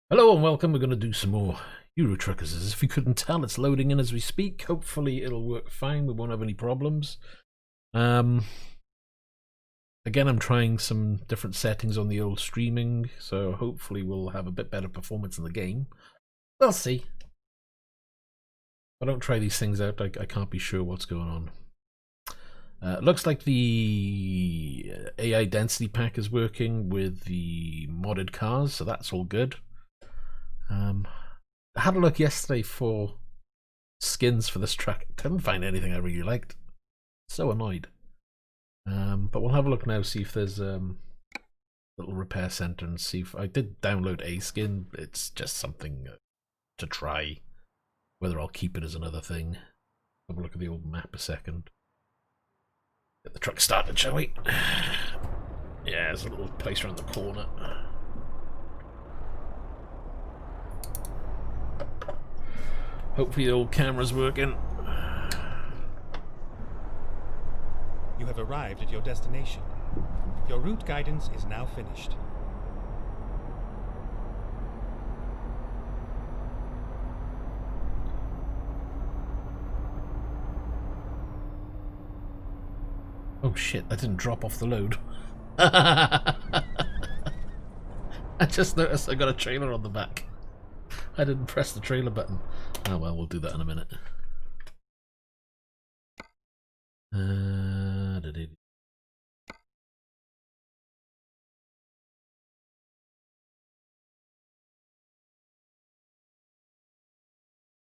Hello and welcome. We're going to do some more Euro Truckers. As if you couldn't tell, it's loading in as we speak. Hopefully it'll work fine. We won't have any problems. Again, I'm trying some different settings on the old streaming, so hopefully we'll have a bit better performance in the game. We'll see. If I don't try these things out, I can't be sure what's going on. Looks like the AI density pack is working with the modded cars, so that's all good. I had a look yesterday for skins for this truck. Couldn't find anything I really liked. So annoyed. But we'll have a look now, see if there's a little repair center, and see if I did download a skin. It's just something to try. Whether I'll keep it as another thing. Have a look at the old map a second. Get the truck started, shall we? Yeah, there's a little place around the corner. Hopefully the old camera's working. You have arrived at your destination. Your route guidance is now finished. Oh shit, that didn't drop off the load. I just noticed I got a trailer on the back. I didn't press the trailer button. Oh well, we'll do that in a minute.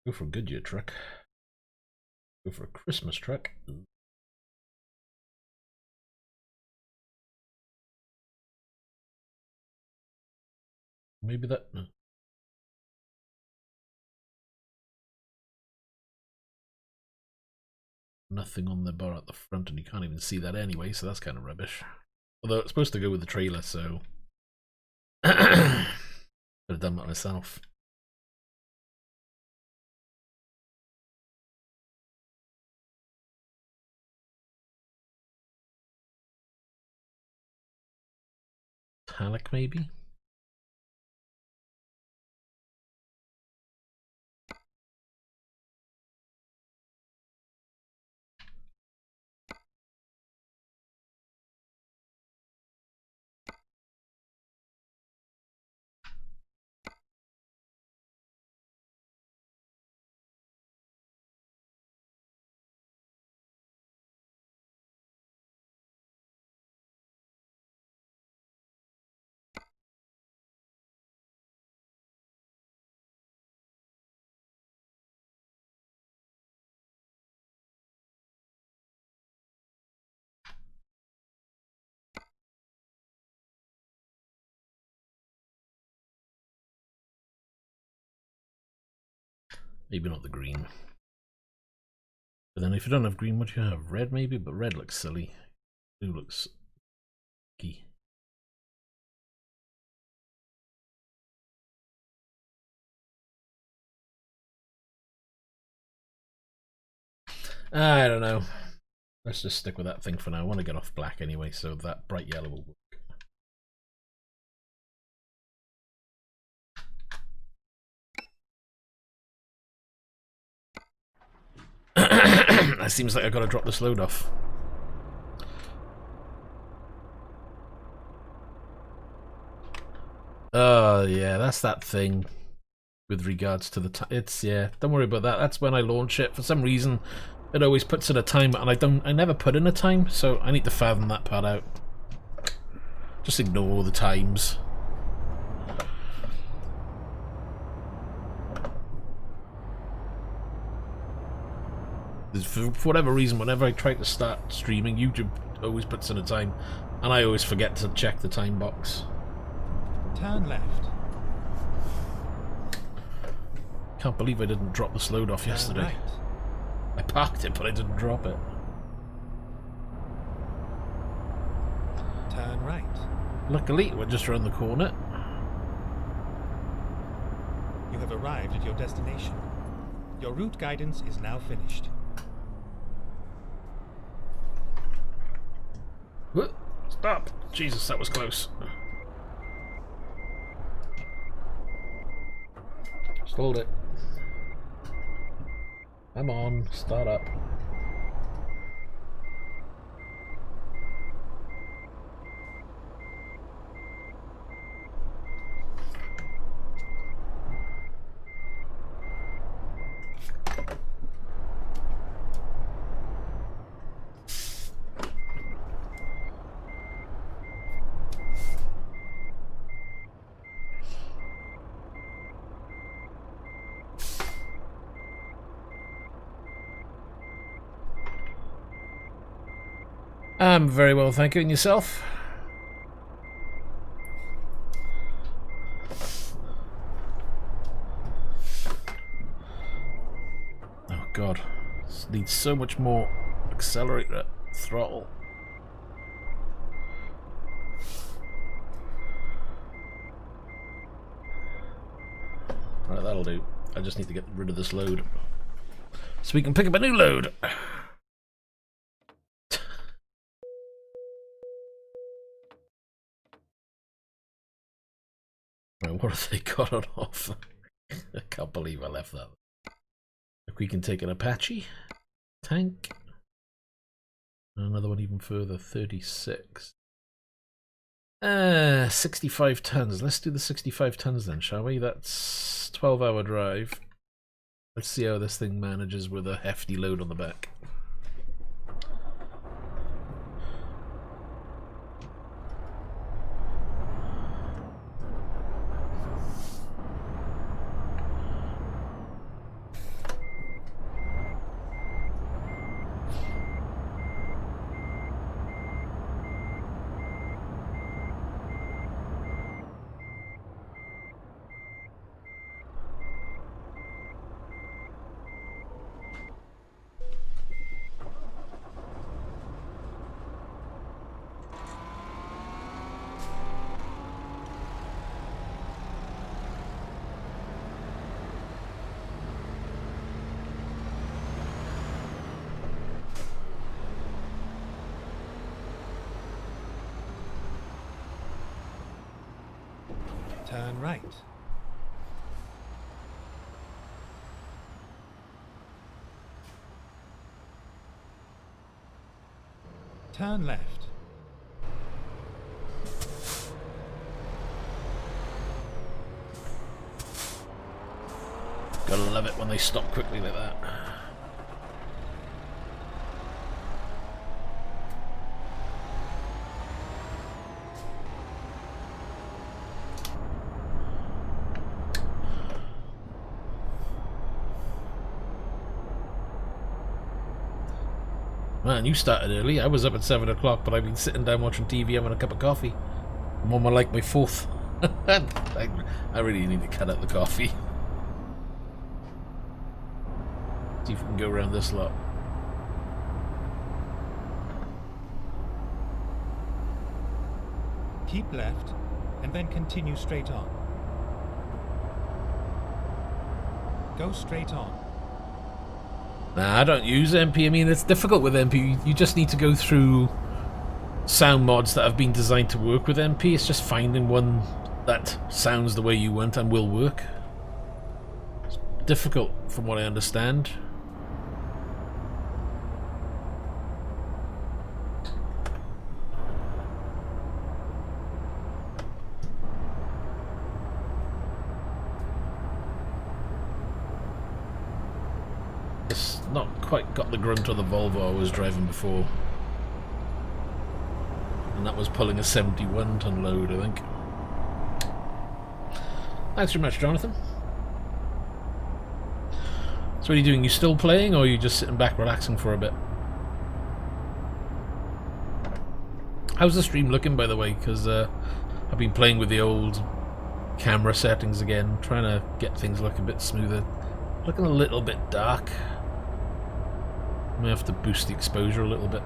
Go for a Goodyear truck. Go for a Christmas truck. Maybe that... Nothing on the bar at the front, and you can't even see that anyway, so that's kind of rubbish. Although it's supposed to go with the trailer, so... Could have done that myself. Metallic, maybe? Maybe not the green. But then if you don't have green, what do you have? Red maybe? But red looks silly. Blue looks key. I don't know. Let's just stick with that thing for now. I want to get off black anyway, so that bright yellow will work. It seems like I've got to drop this load off. Oh, yeah, that's that thing with regards to the time. It's, yeah, don't worry about that. That's when I launch it. For some reason, it always puts in a time, and I never put in a time, so I need to fathom that part out. Just ignore the times. For whatever reason, whenever I try to start streaming, YouTube always puts in a time, and I always forget to check the time box. Turn left. Can't believe I didn't drop this load off yesterday. Right. I parked it, but I didn't drop it. Turn right. Luckily, we're just around the corner. You have arrived at your destination. Your route guidance is now finished. Stop! Jesus, that was close. Called it. Come on, start up. I'm very well, thank you. And yourself? Oh god, this needs so much more accelerator throttle. Right, that'll do. I just need to get rid of this load so we can pick up a new load. Right, what have they got on offer? I can't believe I left that. If we can take an Apache tank, and another one even further, 36. 65 tons. Let's do the 65 tons then, shall we? That's 12-hour drive. Let's see how this thing manages with a hefty load on the back. Turn right. Turn left. Gotta love it when they stop quickly like that. Man, you started early. I was up at 7 o'clock, but I've been sitting down watching TV, having a cup of coffee. I'm on like my fourth. I really need to cut out the coffee. See if we can go around this lot. Keep left, and then continue straight on. Go straight on. Nah, I don't use MP. I mean, it's difficult with MP. You just need to go through sound mods that have been designed to work with MP. It's just finding one that sounds the way you want and will work. It's difficult from what I understand. It's not quite got the grunt of the Volvo I was driving before. And that was pulling a 71-ton load, I think. Thanks very much, Jonathan. So what are you doing? You still playing, or are you just sitting back relaxing for a bit? How's the stream looking, by the way? Because I've been playing with the old camera settings again, trying to get things look a bit smoother. Looking a little bit dark. May have to boost the exposure a little bit.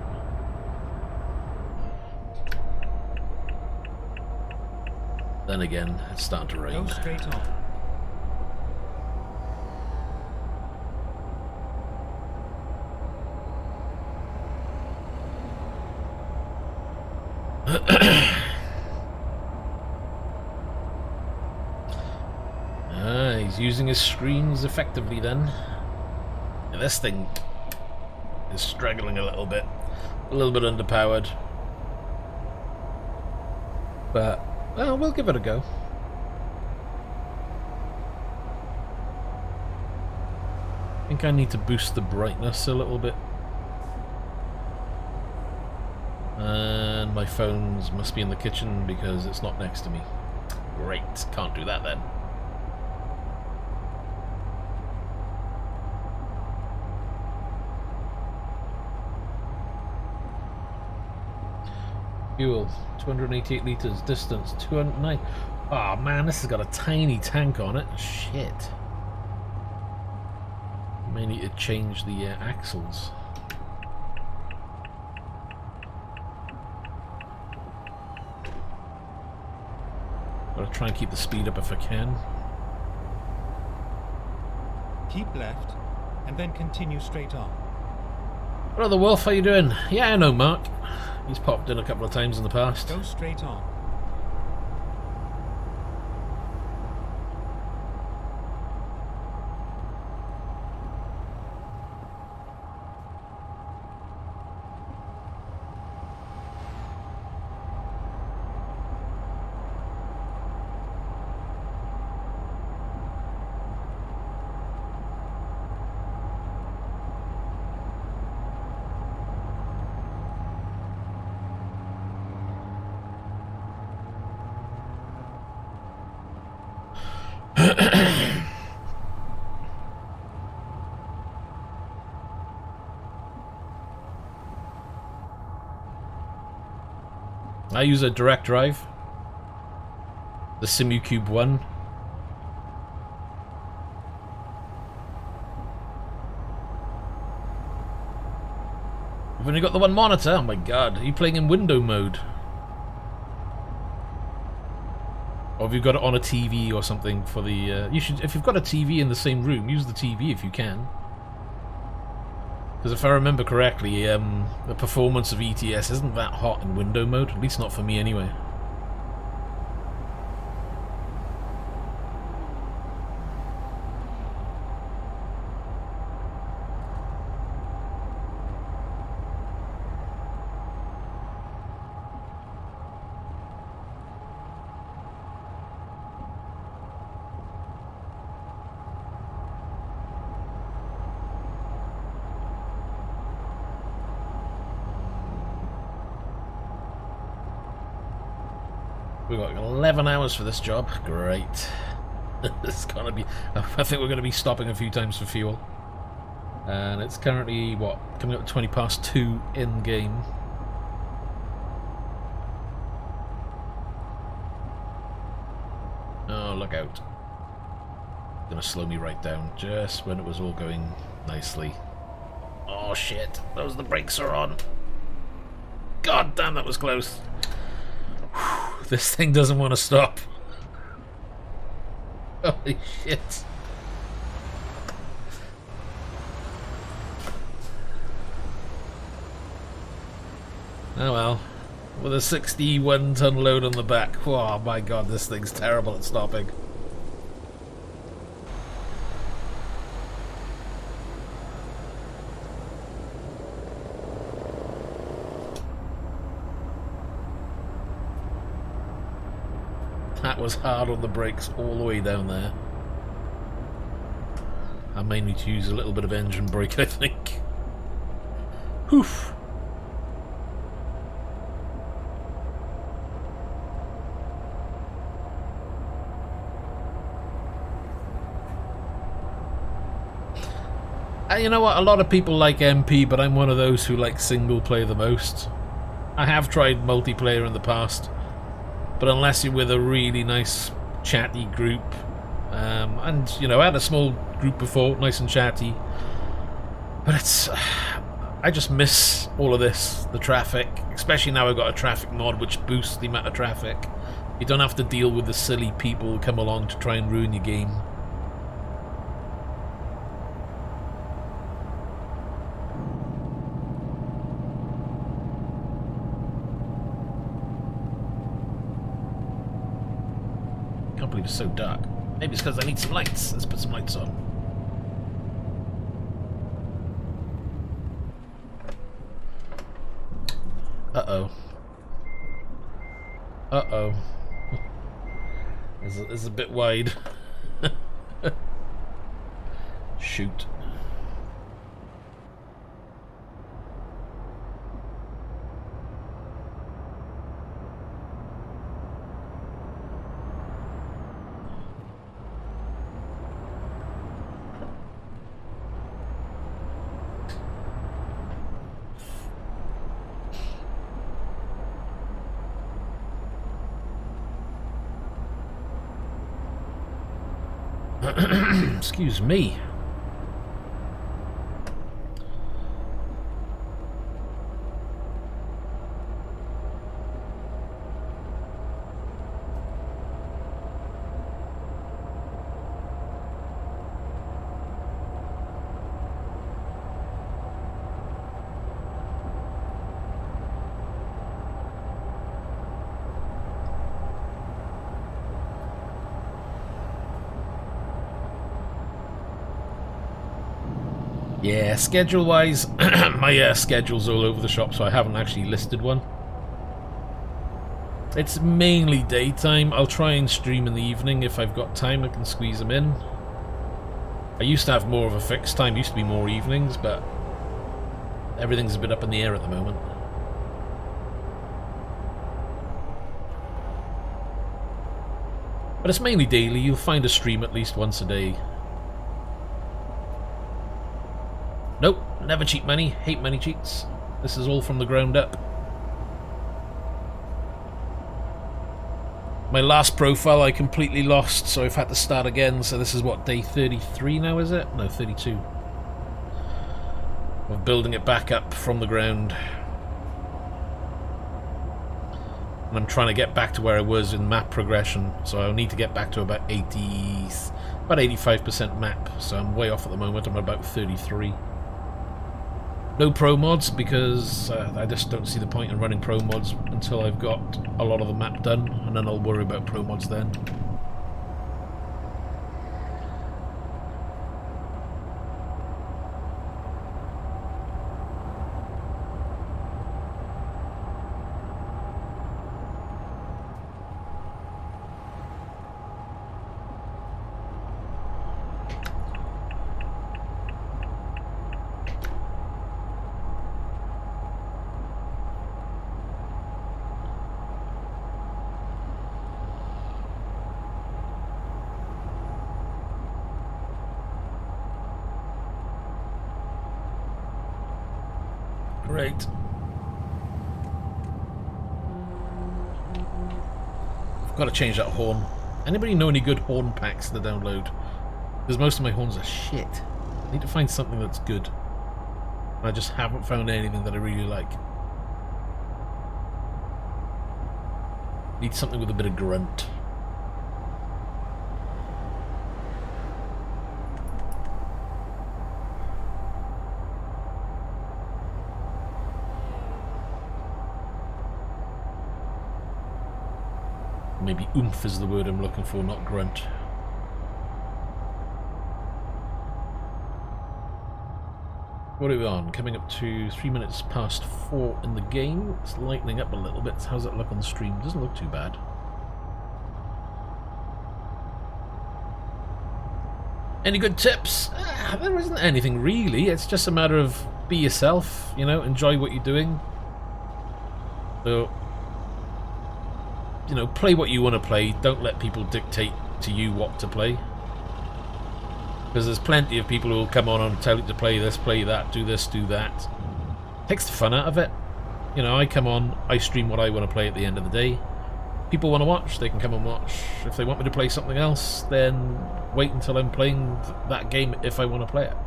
Then again, it's starting to rain. Go straight on. using his screens effectively then. Yeah, this thing is struggling a little bit underpowered. But, well, we'll give it a go. I think I need to boost the brightness a little bit. And my phones must be in the kitchen because it's not next to me. Great, can't do that then. Fuel, 288 litres, distance, 209. Oh man, this has got a tiny tank on it. Shit. May need to change the axles. Gotta try and keep the speed up if I can. Keep left, and then continue straight on. Brother Wolf, how you doing? Yeah, I know Mark. He's popped in a couple of times in the past. Go straight on. I use a direct drive, the SimuCube 1. I've only got the one monitor. Oh my god, are you playing in window mode? Or have you got it on a TV or something for the... you should, if you've got a TV in the same room, use the TV if you can. Because if I remember correctly, the performance of ETS isn't that hot in window mode, at least not for me anyway. We've got 11 hours for this job. Great. It's gonna be... I think we're going to be stopping a few times for fuel. And it's currently, what, coming up to 20 past 2 in-game. Oh, look out. Gonna slow me right down just when it was all going nicely. Oh shit, those the brakes are on. God damn, that was close. This thing doesn't want to stop. Holy shit. Oh well. With a 61-ton load on the back. Oh my god, this thing's terrible at stopping. That was hard on the brakes all the way down there. I may need to use a little bit of engine brake, I think. Oof. You know what, a lot of people like MP, but I'm one of those who like single player the most. I have tried multiplayer in the past, but unless you're with a really nice chatty group, and you know, I had a small group before, nice and chatty, but it's, I just miss all of this, the traffic, especially now I've got a traffic mod which boosts the amount of traffic. You don't have to deal with the silly people who come along to try and ruin your game. I can't believe it's so dark. Maybe it's because I need some lights. Let's put some lights on. Uh-oh. Uh-oh. This is a bit wide. Shoot. Excuse me. Yeah, schedule-wise, my schedule's all over the shop, so I haven't actually listed one. It's mainly daytime. I'll try and stream in the evening if I've got time. I can squeeze them in. I used to have more of a fixed time. Used to be more evenings, but everything's a bit up in the air at the moment. But it's mainly daily. You'll find a stream at least once a day. Nope, never cheat money. Hate money cheats. This is all from the ground up. My last profile I completely lost, so I've had to start again. So this is what, day 33 now, is it? No, 32. Of building it back up from the ground. And I'm trying to get back to where I was in map progression, so I'll need to get back to about 85% map. So I'm way off at the moment. I'm about 33. No pro mods because I just don't see the point in running pro mods until I've got a lot of the map done, and then I'll worry about pro mods then. Great. I've got to change that horn. Anybody know any good horn packs to download? Because most of my horns are shit. I need to find something that's good. I just haven't found anything that I really like. Need something with a bit of grunt. Maybe oomph is the word I'm looking for, not grunt. What are we on? Coming up to 3 minutes past 4 in the game. It's lightening up a little bit. How's it look on the stream? Doesn't look too bad. Any good tips? There isn't anything really. It's just a matter of be yourself, you know, enjoy what you're doing. So, you know, play what you want to play. Don't let people dictate to you what to play. Because there's plenty of people who will come on and tell you to play this, play that, do this, do that. Takes the fun out of it. You know, I come on, I stream what I want to play at the end of the day. People want to watch, they can come and watch. If they want me to play something else, then wait until I'm playing that game if I want to play it.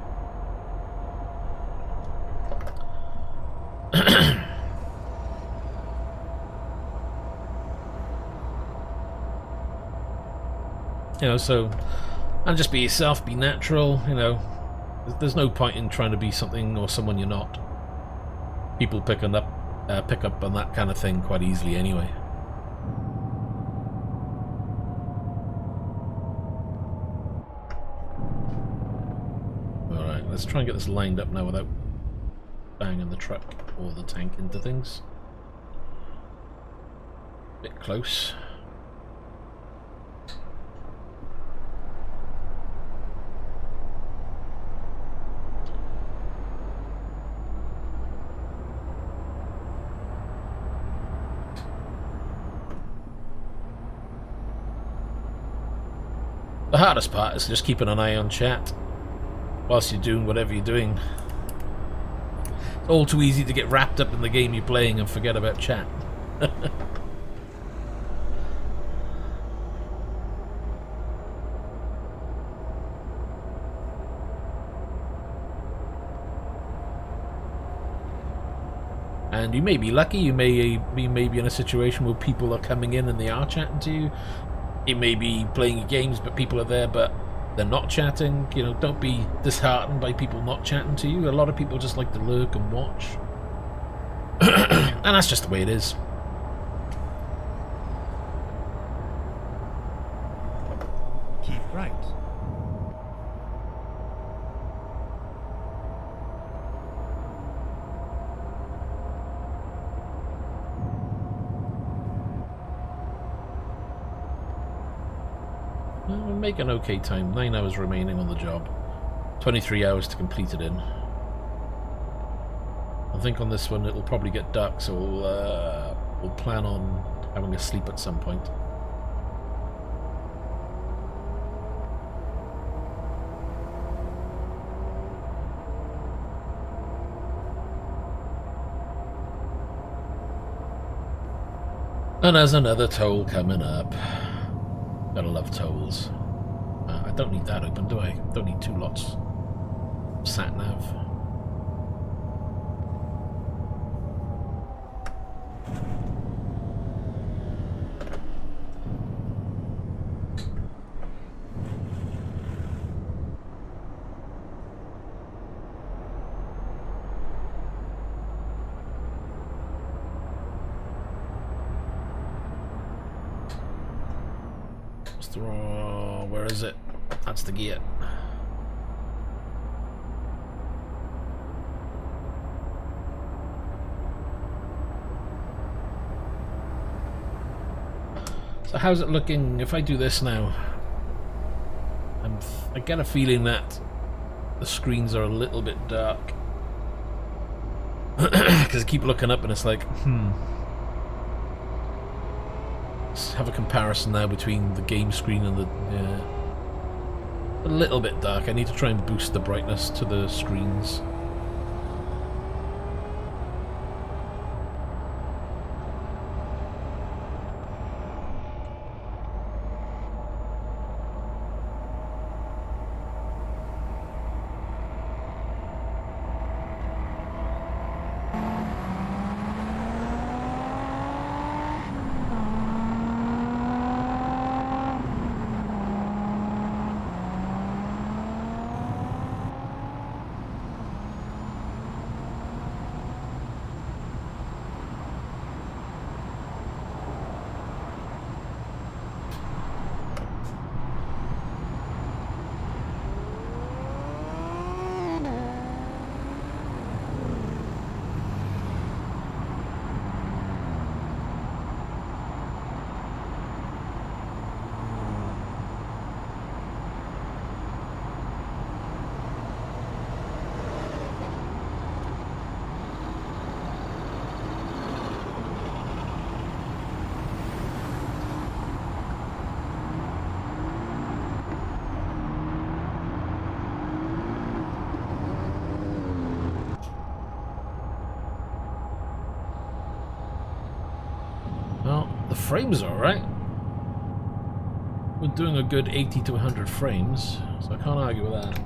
You know, so, and just be yourself, be natural, you know. There's no point in trying to be something or someone you're not. People pick up on that kind of thing quite easily anyway. Let's try and get this lined up now without banging the truck or the tank into things. Bit close. The hardest part is just keeping an eye on chat whilst you're doing whatever you're doing. It's all too easy to get wrapped up in the game you're playing and forget about chat. And you may be lucky, you may be in a situation where people are coming in and they are chatting to you. You may be playing your games but people are there but they're not chatting. You know, don't be disheartened by people not chatting to you. A lot of people just like to lurk and watch. And that's just the way it is. Keep right. We're making okay time. 9 hours remaining on the job. 23 hours to complete it in. I think on this one it'll probably get dark, so we'll plan on having a sleep at some point. And there's another toll coming up. Gotta love tolls. I don't need that open, do I? Don't need 2 lots. Sat nav. Where is it? That's the gear. So how's it looking if I do this now? I get a feeling that the screens are a little bit dark. Because I keep looking up and it's like, Let's have a comparison now between the game screen and the... a little bit dark. I need to try and boost the brightness to the screens. Frames are alright. We're doing a good 80 to 100 frames, so I can't argue with that.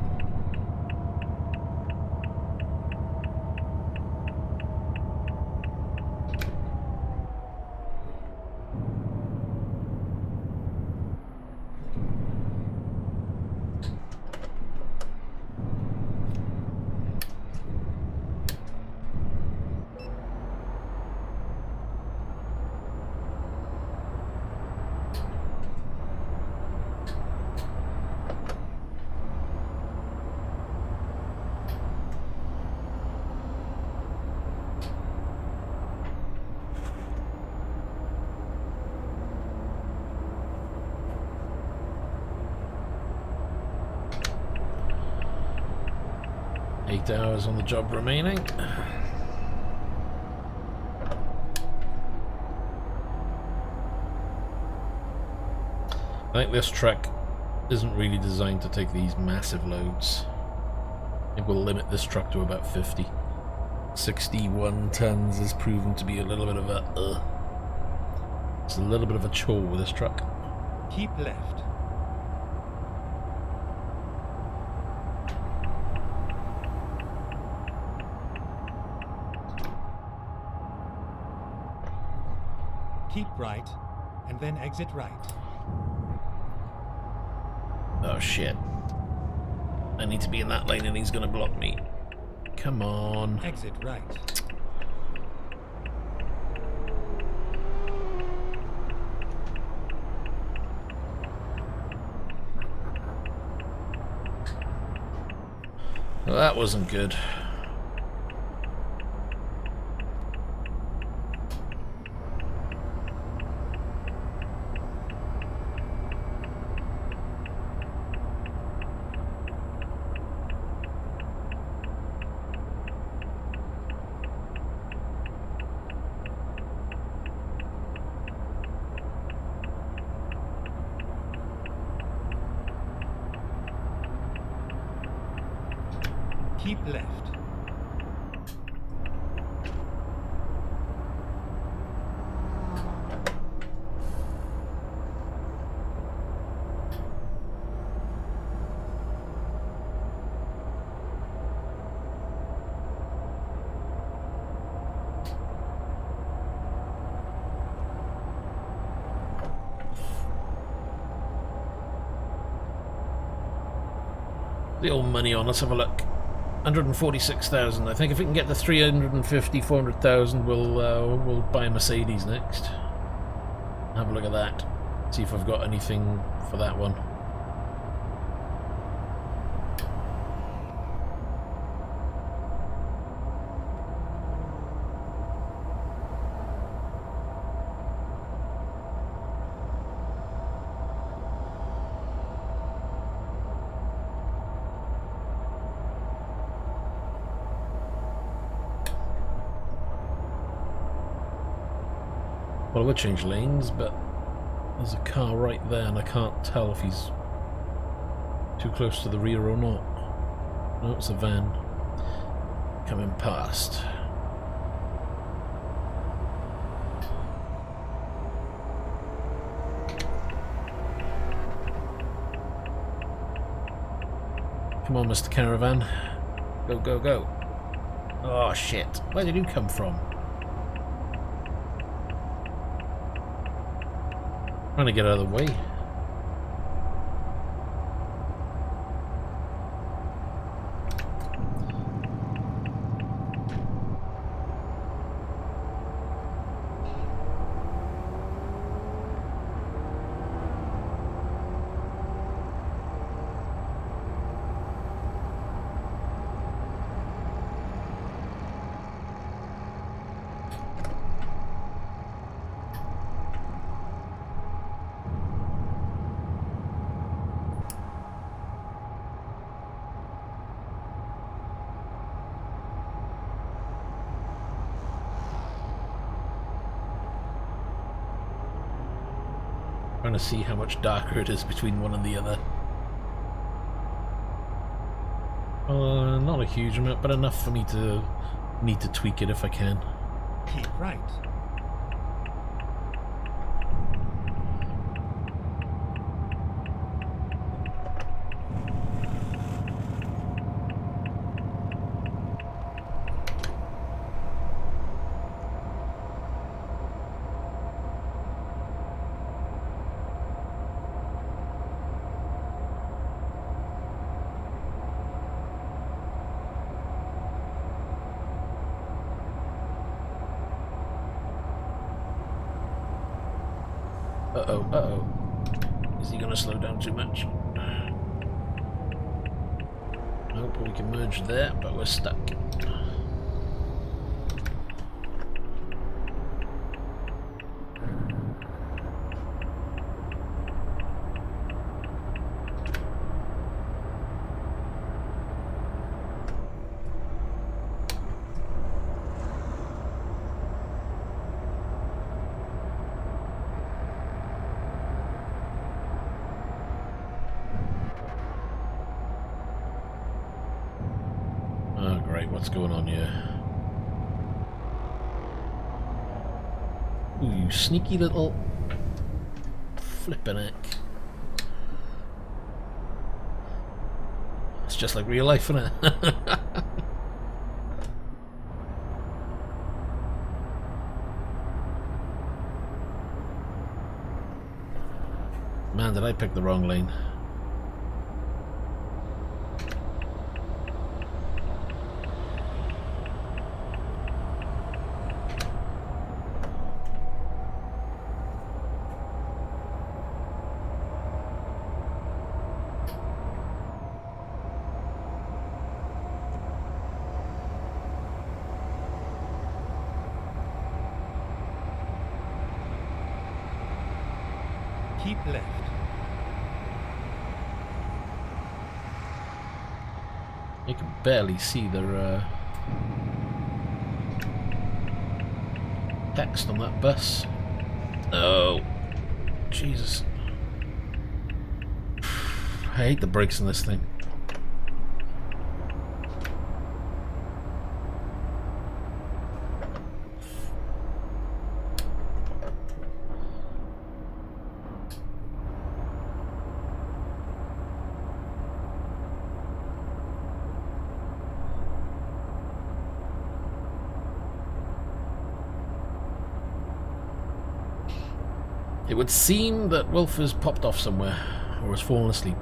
8 hours on the job remaining. I think this truck isn't really designed to take these massive loads. I think we'll limit this truck to about 50. 61 tons is proven to be a little bit of a it's a little bit of a chore with this truck. Keep left. Keep right, and then exit right. Oh shit. I need to be in that lane and he's gonna block me. Come on. Exit right. Well, that wasn't good. Keep left. The old money on, let's have a look. 146,000. I think if we can get to 350, 400,000, we'll buy a Mercedes next. Have a look at that. See if I've got anything for that one. Well, I would change lanes, but there's a car right there and I can't tell if he's too close to the rear or not. No, it's a van coming past. Come on, Mr. Caravan. Go, go, go. Oh, shit. Where did you come from? Trying to get out of the way. Trying to see how much darker it is between one and the other. Not a huge amount, but enough for me to need to tweak it if I can. Keep right. Uh-oh, uh-oh. Is he going to slow down too much? Nope, we can merge there, but we're stuck. Right, what's going on here? Ooh, you sneaky little flippin' heck. It's just like real life, isn't it? Man, did I pick the wrong lane? Keep left. You can barely see their text on that bus. Oh, Jesus. I hate the brakes on this thing. It would seem that Wolf has popped off somewhere, or has fallen asleep.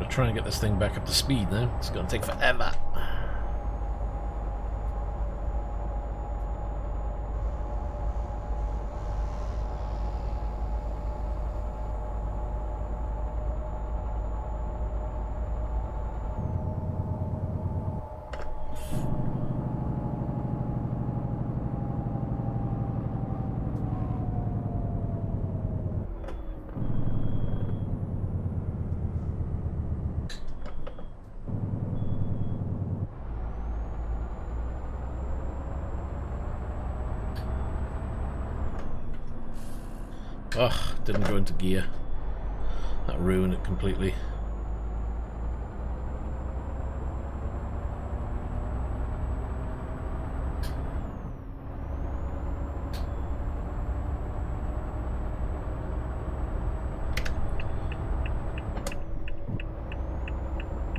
We're trying to get this thing back up to speed now. It's going to take forever. Ugh, didn't go into gear. That ruined it completely.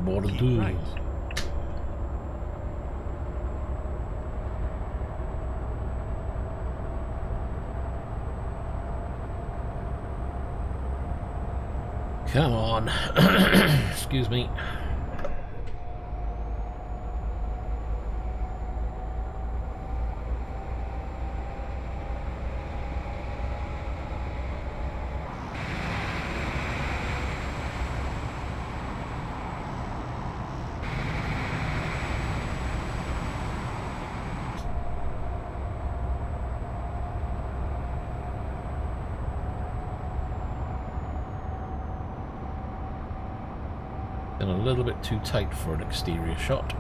More to do. Right. Come on. Excuse me. And a little bit too tight for an exterior shot.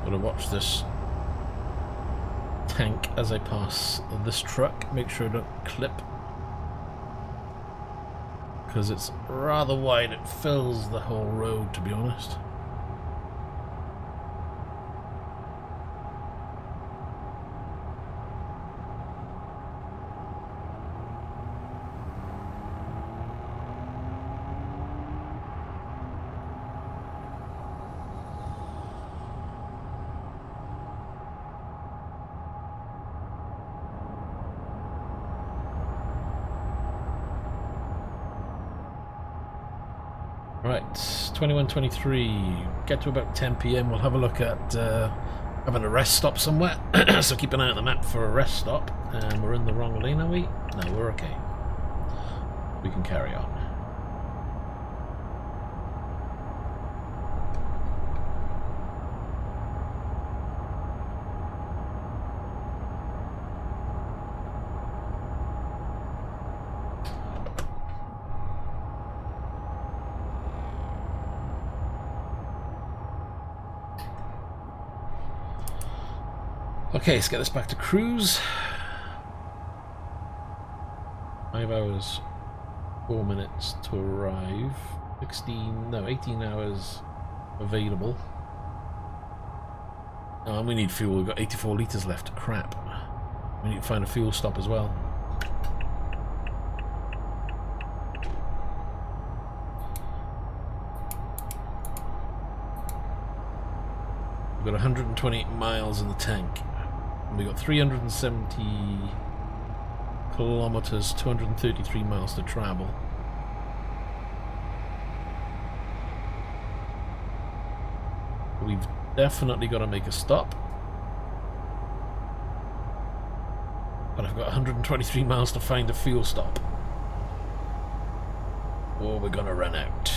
Gotta watch this tank as I pass this truck, make sure I don't clip, because it's rather wide. It fills the whole road, to be honest. Right, 21:23. Get to about 10 PM. We'll have a look at having a rest stop somewhere. So keep an eye on the map for a rest stop. And we're in the wrong lane, are we? No, we're okay. We can carry on. Okay, let's get this back to cruise. 5 hours, 4 minutes to arrive. 18 hours available. Oh, and we need fuel. We've got 84 litres left. Crap. We need to find a fuel stop as well. We've got 128 miles in the tank. And we've got 370 kilometers, 233 miles to travel. We've definitely got to make a stop. But I've got 123 miles to find a fuel stop, or we're gonna run out.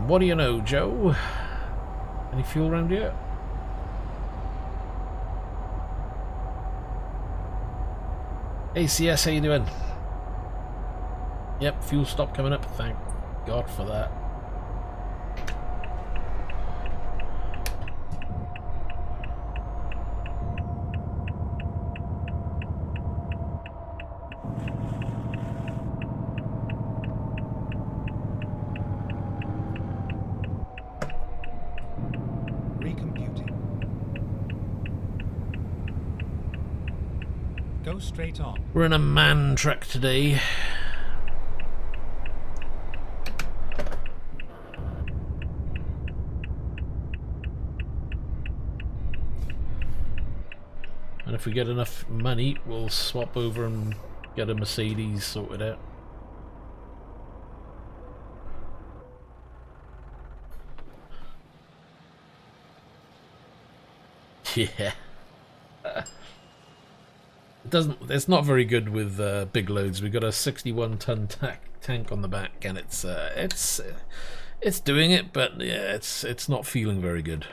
What do you know, Joe? Any fuel around here? ACS, how you doing? Yep, fuel stop coming up. Thank God for that. Go straight on. We're in a man truck today. And if we get enough money, we'll swap over and get a Mercedes sorted out. Yeah. It's not very good with big loads. We've got a 61-ton tank on the back, and it's doing it, but yeah, it's not feeling very good.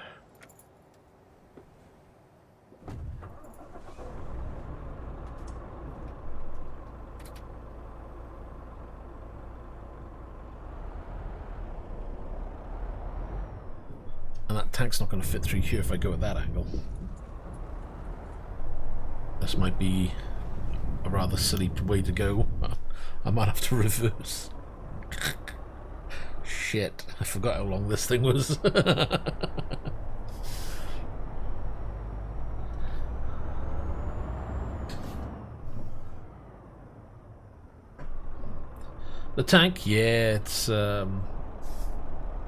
And that tank's not going to fit through here if I go at that angle. This might be a rather silly way to go. I might have to reverse. Shit, I forgot how long this thing was. The tank, yeah, it's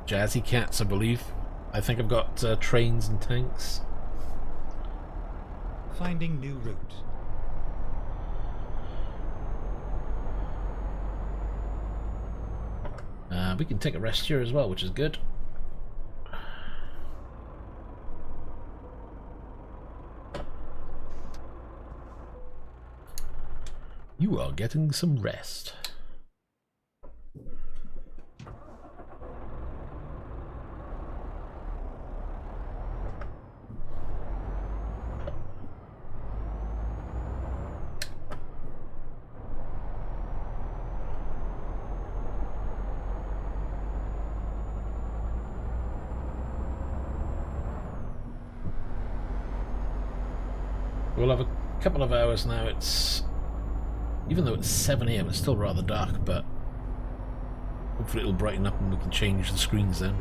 Jazzy Cats, I believe. I think I've got trains and tanks. Finding new route. We can take a rest here as well, which is good. You are getting some rest. We'll have a couple of hours now. It's, even though it's 7 AM, it's still rather dark, but hopefully it'll brighten up and we can change the screens then.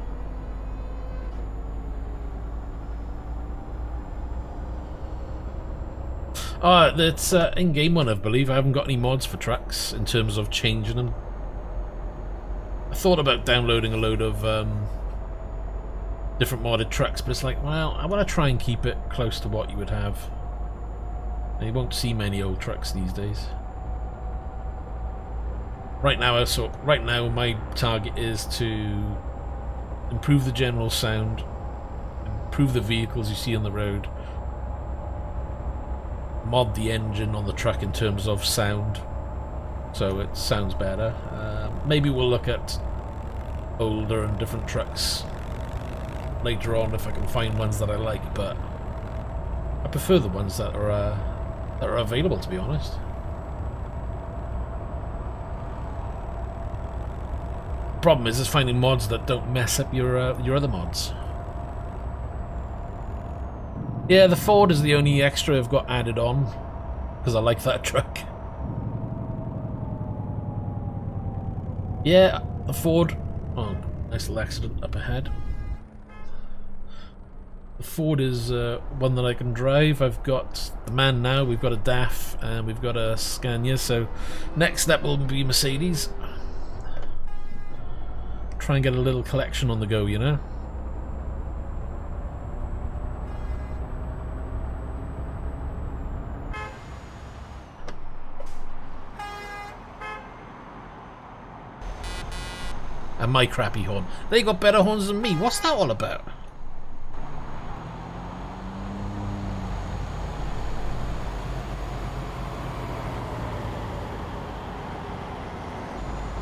It's in-game one, I believe. I haven't got any mods for trucks in terms of changing them. I thought about downloading a load of different modded trucks, but it's like, well, I want to try and keep it close to what you would have. And you won't see many old trucks these days. Right now, my target is to improve the general sound, improve the vehicles you see on the road, mod the engine on the truck in terms of sound, so it sounds better. Maybe we'll look at older and different trucks later on if I can find ones that I like, but I prefer the ones that are available, to be honest. Problem is finding mods that don't mess up your other mods. Yeah, the Ford is the only extra I've got added on because I like that truck. Yeah, the Ford. Oh, nice little accident up ahead. The Ford is one that I can drive. I've got the Man now, we've got a DAF, and we've got a Scania, so next step will be Mercedes. Try and get a little collection on the go, you know? And my crappy horn. They got better horns than me. What's that all about?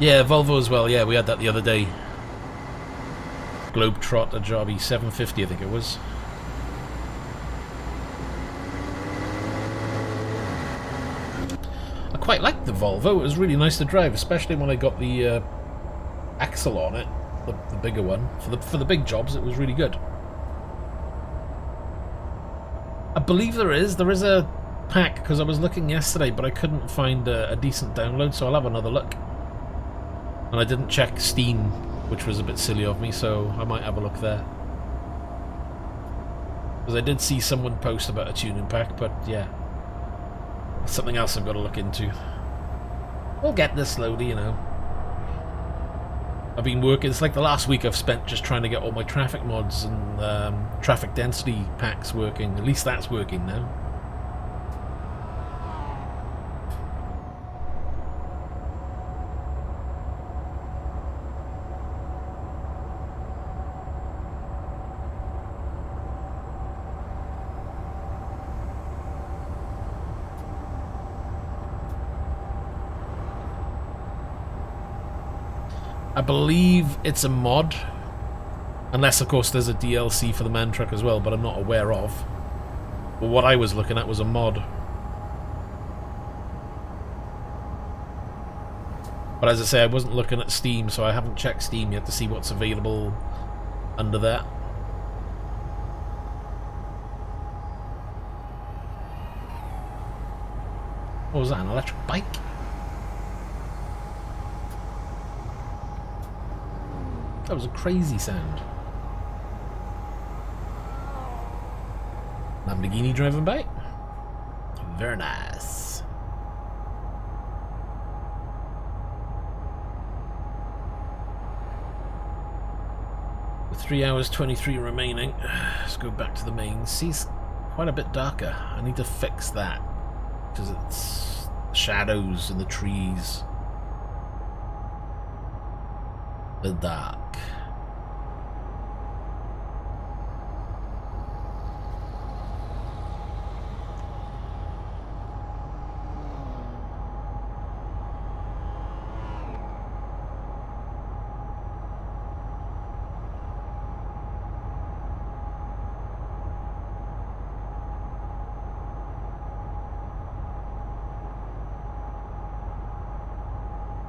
Yeah, Volvo as well. Yeah, we had that the other day. Globetrotter Jobby 750, I think it was. I quite liked the Volvo. It was really nice to drive, especially when I got the axle on it, the bigger one. For the big jobs, it was really good. I believe there is a pack, because I was looking yesterday, but I couldn't find a decent download, so I'll have another look. And I didn't check Steam, which was a bit silly of me, so I might have a look there. Because I did see someone post about a tuning pack, but yeah. It's something else I've got to look into. We'll get this slowly, you know. I've been working, it's like the last week I've spent just trying to get all my traffic mods and traffic density packs working. At least that's working now. I believe it's a mod, unless of course there's a DLC for the Man Truck as well, but I'm not aware of. But what I was looking at was a mod. But as I say, I wasn't looking at Steam, so I haven't checked Steam yet to see what's available under that. What was that, an electric bike? That was a crazy sound. Lamborghini driving by. Very nice. With 3 hours 23 remaining, let's go back to the main. See, it's quite a bit darker. I need to fix that because it's shadows in the trees. The dark.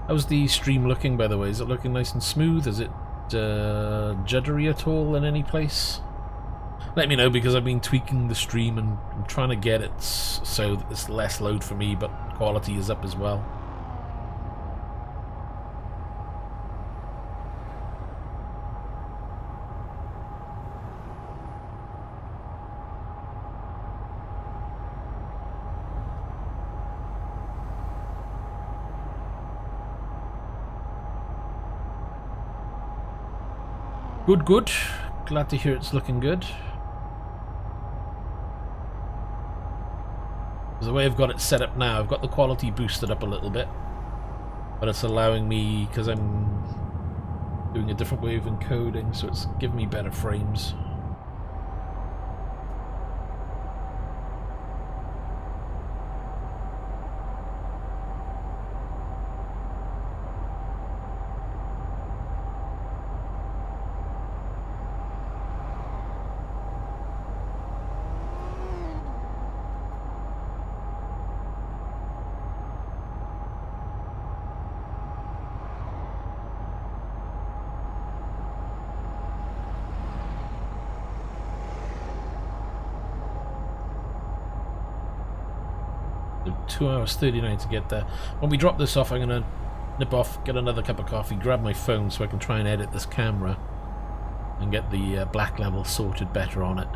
How's the stream looking, by the way? Is it looking nice and smooth? Is it juddery at all in any place? Let me know, because I've been tweaking the stream and I'm trying to get it so that it's less load for me, but quality is up as well. Good, good. Glad to hear it's looking good. The way I've got it set up now, I've got the quality boosted up a little bit, but it's allowing me, because I'm doing a different way of encoding, so it's giving me better frames. So 2 hours 39 to get there. When we drop this off, I'm going to nip off, get another cup of coffee, grab my phone so I can try and edit this camera and get the black level sorted better on it.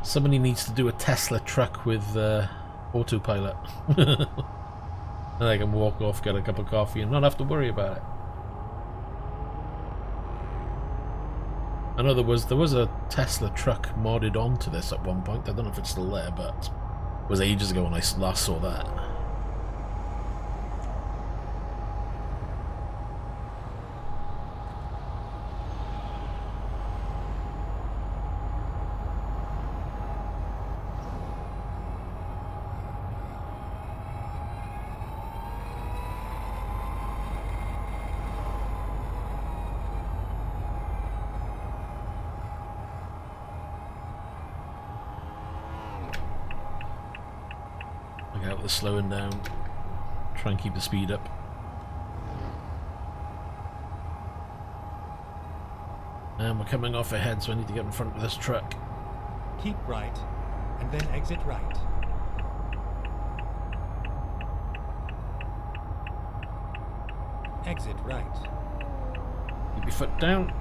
Somebody needs to do a Tesla truck with autopilot. And I can walk off, get a cup of coffee, and not have to worry about it. I know there was a Tesla truck modded onto this at one point. I don't know if it's still there, but it was ages ago when I last saw that. Out the slowing down, try and keep the speed up. And we're coming off ahead, so I need to get in front of this truck. Keep right, and then exit right. Exit right. Keep your foot down.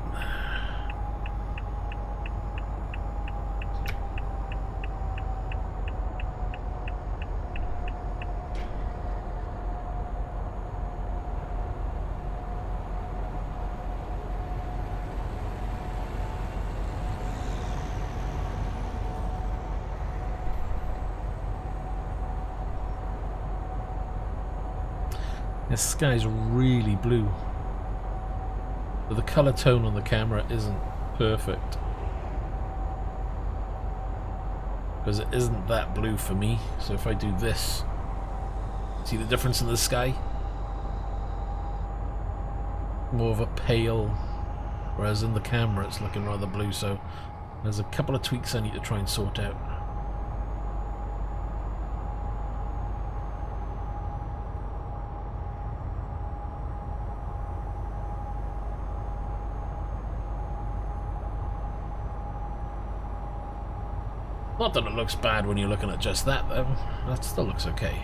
The sky's really blue, but the colour tone on the camera isn't perfect, because it isn't that blue for me. So if I do this, see the difference in the sky? More of a pale, whereas in the camera it's looking rather blue, so there's a couple of tweaks I need to try and sort out. Not that it looks bad when you're looking at just that, though. That still looks okay.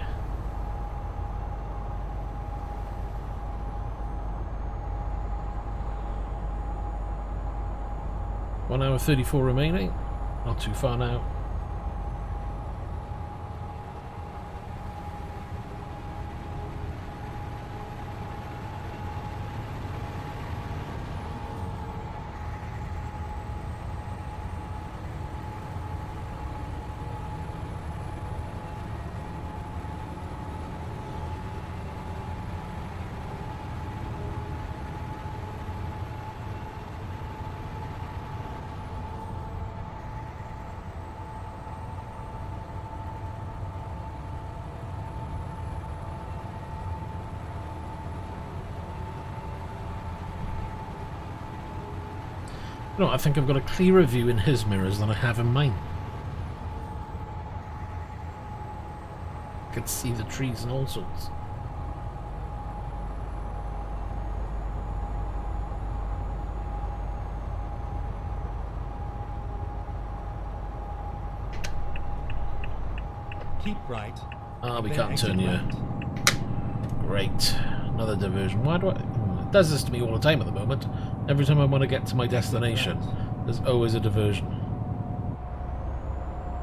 One hour 34 remaining. Not too far now. No, I think I've got a clearer view in his mirrors than I have in mine. I can see the trees and all sorts. Keep right. Ah, we then can't exit turn here. right. Great. Another diversion. Why do I... It does this to me all the time at the moment. Every time I want to get to my destination, there's always a diversion.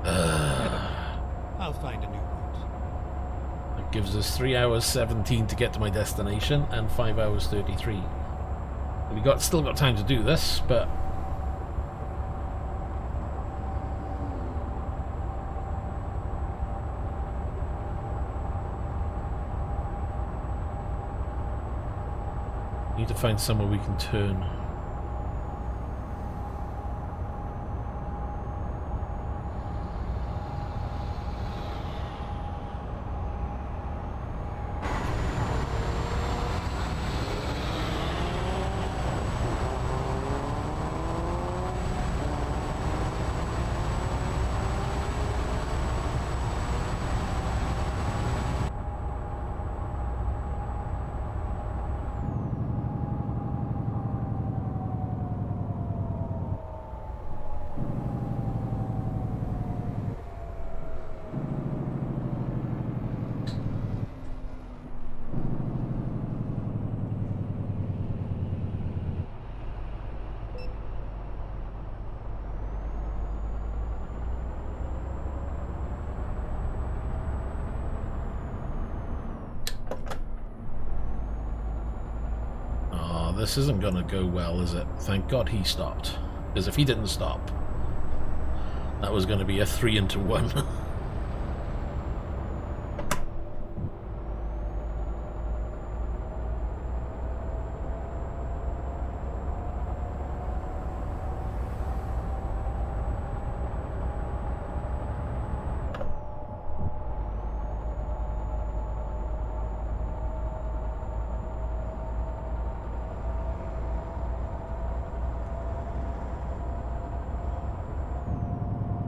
Never mind. I'll find a new route. That gives us 3 hours 17 to get to my destination and 5 hours 33. Still got time to do this, but... Need to find somewhere we can turn. This isn't gonna go well, is it? Thank God he stopped. Because if he didn't stop, that was gonna be a 3-1.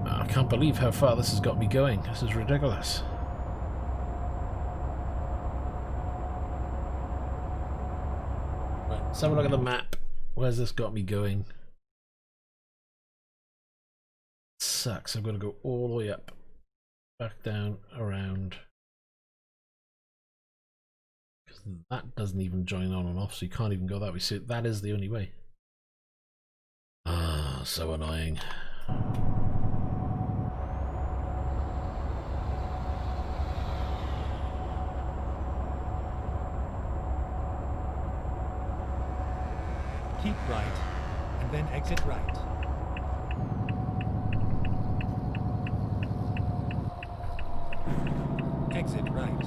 I can't believe how far this has got me going. This is ridiculous. Right, let's have a look at the map. Where's this got me going? Sucks. I'm going to go all the way up, back down, around. Because that doesn't even join on and off, so you can't even go that way. So that is the only way. Ah, so annoying. Keep right, and then exit right. Exit right.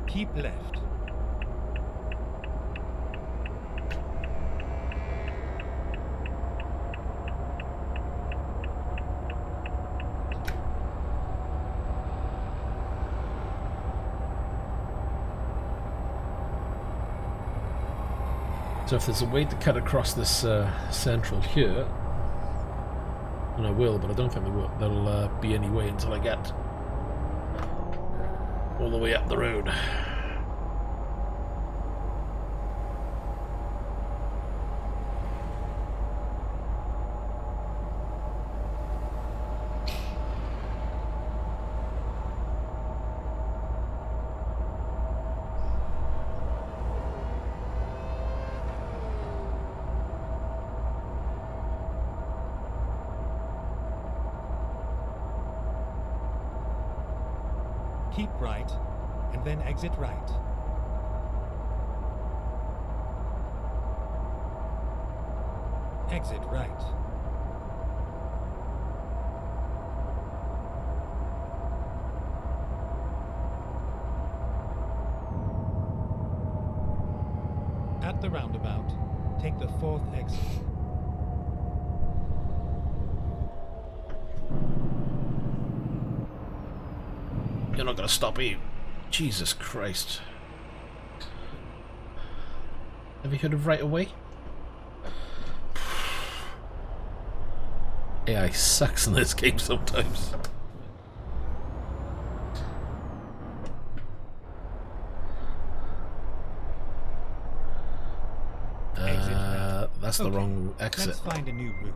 Keep left. So if there's a way to cut across this central here, and I will, but I don't think there'll be any way until I get all the way up the road. Keep right, and then exit right. Exit right. At the roundabout, take the 4th exit. You're not going to stop, are you? Jesus Christ. Have you heard of right away? AI sucks in this game sometimes. That's the wrong exit. Let's find a new route.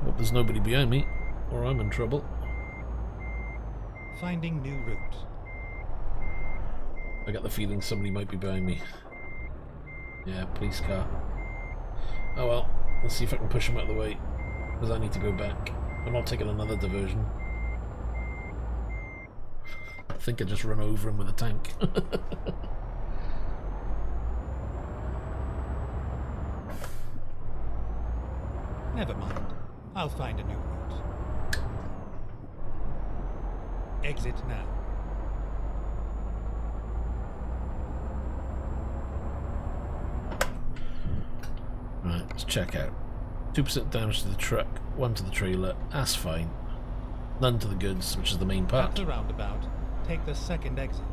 Hope there's nobody behind me, or I'm in trouble. Finding new route. I got the feeling somebody might be behind me. Yeah, police car. Oh well, let's see if I can push him out of the way, because I need to go back. I'm not taking another diversion. I think I just run over him with a tank. Never mind. I'll find a new route. Exit now. Right, let's check out. 2% damage to the truck, 1 to the trailer. That's fine. None to the goods, which is the main part. At the roundabout, take the second exit.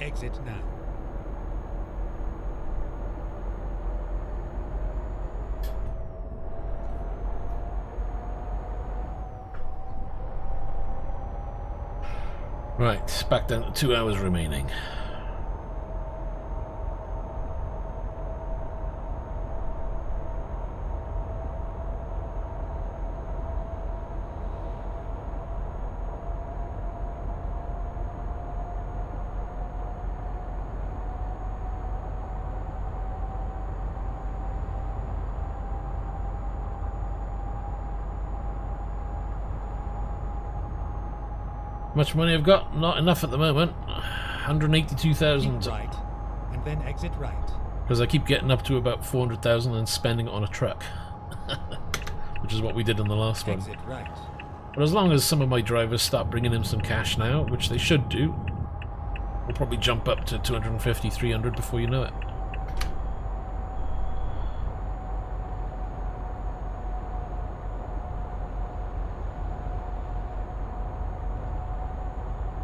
Exit now. Right, back down to 2 hours remaining. How much money I've got? Not enough at the moment. 182,000. Keep right, and then exit right. Because I keep getting up to about 400,000 and spending it on a truck. Which is what we did in the last one. Exit right. But as long as some of my drivers start bringing in some cash now, which they should do, we'll probably jump up to 250, 300 before you know it.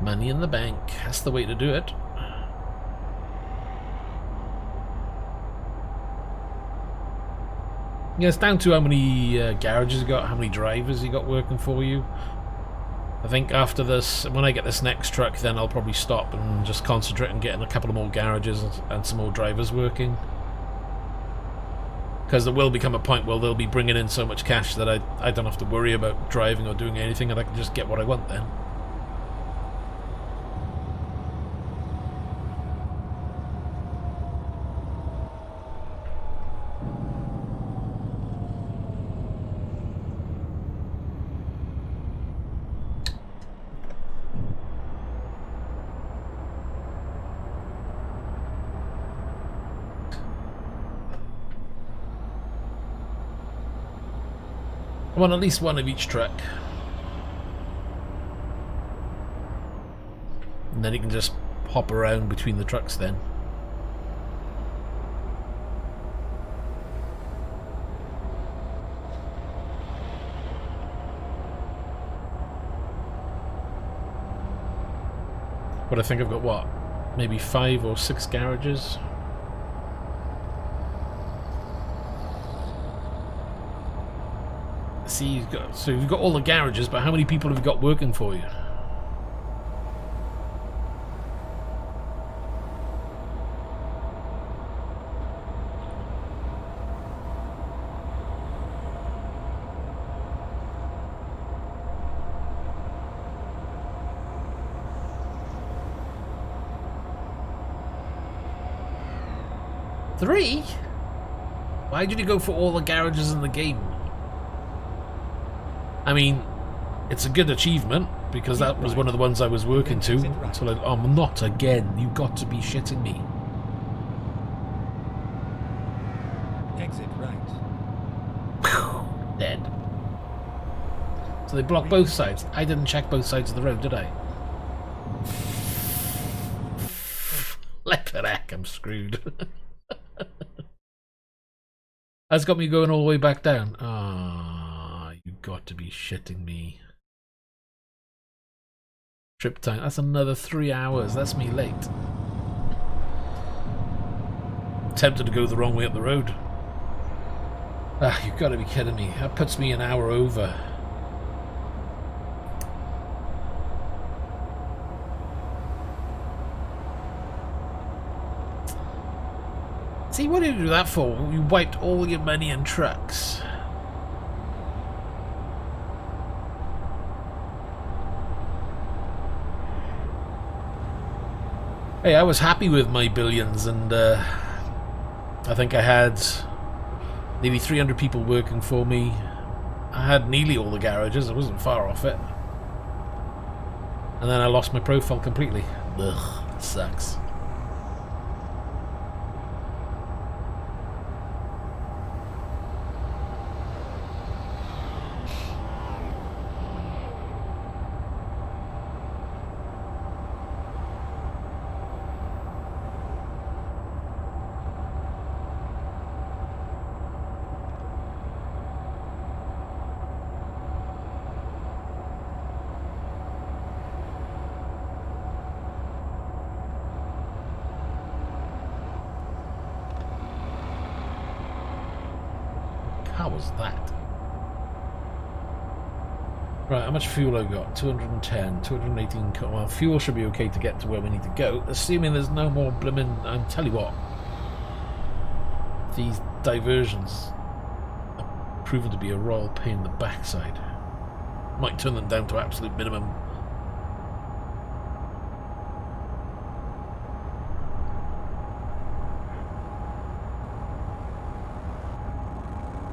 Money in the bank. That's the way to do it. Yeah, it's down to how many garages you got, how many drivers you got working for you. I think after this, when I get this next truck, then I'll probably stop and just concentrate on getting a couple of more garages and some more drivers working. Because there will become a point where they'll be bringing in so much cash that I don't have to worry about driving or doing anything, and I can just get what I want then. I want at least one of each truck. And then you can just hop around between the trucks then. But I think I've got what? Maybe 5 or 6 garages? See, so you've got all the garages, but how many people have you got working for you? Three? Why did you go for all the garages in the game? I mean, it's a good achievement, because that was one of the ones I was working to. So like, oh, not again. You got to be shitting me. Exit right. Whew, dead. So they block both sides. I didn't check both sides of the road, did I? Flippin' heck, I'm screwed. That's got me going all the way back down. Ah, you got to be shitting me. Trip time. That's another 3 hours. That's me late. Tempted to go the wrong way up the road. Ah, you've got to be kidding me. That puts me an hour over. See, what did you do that for? You wiped all your money in trucks. Hey, I was happy with my billions, and I think I had nearly 300 people working for me. I had nearly all the garages. I wasn't far off it. And then I lost my profile completely. Ugh, it sucks. How was that? Right, how much fuel I've got? 210, 218. Well, fuel should be okay to get to where we need to go, assuming there's no more blimmin'. I'll tell you what, these diversions are proven to be a royal pain in the backside. Might turn them down to absolute minimum.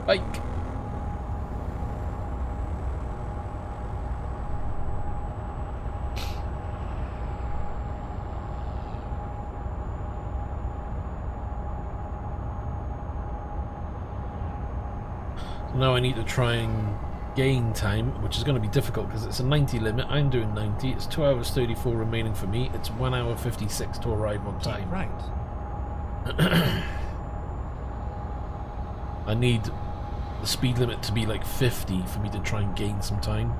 Bike. Now I need to try and gain time, which is going to be difficult because it's a 90 limit. I'm doing 90. It's 2 hours 34 remaining for me. It's 1 hour 56 to arrive on time. Right. I need the speed limit to be like 50 for me to try and gain some time.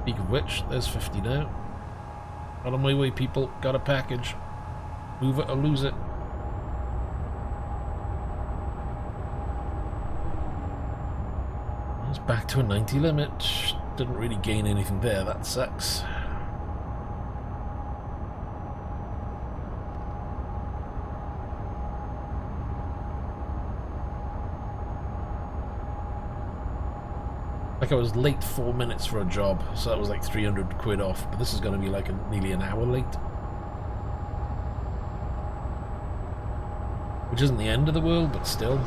Speaking of which, there's 50 now. Out of my way, people. Got a package. Move it or lose it. It's back to a 90 limit. Didn't really gain anything there. That sucks. Like I was late 4 minutes for a job, so that was like 300 quid off, but this is going to be like nearly an hour late. Which isn't the end of the world, but still.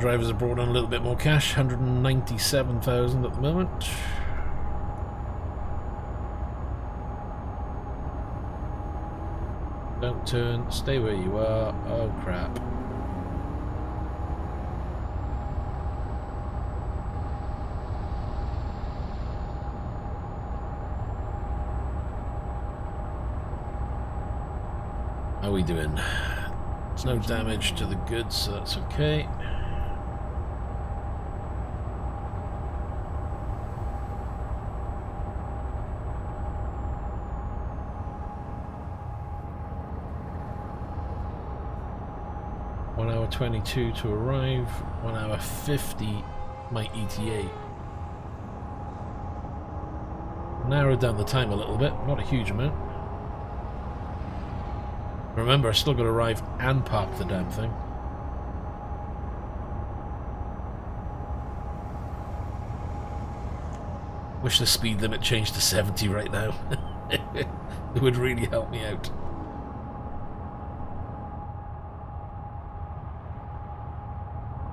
Drivers have brought on a little bit more cash, 197,000 at the moment. Don't turn, stay where you are. Oh crap. How are we doing? There's no damage to the goods, so that's okay. One hour 22 to arrive, 1 hour 50 my ETA. Narrowed down the time a little bit, not a huge amount. Remember, I still got to arrive and park the damn thing. Wish the speed limit changed to 70 right now. It would really help me out.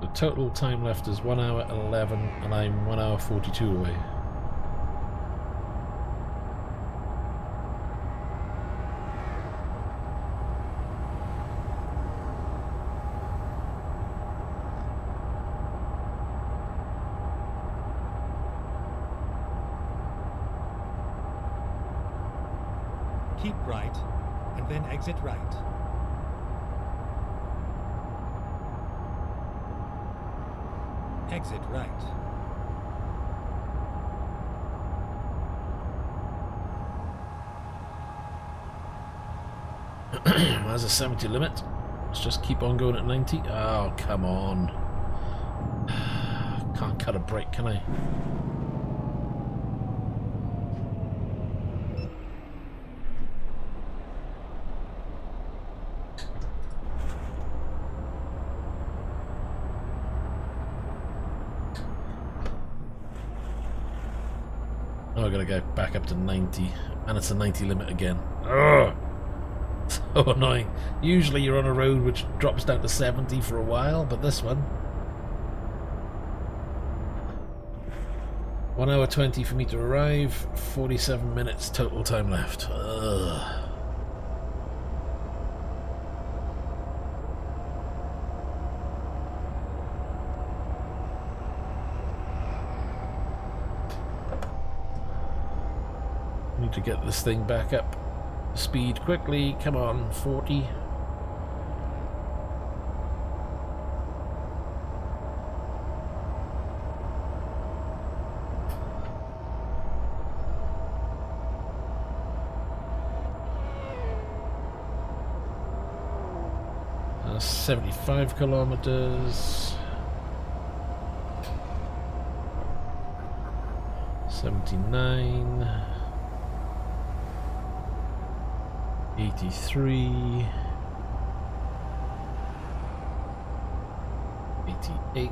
The total time left is 1 hour 11 and I'm 1 hour 42 away. Keep right, and then exit right. Exit right. There's a 70 limit. Let's just keep on going at 90. Oh, come on. Can't cut a brake, can I? Oh, I gotta go back up to 90. And it's a 90 limit again. Ugh. So annoying. Usually you're on a road which drops down to 70 for a while, but this one... 1 hour 20 for me to arrive, 47 minutes total time left. Ugh. Need to get this thing back up. Speed quickly, come on, 40. That's 75 kilometers. 79. 83, 88,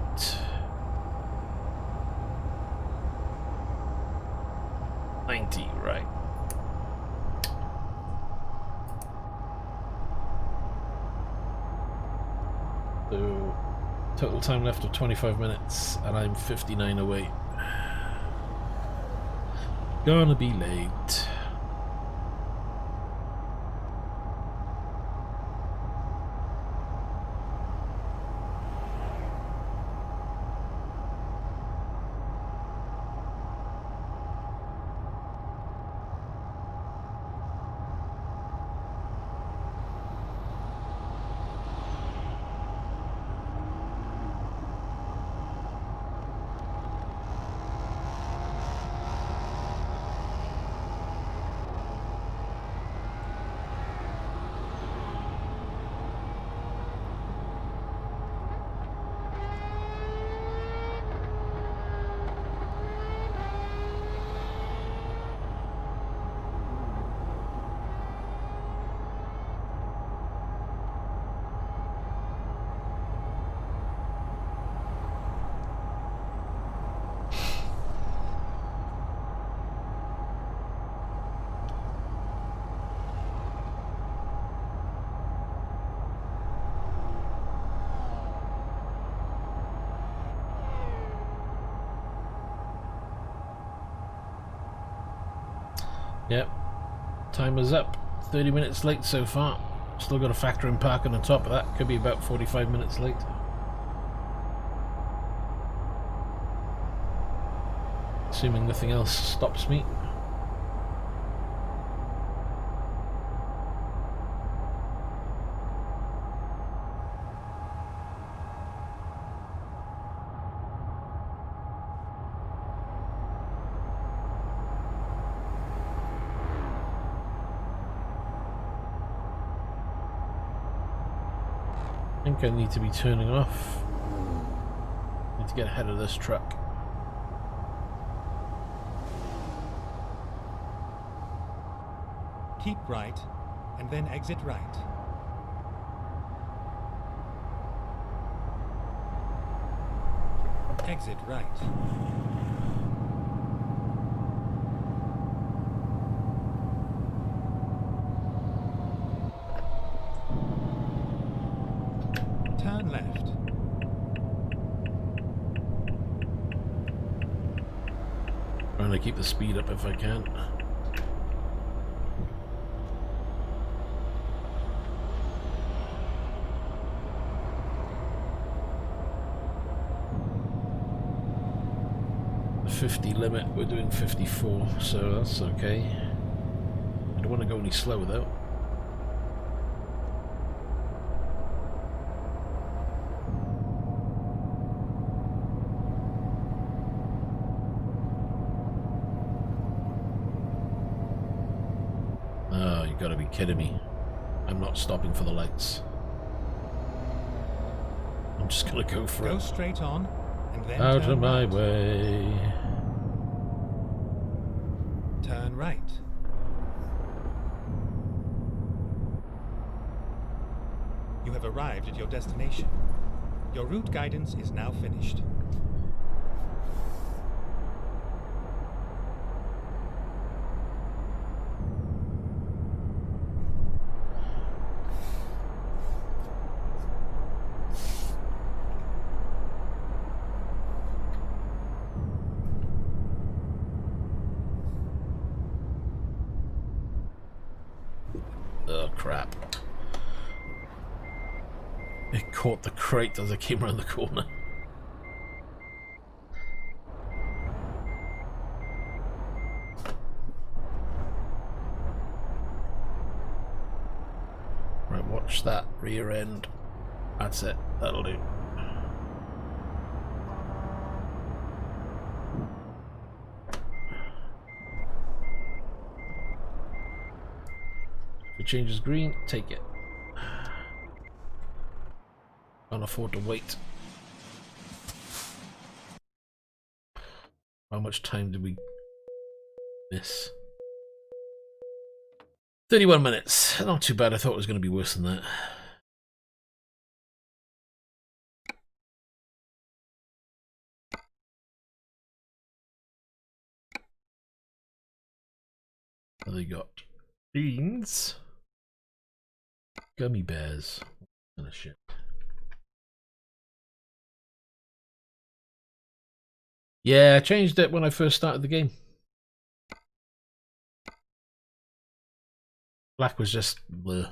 90, right. So, total time left of 25 minutes, and I'm 59 away. Gonna be late. Yep, timer's up. 30 minutes late so far. Still got to factor in park on the top of that. Could be about 45 minutes late. Assuming nothing else stops me. I think I need to be turning off. Need to get ahead of this truck. Keep right, and then exit right. Exit right. Turn left. Trying to keep the speed up if I can. The 50 limit, we're doing 54, so that's okay. I'd don't want to go any slower though. Oh, you gotta be kidding me. I'm not stopping for the lights. I'm just gonna go for it. Go straight on, and then Out turn of my right. way. Turn right. You have arrived at your destination. Your route guidance is now finished. Oh crap. It caught the crate as I came around the corner. Right, watch that rear end. That's it. That'll do. If it changes green, take it. Can't afford to wait. How much time did we miss? 31 minutes. Not too bad. I thought it was going to be worse than that. What they got? Beans. Gummy bears. What kind of shit? Yeah, I changed it when I first started the game. Black was just bleh.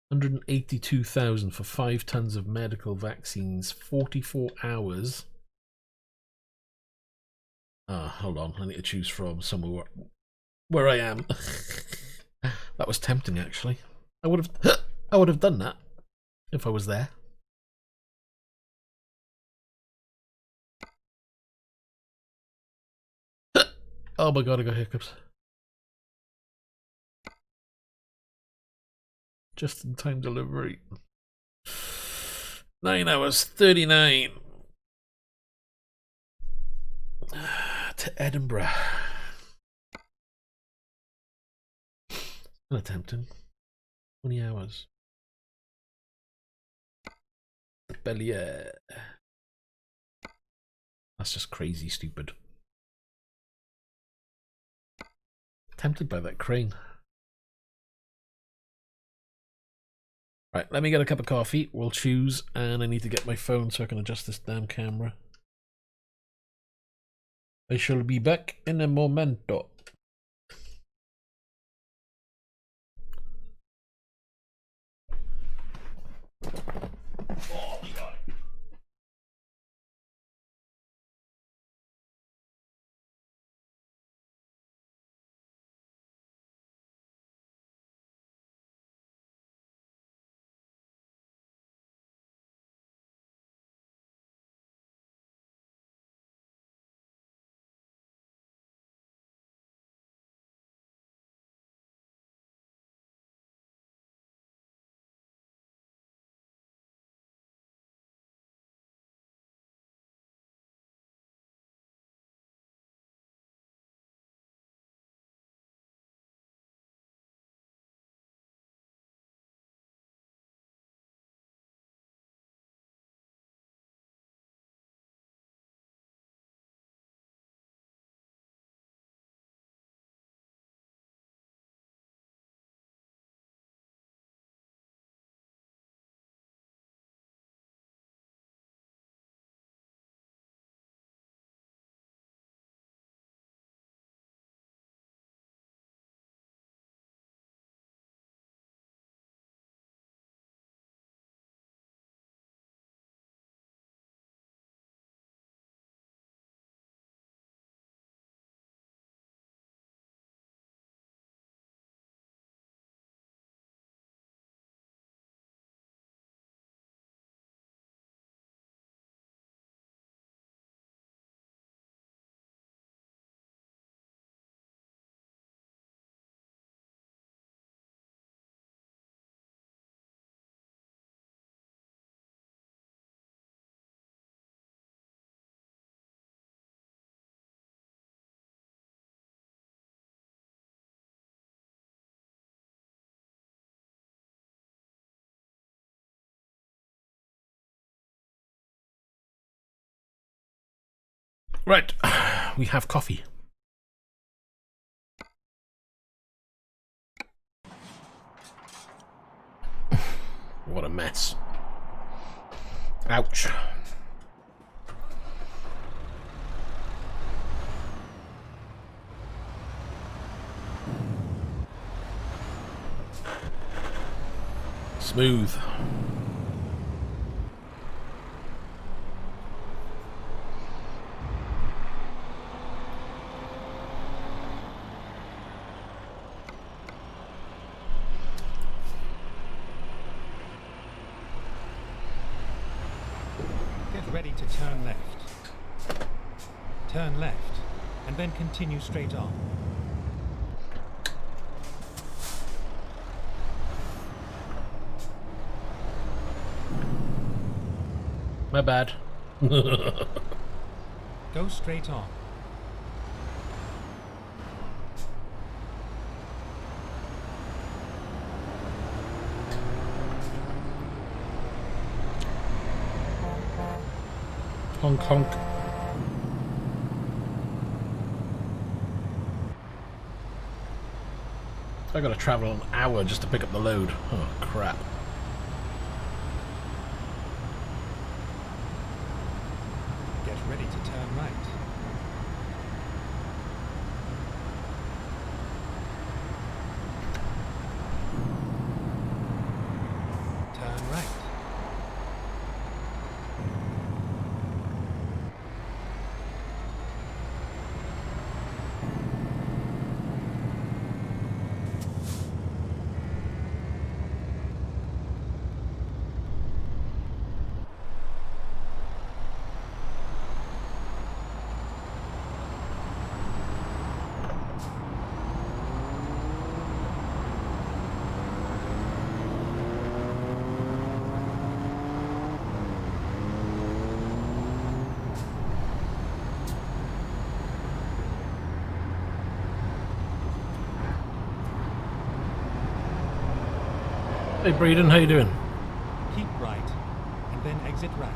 182,000 for 5 tons of medical vaccines, 44 hours. Hold on, I need to choose from somewhere where I am. That was tempting, actually. I would have done that if I was there. Oh my god, I got hiccups. Just in time delivery. 9 hours 39 to Edinburgh. Kind of tempting. 20 hours. The Bellier. That's just crazy stupid. Tempted by that crane. Right, let me get a cup of coffee. We'll choose, and I need to get my phone so I can adjust this damn camera. I shall be back in a momento. Right, we have coffee. What a mess. Ouch. Smooth. Get ready to turn left. Turn left, and then continue straight on. My bad. Go straight on. Honk honk. I gotta travel an hour just to pick up the load. Oh crap. Get ready to turn right. Turn right. Hey Breeden, how you doing? Keep right, and then exit right.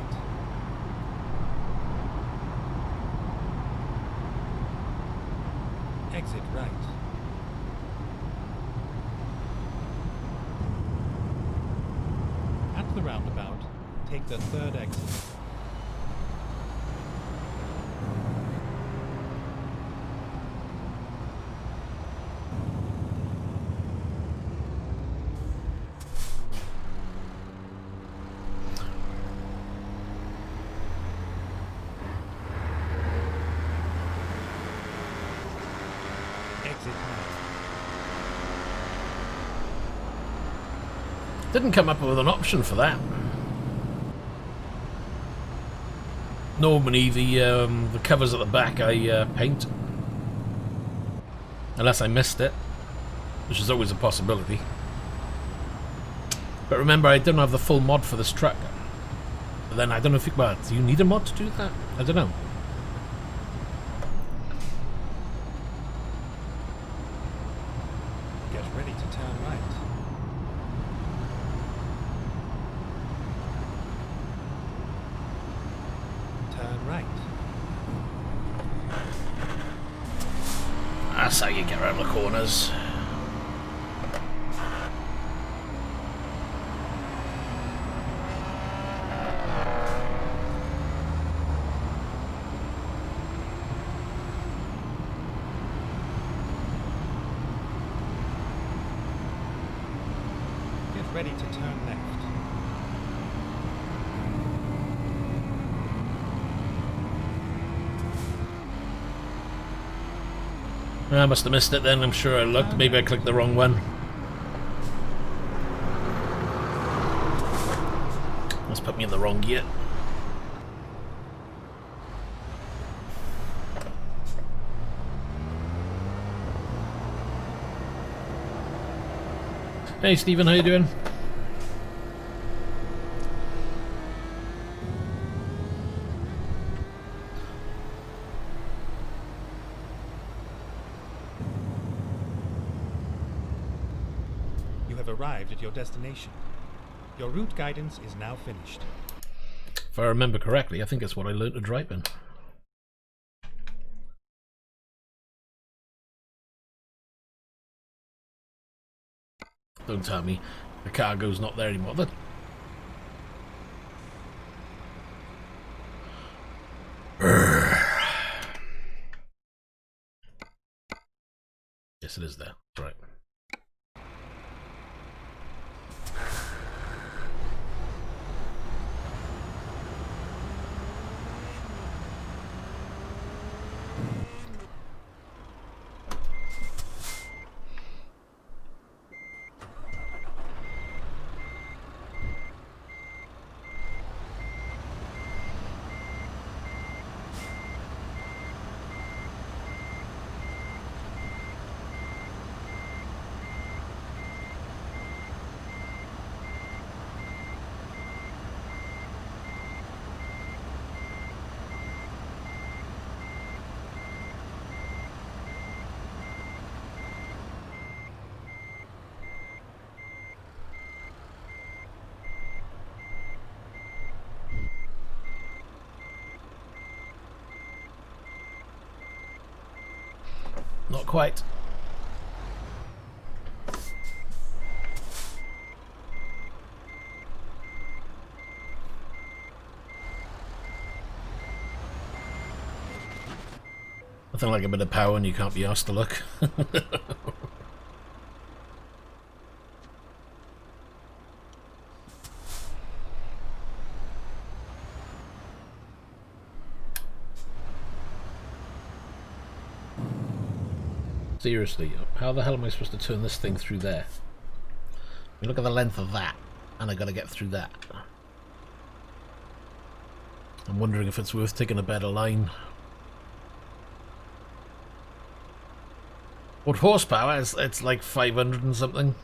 Exit right. At the roundabout, take the third exit. Exit right. Didn't come up with an option for that. Normally the covers at the back I paint. Unless I missed it, which is always a possibility. But remember, I don't have the full mod for this truck. But then I don't know if well, do you need a mod to do that? I don't know. Get ready to turn right. Turn right. That's how you get around the corners. Get ready to turn left. I must have missed it then, I'm sure I looked. Maybe I clicked the wrong one. That's put me in the wrong gear. Hey Stephen, how you doing? You have arrived at your destination. Your route guidance is now finished. If I remember correctly, I think that's what I learned to drive in. Don't tell me the cargo's not there anymore. Yes, it is there. That's right. Not quite. Nothing like a bit of power and you can't be asked to look. Seriously, how the hell am I supposed to turn this thing through there? You look at the length of that, and I gotta get through that. I'm wondering if it's worth taking a better line. What horsepower? It's like 500 and something.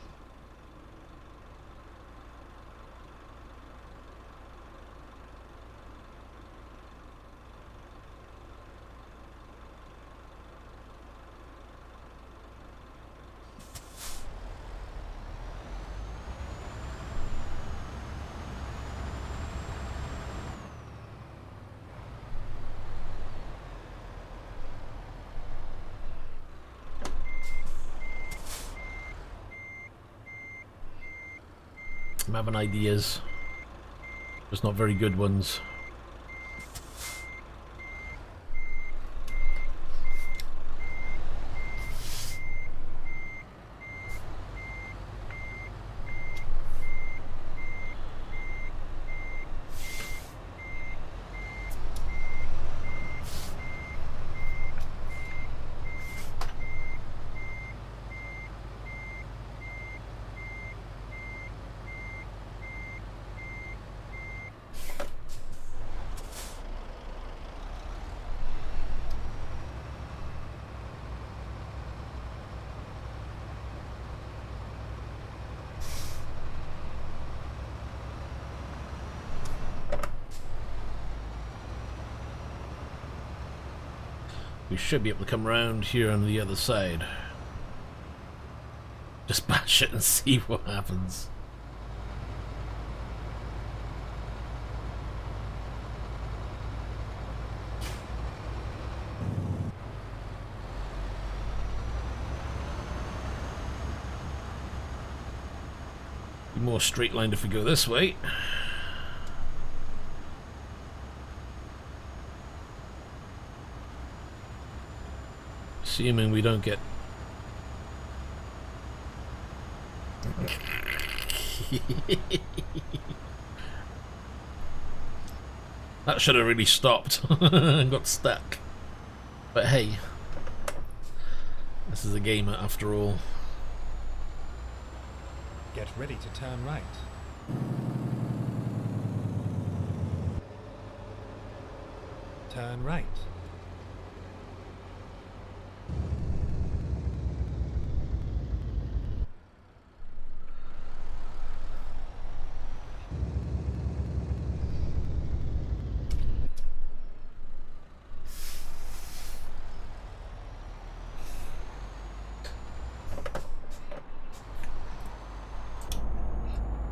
I'm having ideas, just not very good ones. We should be able to come around here on the other side. Just bash it and see what happens. Be more straight lined if we go this way. Assuming we don't get that should have really stopped and got stuck. But hey, this is a game after all. Get ready to turn right. Turn right.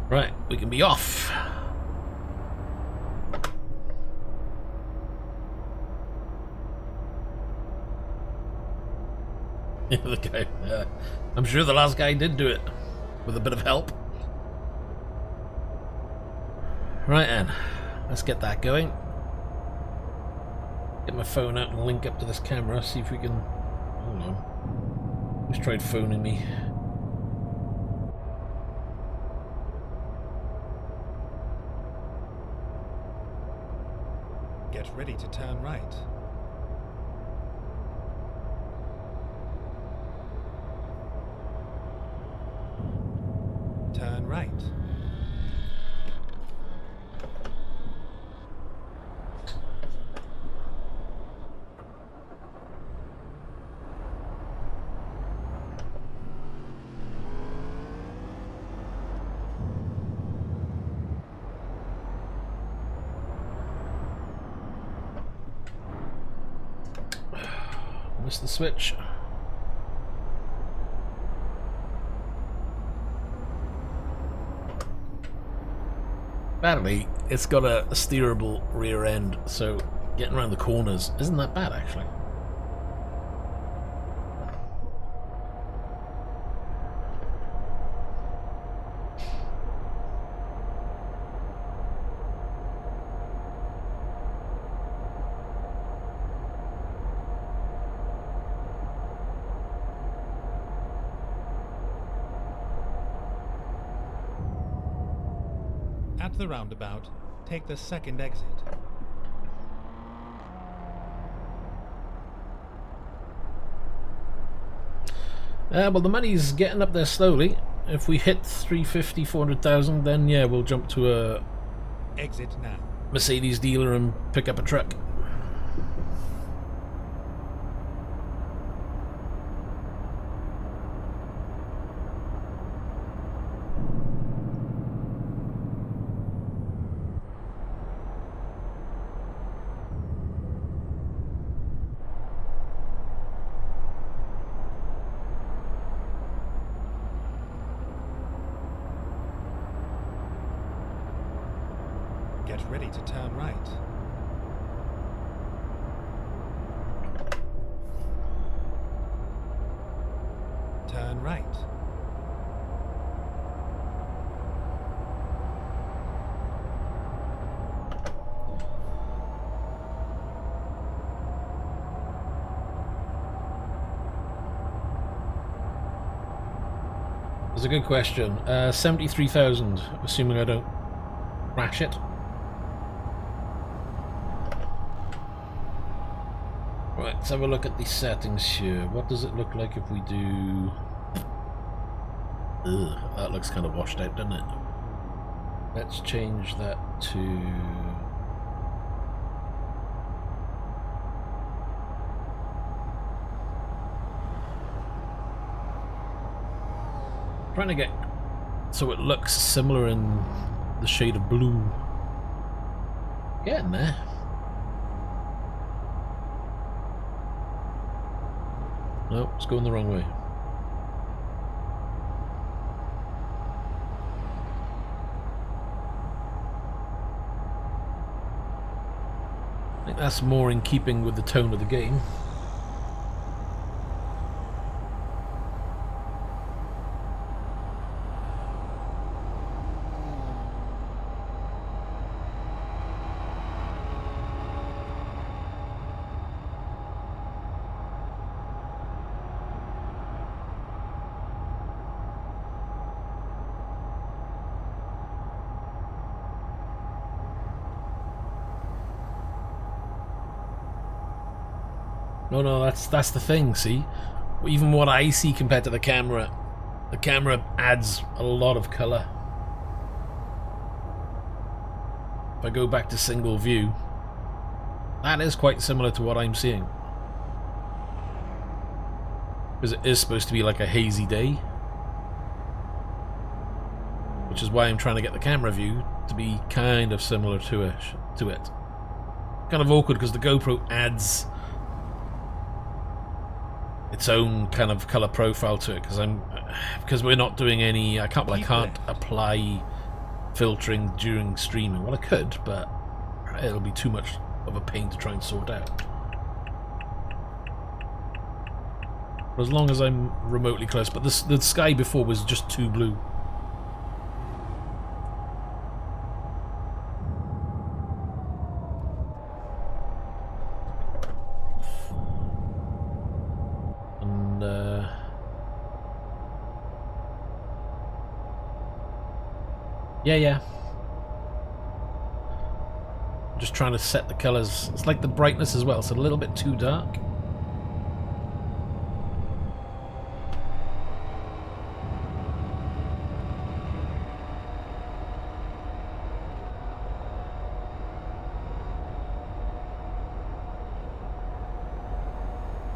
Right, we can be off. The guy, I'm sure the last guy did do it. with a bit of help. Right then, let's get that going. Get my phone out and link up to this camera, see if we can... Hold on. Who's tried phoning me? Get ready to turn right. Turn right. Missed the switch. Badly, it's got a steerable rear end, so getting around the corners isn't that bad actually. At the roundabout, take the second exit. Well, the money's getting up there slowly. If we hit 350, 400,000, then yeah, we'll jump to a Exit now. Mercedes dealer and pick up a truck. Get ready to turn right. Turn right. That's a good question. 73,000, assuming I don't crash it. Right, let's have a look at the settings here. What does it look like if we do... Ugh, that looks kind of washed out, doesn't it? Let's change that to... Trying to get so it looks similar in the shade of blue. Getting there. No, it's going the wrong way. I think that's more in keeping with the tone of the game. No, that's the thing, see? Even what I see compared to the camera adds a lot of colour. If I go back to single view, that is quite similar to what I'm seeing. Because it is supposed to be like a hazy day. Which is why I'm trying to get the camera view to be kind of similar to it. Kind of awkward because the GoPro adds its own kind of color profile to it because we're not doing any. I can't apply filtering during streaming. Well, I could, but it'll be too much of a pain to try and sort out. But as long as I'm remotely close. But the sky before was just too blue. Yeah. I'm just trying to set the colours. It's like the brightness as well. It's a little bit too dark.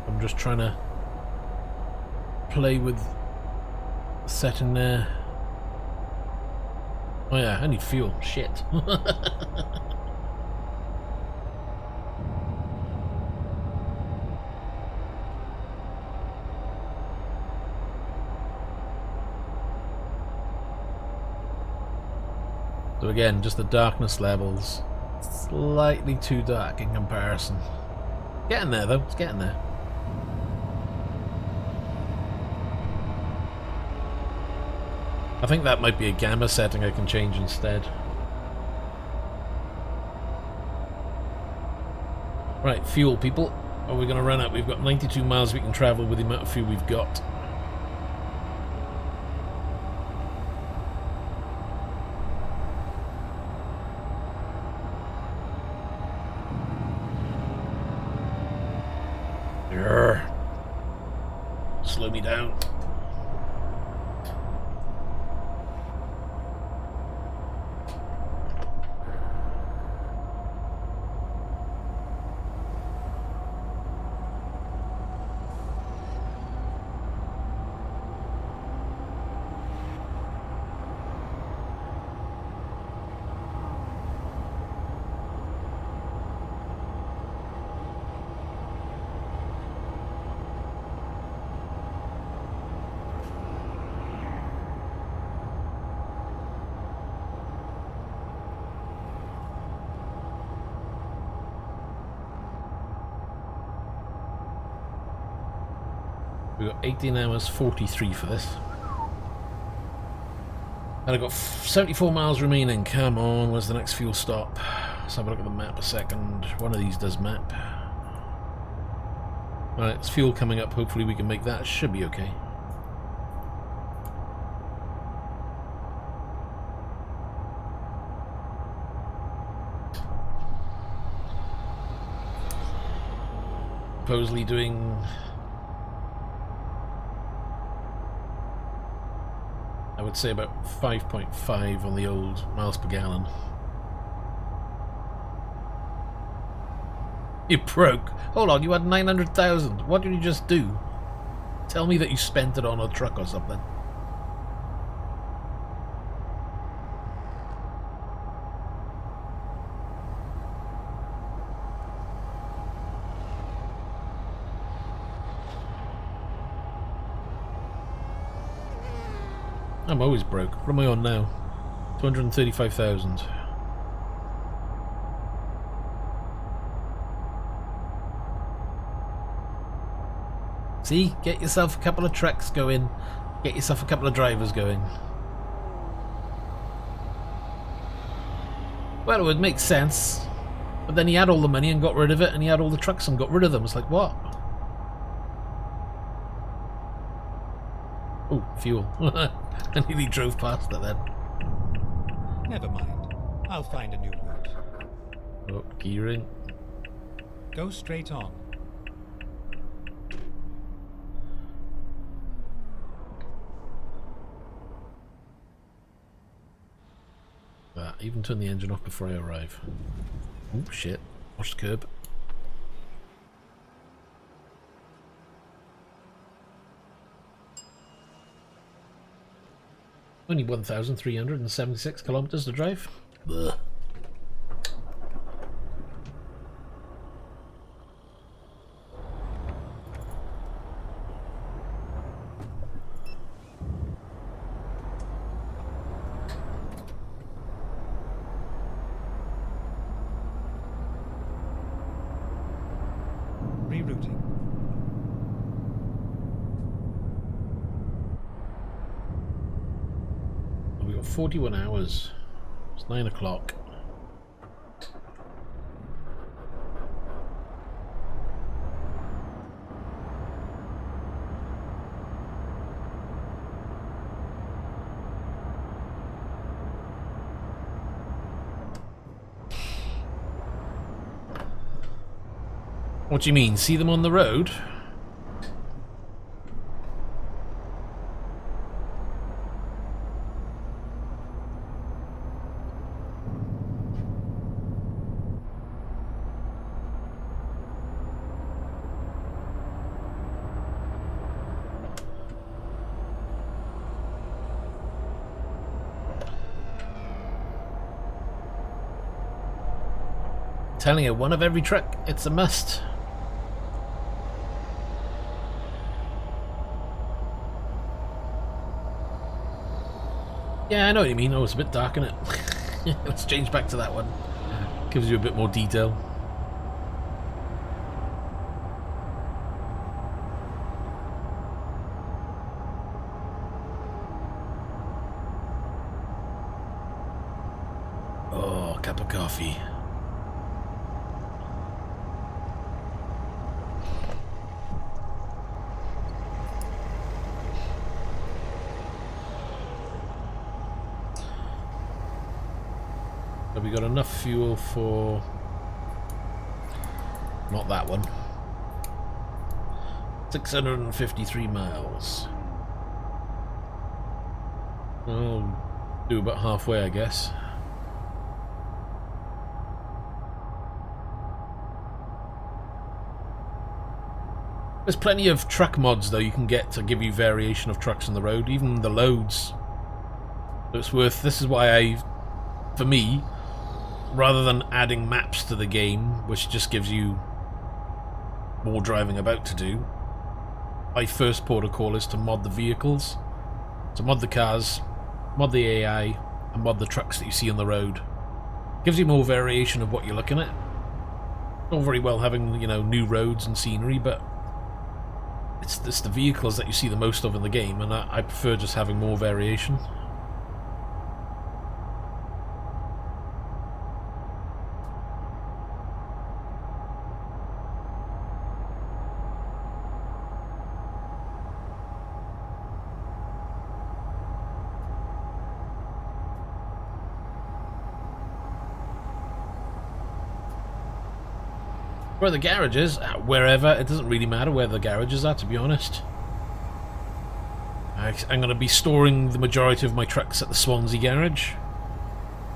I'm just trying to play with the setting there. Oh yeah, I need fuel. Shit. So again, just the darkness levels. Slightly too dark in comparison. Getting there though, it's getting there. I think that might be a gamma setting I can change instead. Right, fuel people. Are we going to run out? We've got 92 miles we can travel with the amount of fuel we've got. Urgh. Slow me down. We've got 18 hours 43 for this. And I've got 74 miles remaining. Come on, where's the next fuel stop? Let's have a look at the map a second. One of these does map. Alright, it's fuel coming up. Hopefully we can make that. Should be okay. Supposedly doing... I would say about 5.5 on the old miles per gallon. You broke. Hold on, you had 900,000. What did you just do? Tell me that you spent it on a truck or something. I'm always broke. What am I on now? 235,000. See? Get yourself a couple of trucks going. Get yourself a couple of drivers going. Well, it would make sense. But then he had all the money and got rid of it, and he had all the trucks and got rid of them. It's like, what? Oh, fuel. I nearly drove past it then. Never mind. I'll find a new route. Oh, gearing. Go straight on. Even turn the engine off before I arrive. Oh shit. Watch the curb. Only 1,376 kilometers to drive. Blech. Rerouting. We've got 41 hours. It's 9 o'clock. What do you mean? See them on the road? Telling you, one of every truck, it's a must. Yeah, I know what you mean. Oh, it's a bit dark, isn't it? Let's change back to that one. Gives you a bit more detail. Oh, cup of coffee. Have we got enough fuel for... Not that one. 653 miles. I'll do about halfway, I guess. There's plenty of truck mods though you can get to give you variation of trucks on the road, even the loads. So it's worth, this is why for me, rather than adding maps to the game, which just gives you more driving about to do, my first port of call is to mod the vehicles. So mod the cars, mod the AI, and mod the trucks that you see on the road. Gives you more variation of what you're looking at. All very well having, you know, new roads and scenery, but it's the vehicles that you see the most of in the game, and I prefer just having more variation. Where the garage is, wherever, it doesn't really matter where the garage is at, to be honest. I'm going to be storing the majority of my trucks at the Swansea garage,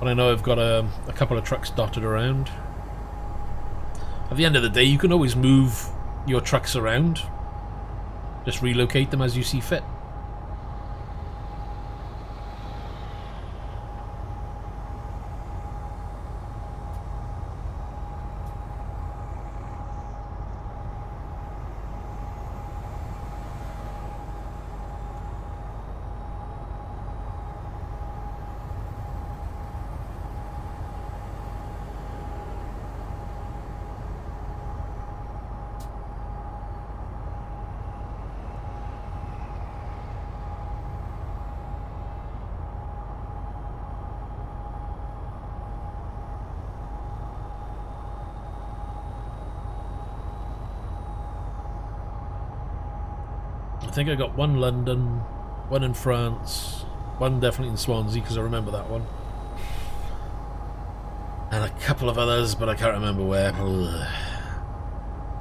but I know I've got a couple of trucks dotted around. At the end of the day, you can always move your trucks around, just relocate them as you see fit. I think I got one London, one in France, one definitely in Swansea because I remember that one, and a couple of others, but I can't remember where. Ugh.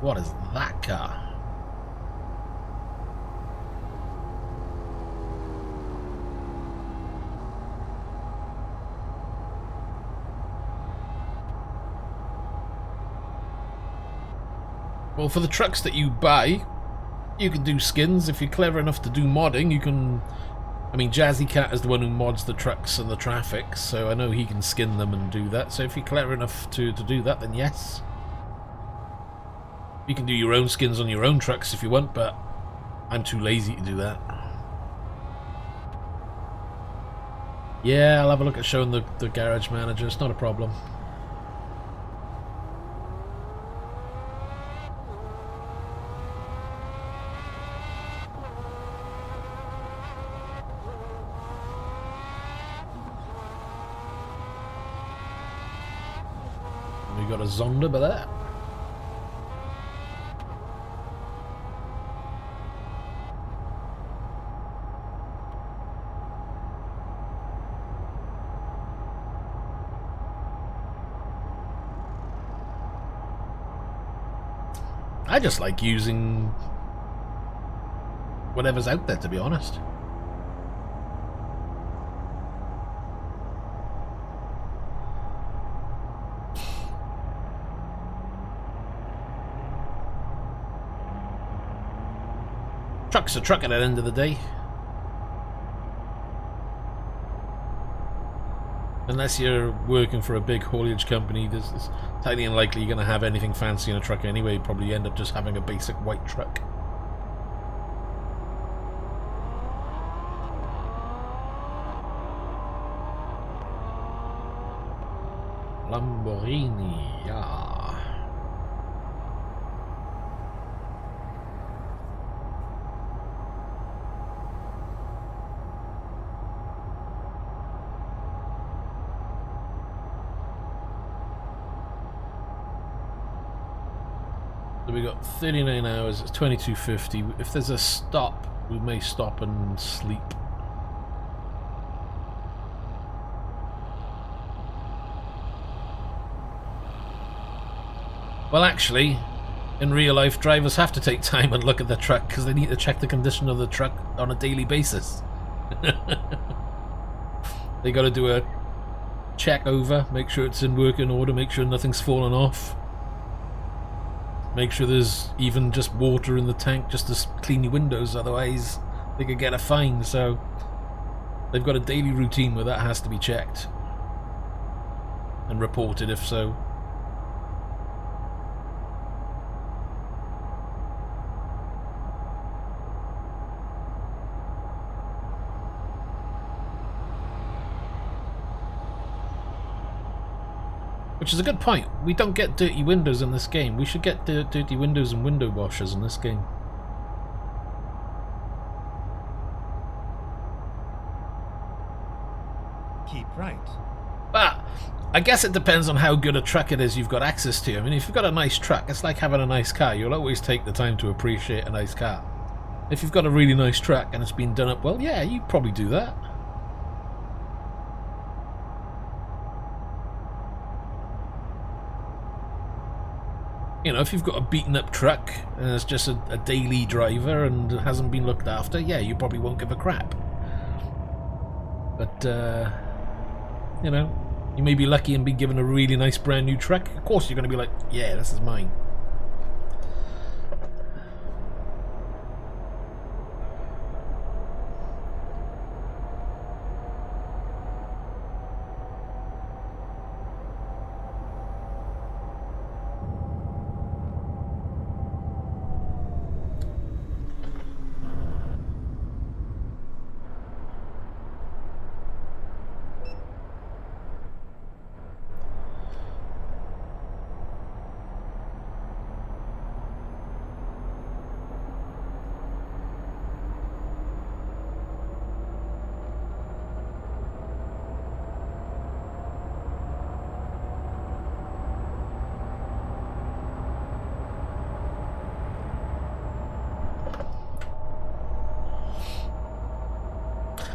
What is that car? Well, for the trucks that you buy, you can do skins. If you're clever enough to do modding, you can... I mean, Jazzy Cat is the one who mods the trucks and the traffic, so I know he can skin them and do that. So if you're clever enough to do that, then yes. You can do your own skins on your own trucks if you want, but I'm too lazy to do that. Yeah, I'll have a look at showing the garage manager. It's not a problem. We got a Zonda by that. I just like using whatever's out there, to be honest. Truck's a truck at the end of the day. Unless you're working for a big haulage company, it's highly unlikely you're going to have anything fancy in a truck anyway. You'd probably end up just having a basic white truck. Lamborghini, yeah. So we got 39 hours, it's 22:50. If there's a stop, we may stop and sleep. Well, actually, in real life, drivers have to take time and look at the truck because they need to check the condition of the truck on a daily basis. They got to do a check over, make sure it's in working order, make sure nothing's fallen off. Make sure there's even just water in the tank just to clean your windows, otherwise they could get a fine. So they've got a daily routine where that has to be checked and reported if so. Which is a good point. We don't get dirty windows in this game. We should get dirty windows and window washers in this game. Keep right. But I guess it depends on how good a truck it is you've got access to. I mean, if you've got a nice truck, it's like having a nice car. You'll always take the time to appreciate a nice car. If you've got a really nice truck and it's been done up well, yeah, you'd probably do that. You know, if you've got a beaten up truck and it's just a daily driver and it hasn't been looked after, yeah, you probably won't give a crap. But, you know, you may be lucky and be given a really nice brand new truck. Of course you're going to be like, yeah, this is mine.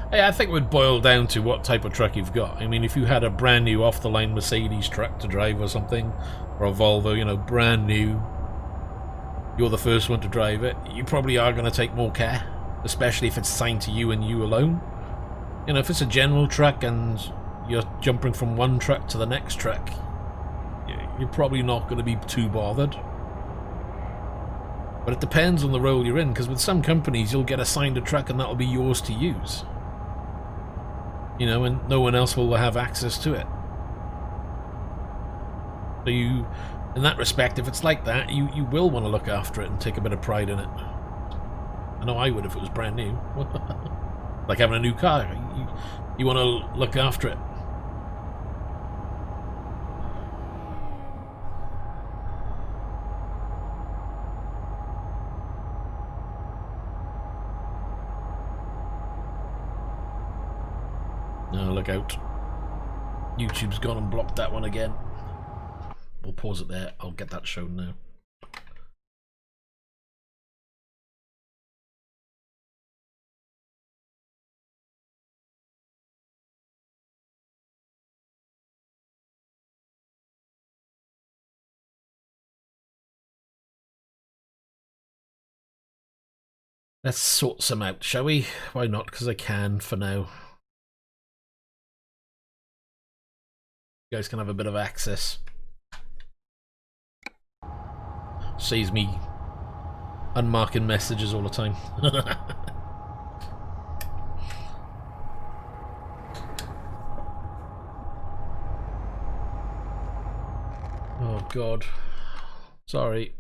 I think it would boil down to what type of truck you've got. I mean, if you had a brand new off-the-line Mercedes truck to drive or something, or a Volvo, you know, brand new, you're the first one to drive it, you probably are going to take more care, especially if it's assigned to you and you alone. You know, if it's a general truck and you're jumping from one truck to the next truck, you're probably not going to be too bothered. But it depends on the role you're in, because with some companies you'll get assigned a truck and that'll be yours to use. You know, and no one else will have access to it. So you, in that respect, if it's like that, you will want to look after it and take a bit of pride in it. I know I would if it was brand new. Like having a new car, you want to look after it. Oh, look out. YouTube's gone and blocked that one again. We'll pause it there. I'll get that shown now. Let's sort some out, shall we? Why not? Because I can for now. You guys can have a bit of access. Saves me unmarking messages all the time. Oh god. Sorry.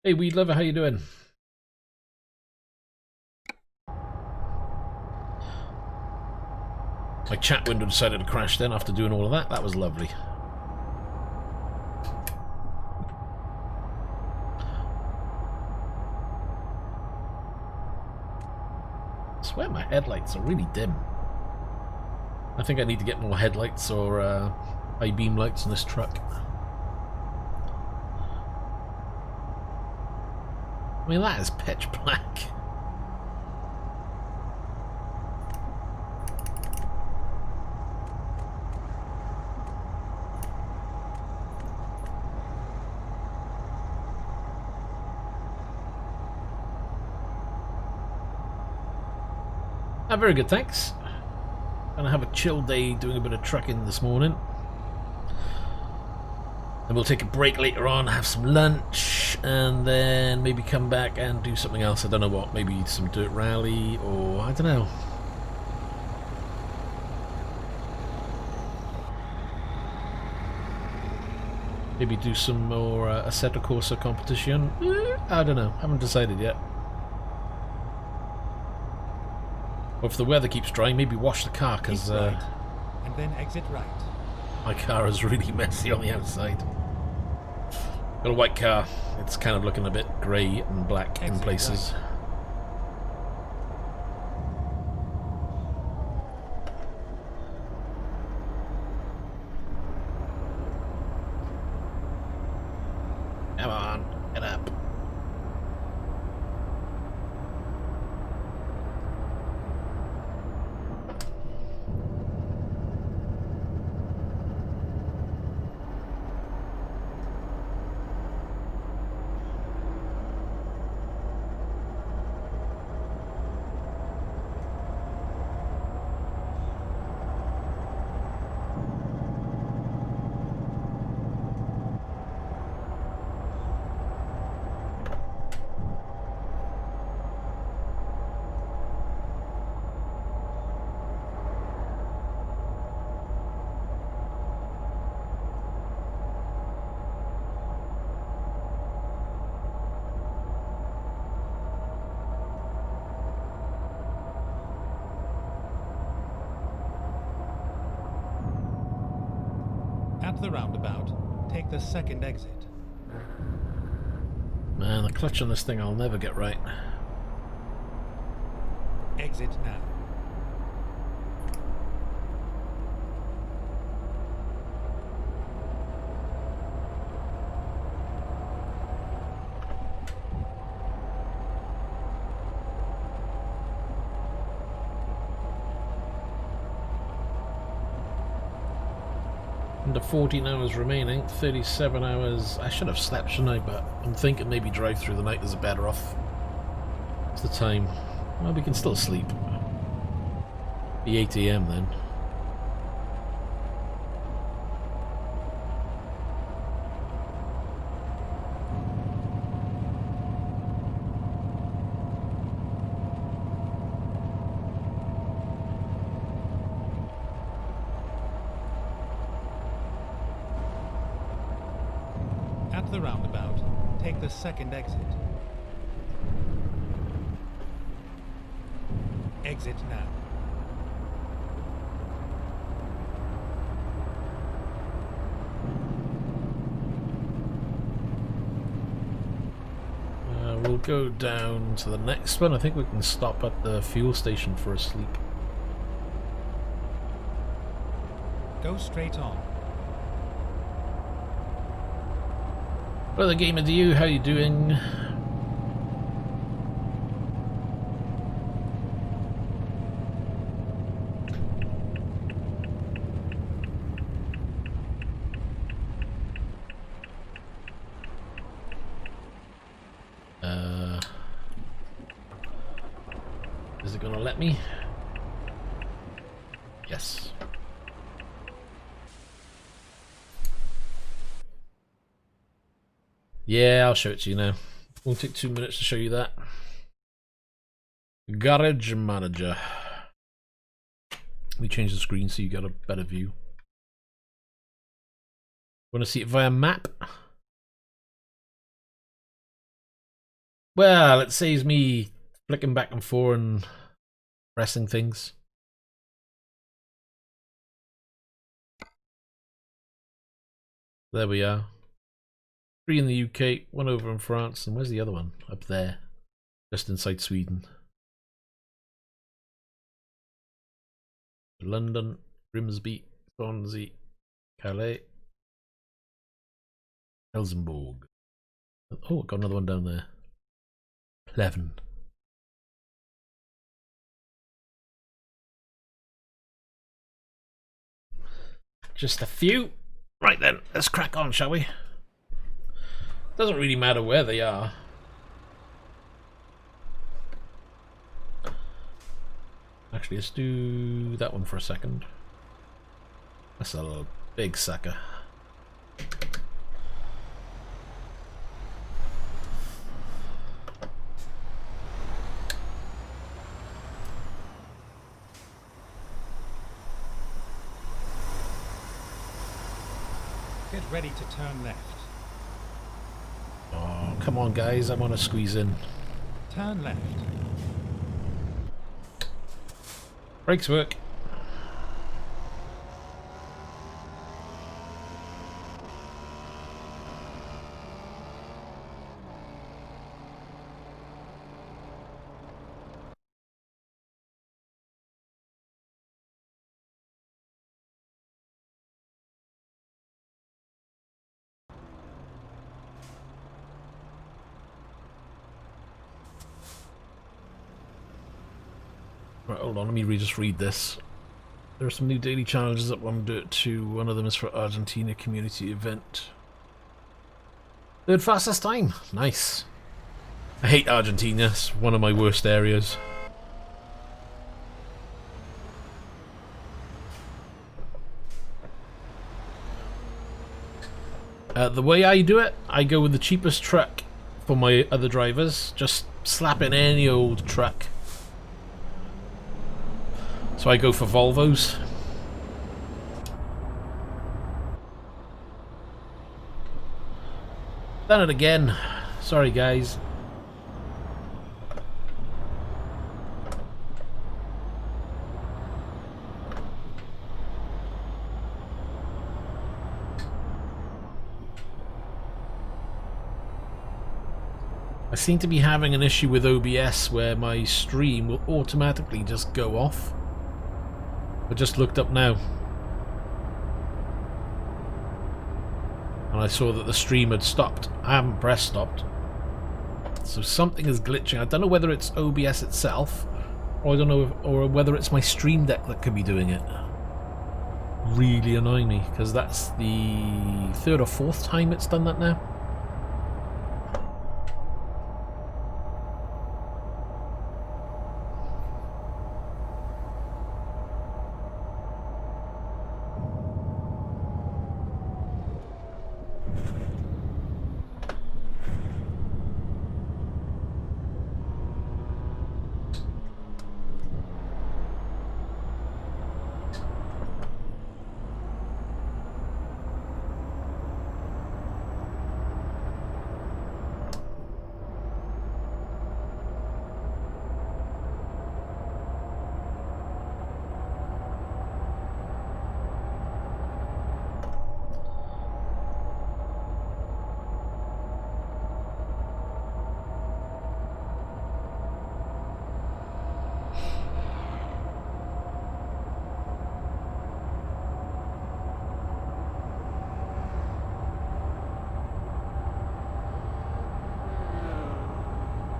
Hey Weed Lover, how you doing? My chat window decided to crash then after doing all of that. That was lovely. I swear my headlights are really dim. I think I need to get more headlights or high beam lights on this truck. I mean, that is pitch black. Very good, thanks. Gonna have a chill day doing a bit of trucking this morning. And we'll take a break later on, have some lunch, and then maybe come back and do something else. I don't know what, maybe some dirt rally, or I don't know. Maybe do some more Assetto Corsa competition. I don't know, haven't decided yet. Or if the weather keeps dry, maybe wash the car, because right, and then exit right. My car is really messy on the outside. Got a white car. It's kind of looking a bit grey and black in places. Right. Come on, get up. At the roundabout, take the second exit. Man, the clutch on this thing I'll never get right. Exit now. Under 14 hours remaining, 37 hours. I should have slept, shouldn't I? But I'm thinking maybe drive through the night is better off. It's the time. Well, we can still sleep. Be 8 AM then. At the roundabout, take the second exit. Exit now. We'll go down to the next one. I think we can stop at the fuel station for a sleep. Go straight on. Brother Gamer to you, how you doing? Is it gonna let me? Yes. Yeah, I'll show it to you now. Won't take 2 minutes to show you that. Garage Manager. Let me change the screen so you get a better view. Want to see it via map? Well, it saves me flicking back and forth and pressing things. There we are. 3 in the UK, 1 over in France, and where's the other one? Up there. Just inside Sweden. London, Grimsby, Swansea, Calais, Helsingborg. Oh, got another one down there. Pleven. Just a few. Right then, let's crack on, shall we? Doesn't really matter where they are. Actually, let's do that one for a second. That's a little big sucker. Get ready to turn left. Oh, come on, guys. I want to squeeze in. Turn left. Brakes work. Right, hold on, let me just read this. There are some new daily challenges up on Dirt 2. One of them is for Argentina community event. Third fastest time. Nice. I hate Argentina. It's one of my worst areas. The way I do it, I go with the cheapest truck for my other drivers. Just slap in any old truck. So I go for Volvos. Done it again. Sorry, guys. I seem to be having an issue with OBS where my stream will automatically just go off. I just looked up now and I saw that the stream had stopped. I haven't pressed stopped, so something is glitching. I don't know whether it's OBS itself, or I don't know or whether it's my Stream Deck that could be doing it. Really annoying me, because that's the 3rd or 4th time it's done that now.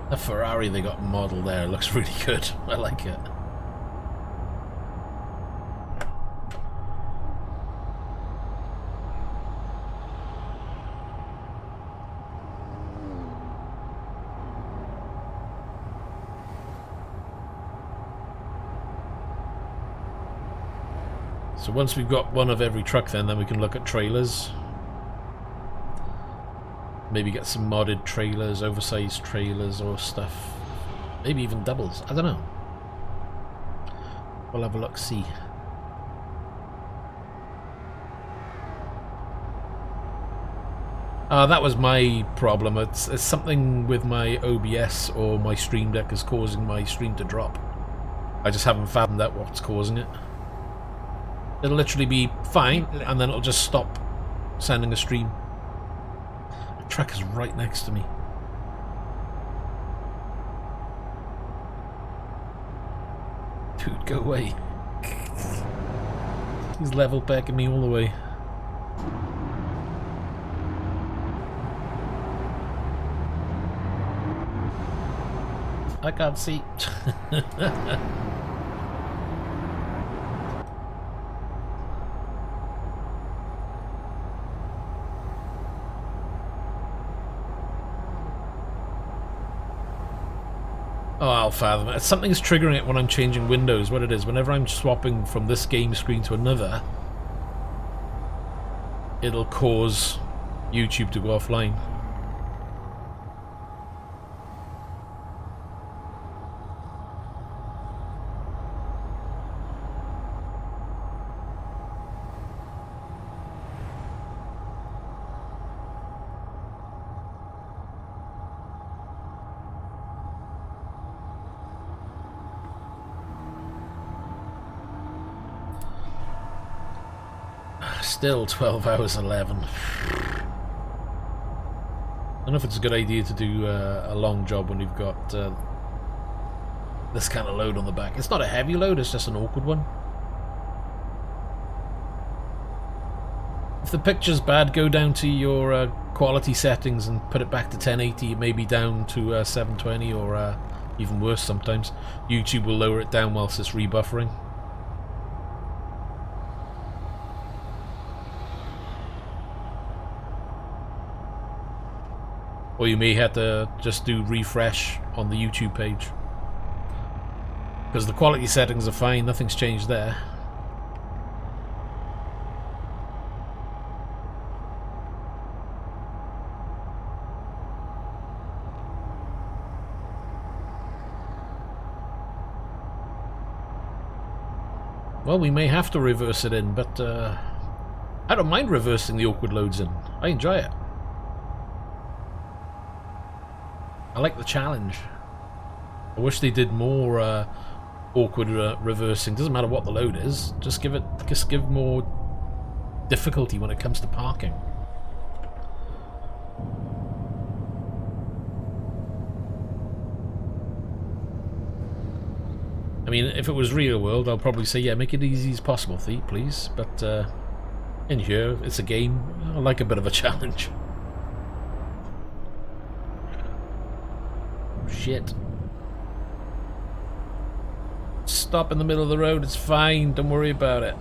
The Ferrari they got modelled there looks really good. I like it. So once we've got one of every truck then we can look at trailers. Maybe get some modded trailers, oversized trailers or stuff. Maybe even doubles. I don't know. We'll have a look, see. That was my problem. It's something with my OBS or my Stream Deck is causing my stream to drop. I just haven't fathomed out what's causing it. It'll literally be fine, and then it'll just stop sending a stream. The truck is right next to me. Dude, go away. He's level pecking me all the way. I can't see. Oh, I'll fathom it. Something's triggering it when I'm changing windows. What it is, whenever I'm swapping from this game screen to another, it'll cause YouTube to go offline. Still 12 hours 11. I don't know if it's a good idea to do a long job when you've got this kind of load on the back. It's not a heavy load, it's just an awkward one. If the picture's bad, go down to your quality settings and put it back to 1080, maybe down to 720 or even worse sometimes. YouTube will lower it down whilst it's rebuffering. Or you may have to just do refresh on the YouTube page. Because the quality settings are fine, nothing's changed there. Well, we may have to reverse it in, but I don't mind reversing the awkward loads in. I enjoy it. I like the challenge. I wish they did more awkward reversing. Doesn't matter what the load is. Just give more difficulty when it comes to parking. I mean, if it was real world, I'll probably say, yeah, make it easy as possible, please. But in here, it's a game. I like a bit of a challenge. Shit. Stop in the middle of the road, it's fine, don't worry about it.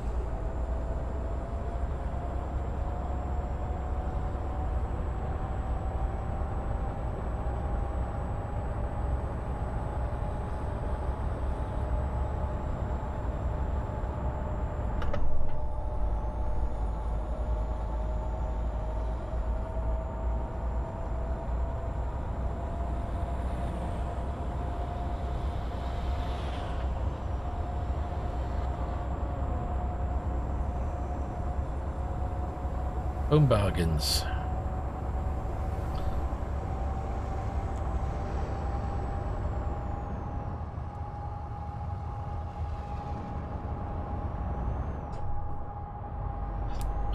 Home bargains. How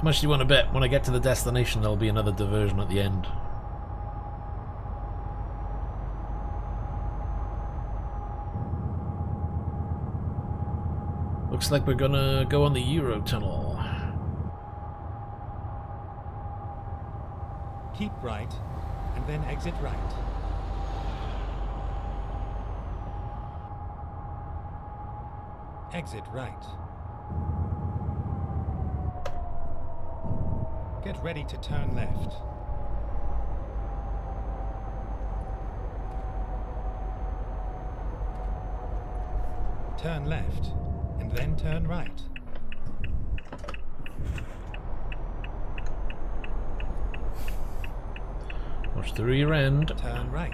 much do you want to bet when I get to the destination there'll be another diversion at the end? Looks like we're gonna go on the Eurotunnel. Keep right, and then exit right. Exit right. Get ready to turn left. Turn left, and then turn right. Watch the rear end. Turn right.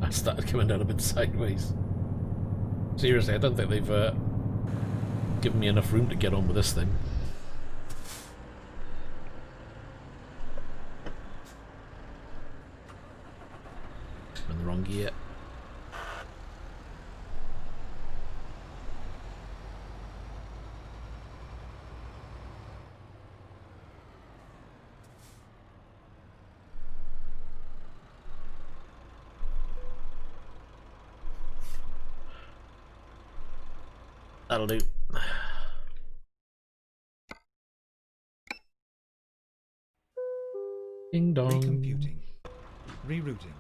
I started coming down a bit sideways. Seriously, I don't think they've given me enough room to get on with this thing. I'm in the wrong gear. That'll do. Ding dong. Recomputing. Rerouting.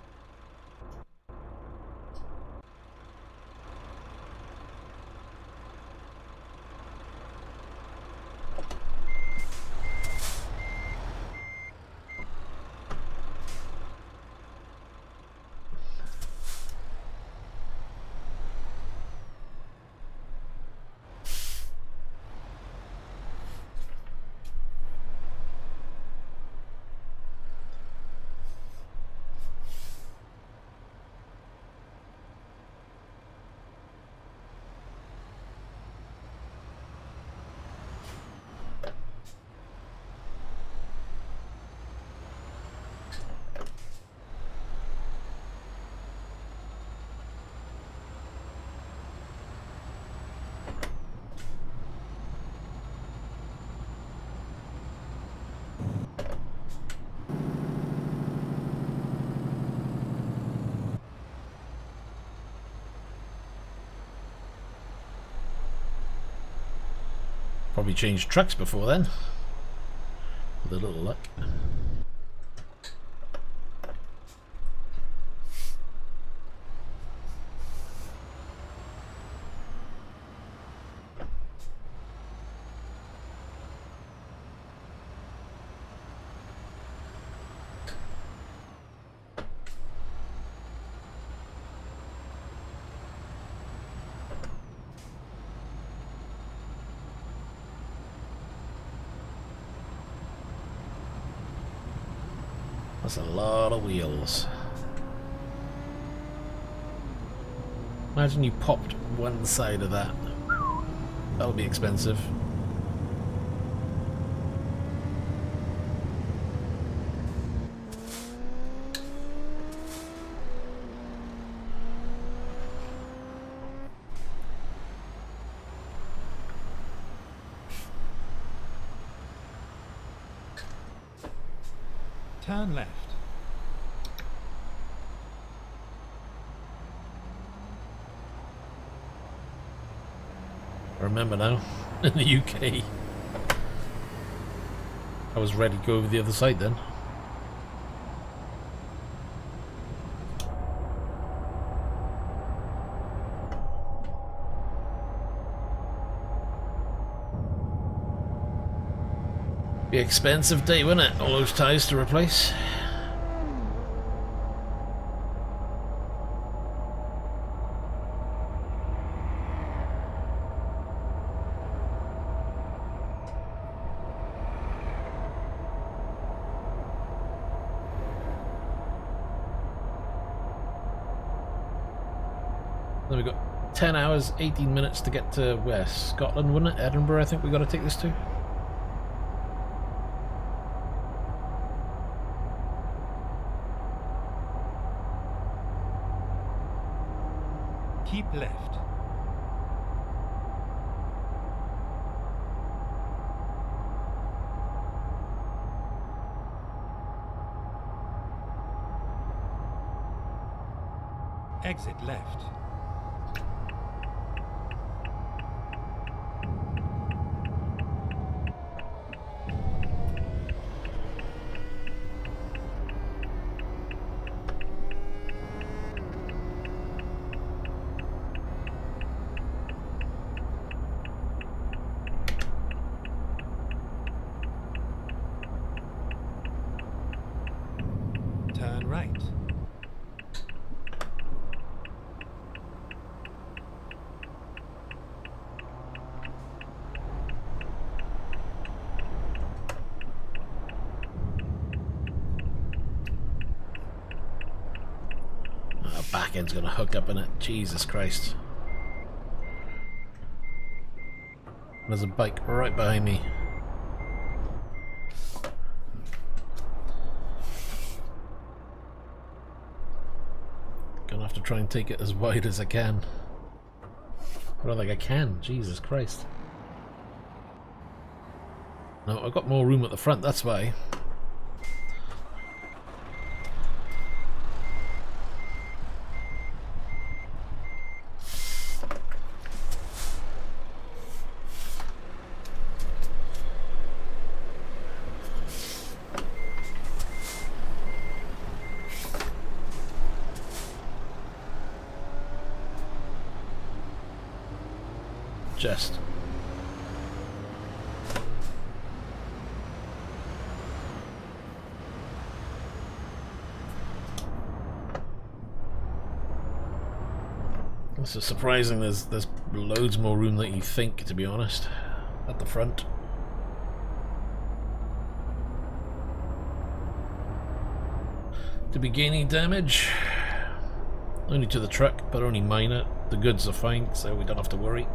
Probably changed trucks before then, with a little luck. That's a lot of wheels. Imagine you popped one side of that. That'll be expensive. Turn left. I remember now, in the UK. I was ready to go over the other side then. Be expensive day, wouldn't it? All those tyres to replace. Then we've got 10 hours, 18 minutes to get to West Scotland, wouldn't it? Edinburgh, I think we got to take this to. Keep left. Exit left. Turn right. Our back end's gonna hook up in it. Jesus Christ. There's a bike right behind me. Gonna have to try and take it as wide as I can. I don't think I can. Jesus Christ. No, I've got more room at the front, that's why. Just. This is surprising. There's loads more room than you think, to be honest, at the front. To be gaining damage, only to the truck, but only minor. The goods are fine, so we don't have to worry.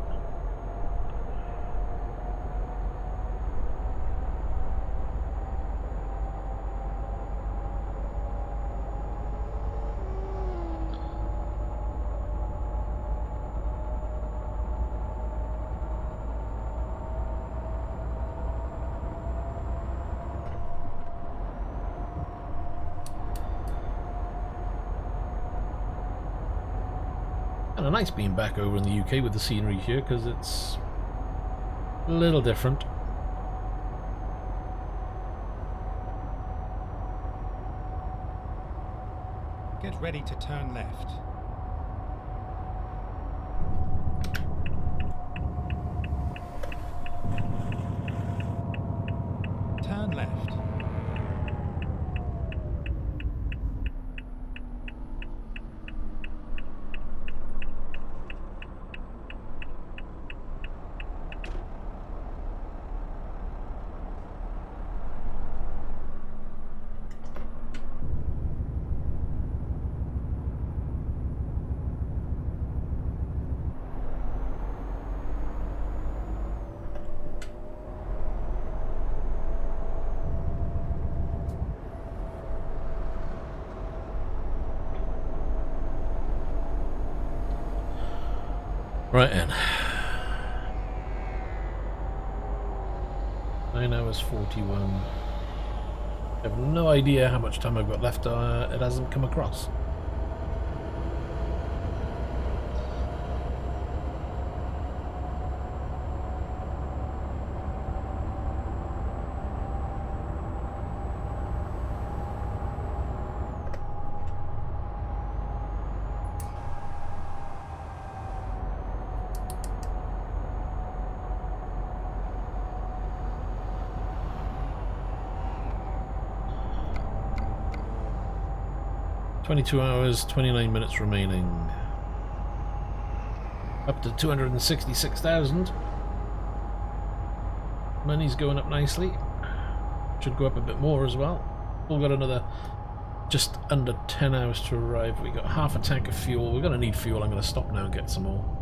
Kind of nice being back over in the UK with the scenery here, because it's a little different. Get ready to turn left. Turn left. Right then. 9 hours 41. I have no idea how much time I've got left. It hasn't come across. "22 hours, 29 minutes remaining. Up to 266,000. Money's going up nicely. Should go up a bit more as well. We've got another just under 10 hours to arrive. We got half a tank of fuel. We're going to need fuel. I'm going to stop now and get some more.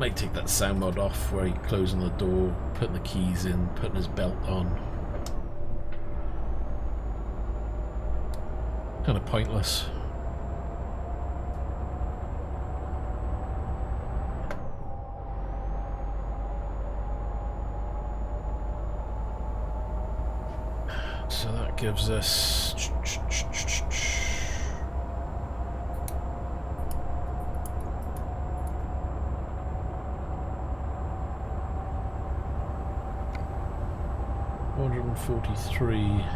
Might take that sound mod off where he closing the door, putting the keys in, putting his belt on. Kind of pointless. So that gives us $443.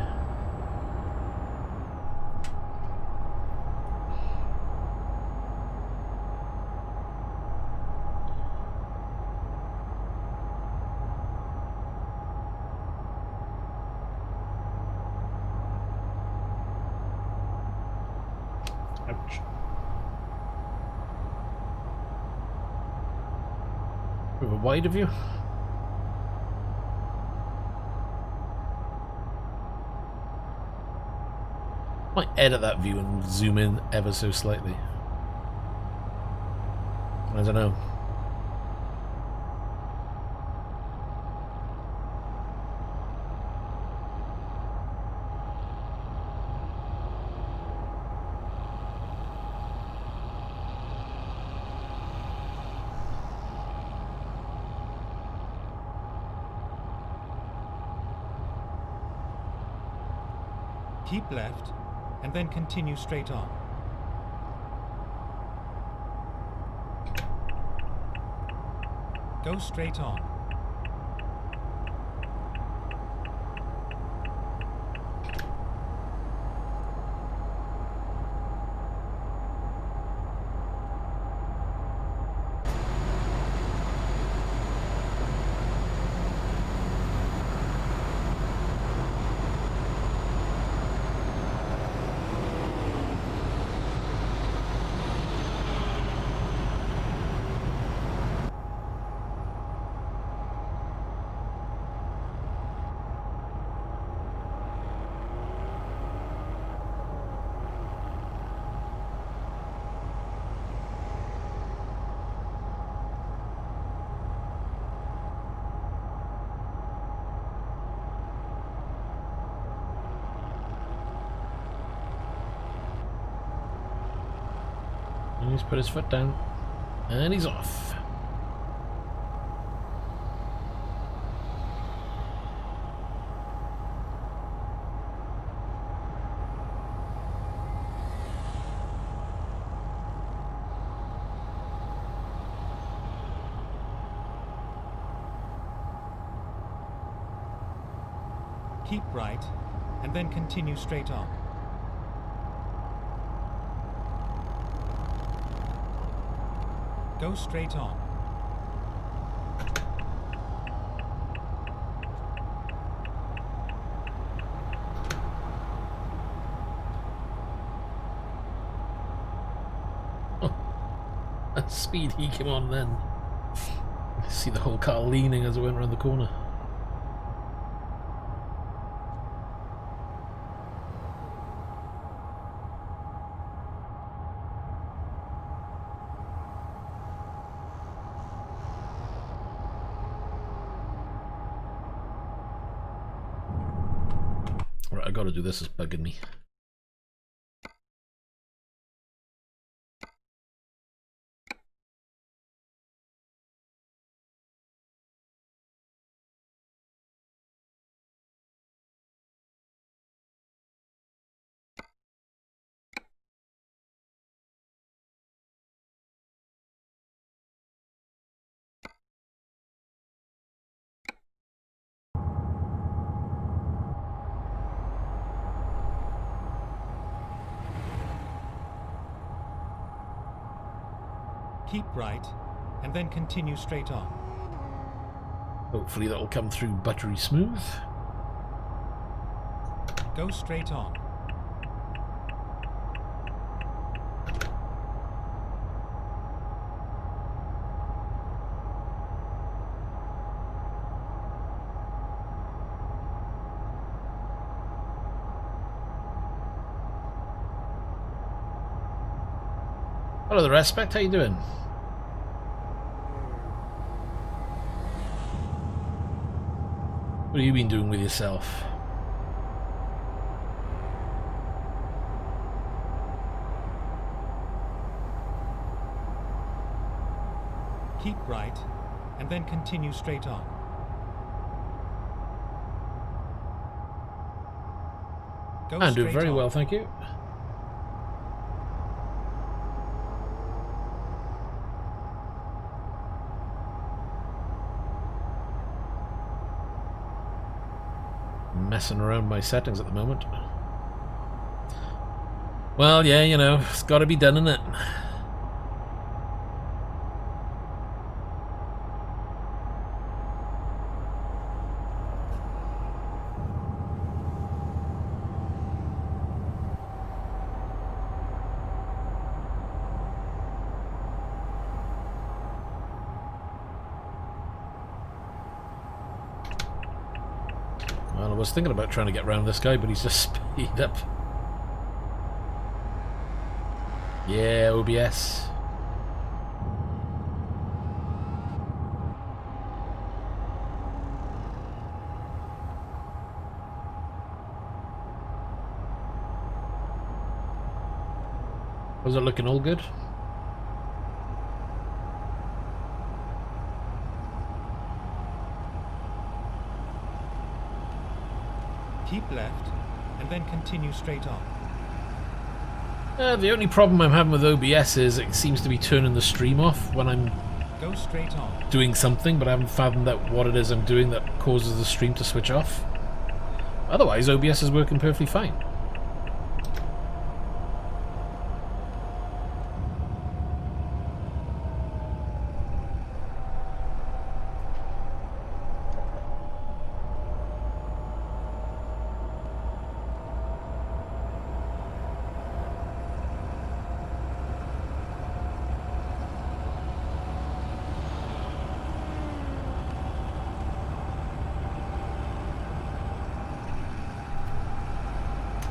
Ouch. We have a wider view. Might edit that view and zoom in ever so slightly. I don't know. Keep left, and then continue straight on. Go straight on. And he's put his foot down. And he's off. Keep right, and then continue straight on. Go straight on. Oh, that speed he came on then. I see the whole car leaning as it went around the corner. Right, I gotta do this, it's bugging me. Keep right, and then continue straight on. Hopefully that'll come through buttery smooth. Go straight on. Hello there, Respect, how you doing? What have you been doing with yourself? Keep right, and then continue straight on. Go I'm doing straight very on. well, thank you. Messing around my settings at the moment. Well, yeah, you know, it's got to be done, innit? Well, I was thinking about trying to get around this guy, but he's just speed up. Yeah, OBS. Was it looking all good? Keep left, and then continue straight on. The only problem I'm having with OBS is it seems to be turning the stream off when I'm Go straight on. doing something, but I haven't fathomed out what it is I'm doing that causes the stream to switch off. Otherwise, OBS is working perfectly fine.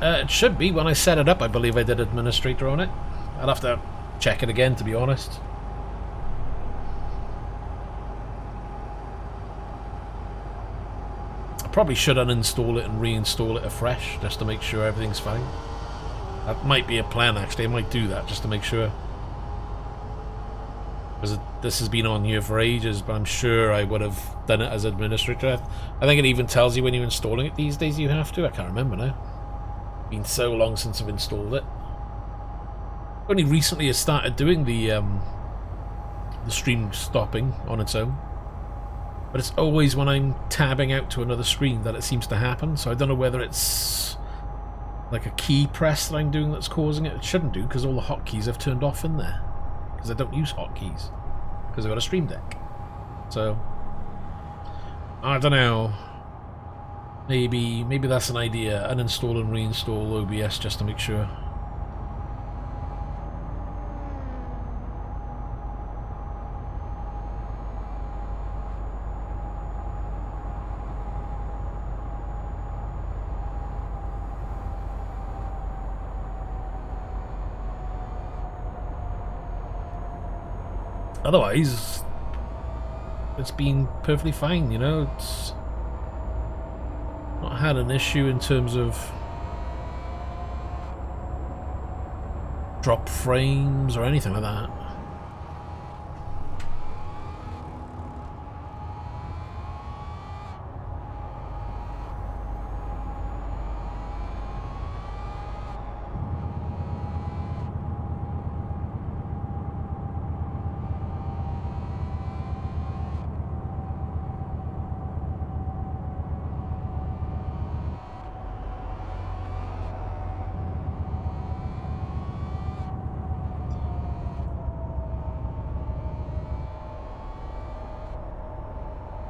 It should be. When I set it up, I believe I did administrator on it. I'll have to check it again, to be honest. I probably should uninstall it and reinstall it afresh, just to make sure everything's fine. That might be a plan, actually. I might do that, just to make sure. Because this has been on here for ages, but I'm sure I would have done it as administrator. I think it even tells you when you're installing it these days you have to. I can't remember now. Been so long since I've installed it. Only recently I started doing the stream stopping on its own, but it's always when I'm tabbing out to another screen that it seems to happen. So I don't know whether it's like a key press that I'm doing that's causing it. It shouldn't do, because all the hotkeys I've turned off in there, because I don't use hotkeys because I've got a Stream Deck. So I don't know. Maybe that's an idea. Uninstall and reinstall OBS just to make sure. Otherwise, it's been perfectly fine, you know. It's not had an issue in terms of drop frames or anything like that.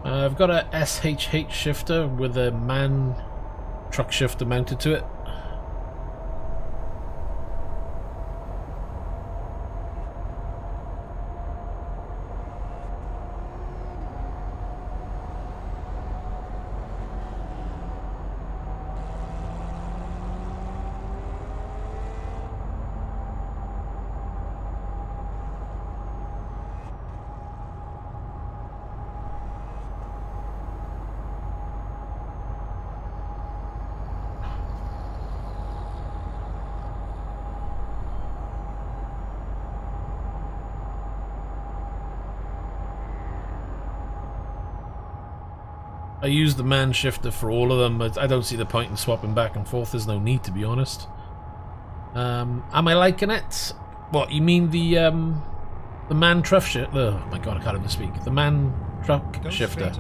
I've got a SHH shifter with a man truck shifter mounted to it. I use the man shifter for all of them. I don't see the point in swapping back and forth. There's no need, to be honest. Am I liking it? What, you mean the man truck shifter? Oh my god, I can't even speak. The man truck shifter.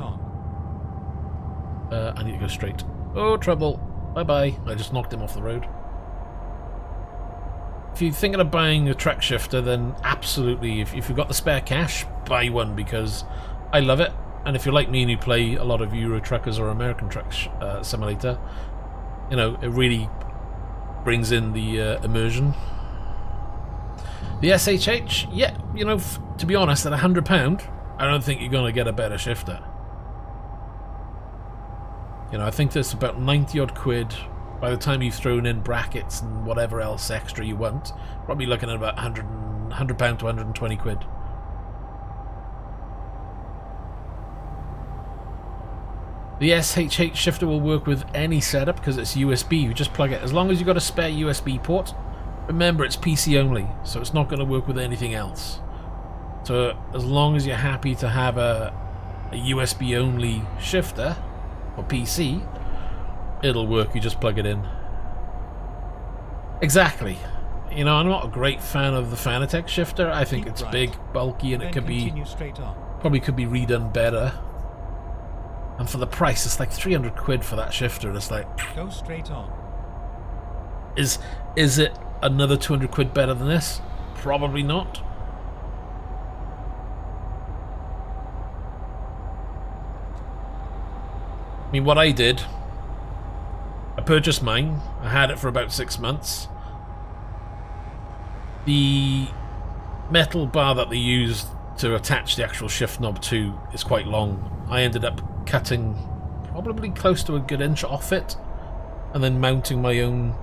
I need to go straight. Oh, trouble. Bye-bye. I just knocked him off the road. If you're thinking of buying a truck shifter, then absolutely, if you've got the spare cash, buy one, because I love it. And if you're like me and you play a lot of Euro Truckers or American Truck Simulator, you know, it really brings in the immersion. The SHH, yeah, you know, to be honest, at £100, I don't think you're going to get a better shifter. You know, I think there's about 90 odd quid by the time you've thrown in brackets and whatever else extra you want. Probably looking at about £100 to 120 quid. The SHH shifter will work with any setup because it's USB. You just plug it. As long as you've got a spare USB port, remember it's PC only, so it's not going to work with anything else. So as long as you're happy to have a USB only shifter or PC, it'll work. You just plug it in. Exactly. You know, I'm not a great fan of the Fanatec shifter. I think it's big, bulky, and it could be probably could be redone better. And for the price, it's like 300 quid for that shifter, and it's like, go straight on. Is it another 200 quid better than this? Probably not. I mean, what I did, I purchased mine. I had it for about 6 months. The metal bar that they used to attach the actual shift knob to is quite long. I ended up cutting probably close to a good inch off it and then mounting my own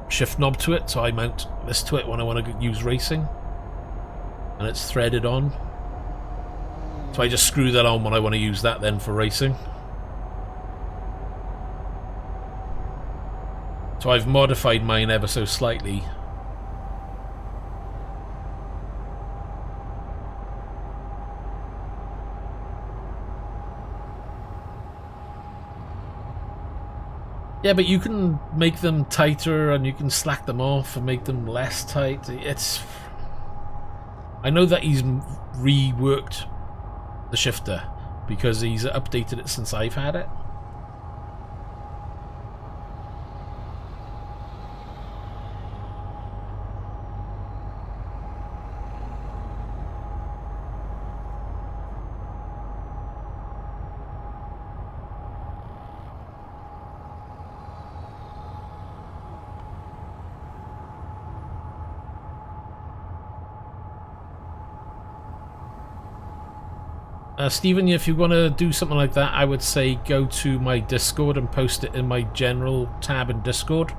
shift knob to it, so I mount this to it when I want to use racing, and it's threaded on, so I just screw that on when I want to use that then for racing. So I've modified mine ever so slightly. Yeah, but you can make them tighter and you can slack them off and make them less tight. It's... I know that he's reworked the shifter because he's updated it since I've had it. Stephen, if you want to do something like that, I would say go to my Discord and post it in my general tab in Discord.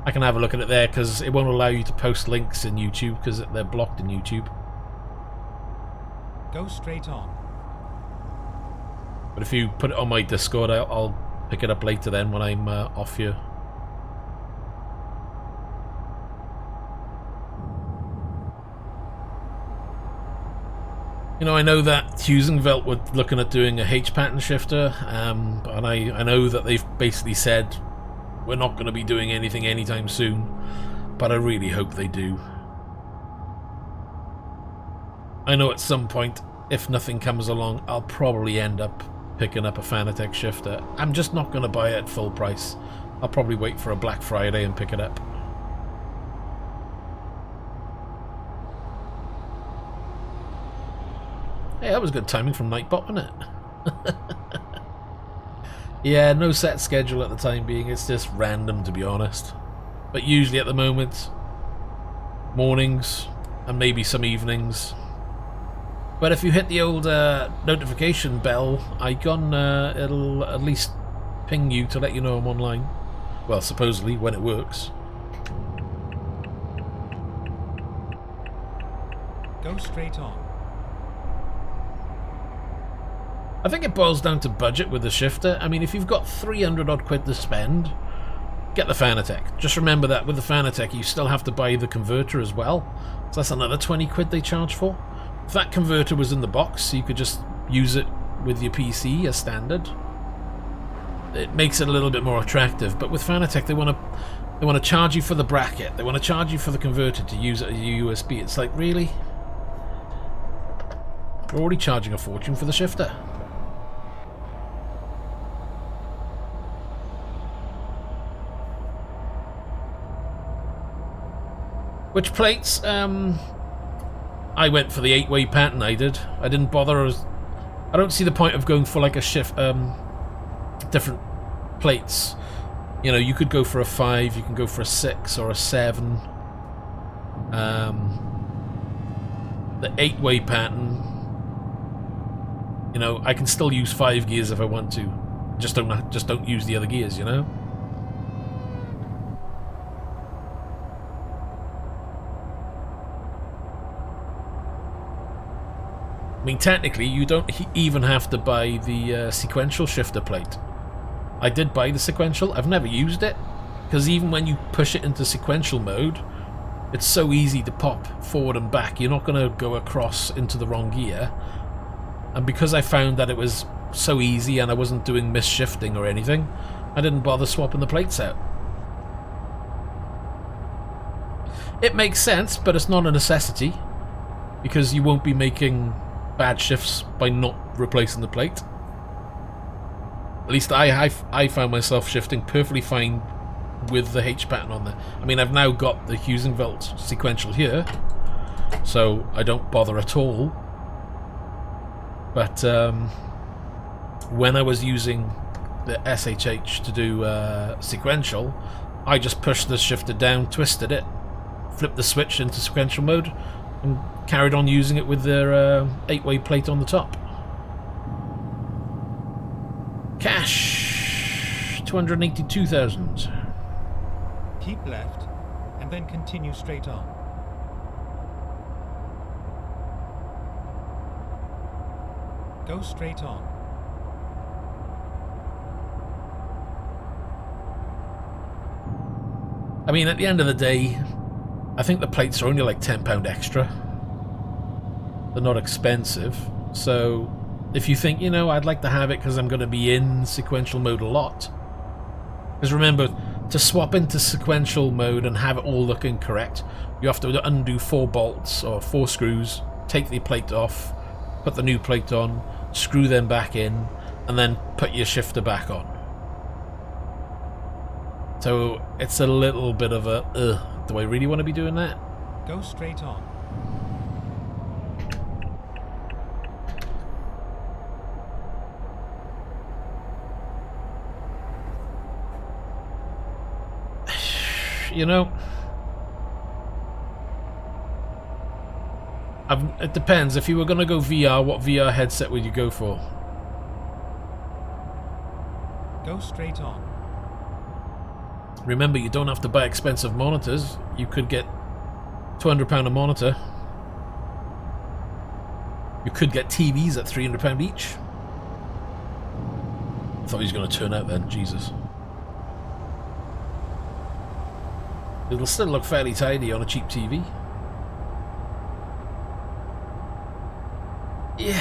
I can have a look at it there because it won't allow you to post links in YouTube because they're blocked in YouTube. Go straight on. But if you put it on my Discord, I'll pick it up later then when I'm off here. You know, I know that Husingveld were looking at doing a H-pattern shifter, and I know that they've basically said we're not going to be doing anything anytime soon, but I really hope they do. I know at some point, if nothing comes along, I'll probably end up picking up a Fanatec shifter. I'm just not going to buy it at full price. I'll probably wait for a Black Friday and pick it up. Hey, that was good timing from Nightbot, wasn't it? Yeah, no set schedule at the time being. It's just random, to be honest. But usually at the moment, mornings and maybe some evenings. But if you hit the old notification bell icon, it'll at least ping you to let you know I'm online. Well, supposedly, when it works. Go straight on. I think it boils down to budget with the shifter. I mean, if you've got 300 odd quid to spend, get the Fanatec. Just remember that with the Fanatec, you still have to buy the converter as well. So that's another 20 quid they charge for. If that converter was in the box, you could just use it with your PC as standard. it makes it a little bit more attractive. But with Fanatec, they want to charge you for the bracket. They want to charge you for the converter to use it as a USB. It's like, really? We're already charging a fortune for the shifter. Which plates? I went for the 8-way pattern. I didn't bother. I don't see the point of going for like a shift, different plates. You know, you could go for a 5, you can go for a 6 or a 7. The 8-way pattern, you know, I can still use 5 gears if I want to. Just don't use the other gears, you know. I mean, technically, you don't even have to buy the sequential shifter plate. I did buy the sequential. I've never used it, because even when you push it into sequential mode, it's so easy to pop forward and back. You're not going to go across into the wrong gear. And because I found that it was so easy and I wasn't doing mis-shifting or anything, I didn't bother swapping the plates out. It makes sense, but it's not a necessity, because you won't be making bad shifts by not replacing the plate. At least I found myself shifting perfectly fine with the H pattern on there. I mean, I've now got the Heusenwelt sequential here, so I don't bother at all. But when I was using the SHH to do sequential, I just pushed the shifter down, twisted it, flipped the switch into sequential mode, and carried on using it with their 8-way plate on the top. Cash 282,000. Keep left, and then continue straight on. Go straight on. I mean, at the end of the day, I think the plates are only like £10 extra. They're not expensive. So if you think, you know, I'd like to have it because I'm going to be in sequential mode a lot. Because remember, to swap into sequential mode and have it all looking correct, you have to undo 4 bolts or 4 screws, take the plate off, put the new plate on, screw them back in, and then put your shifter back on. So it's a little bit of a, do I really want to be doing that? Go straight on. You know, it depends. If you were going to go VR, what VR headset would you go for? Go straight on. Remember, you don't have to buy expensive monitors. You could get £200 a monitor. You could get TVs at £300 each. I thought he was going to turn out then. Jesus. It'll still look fairly tidy on a cheap TV. Yeah.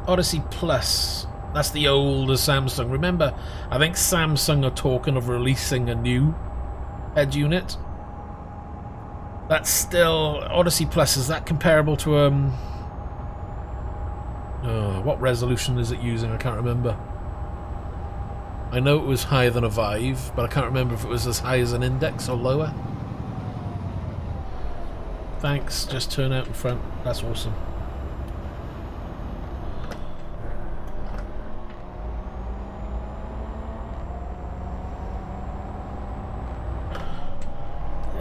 Odyssey Plus. That's the older Samsung. Remember, I think Samsung are talking of releasing a new head unit. That's still... Odyssey Plus, is that comparable to... what resolution is it using? I can't remember. I know it was higher than a Vive, but I can't remember if it was as high as an Index or lower. Thanks, just turn out in front. That's awesome.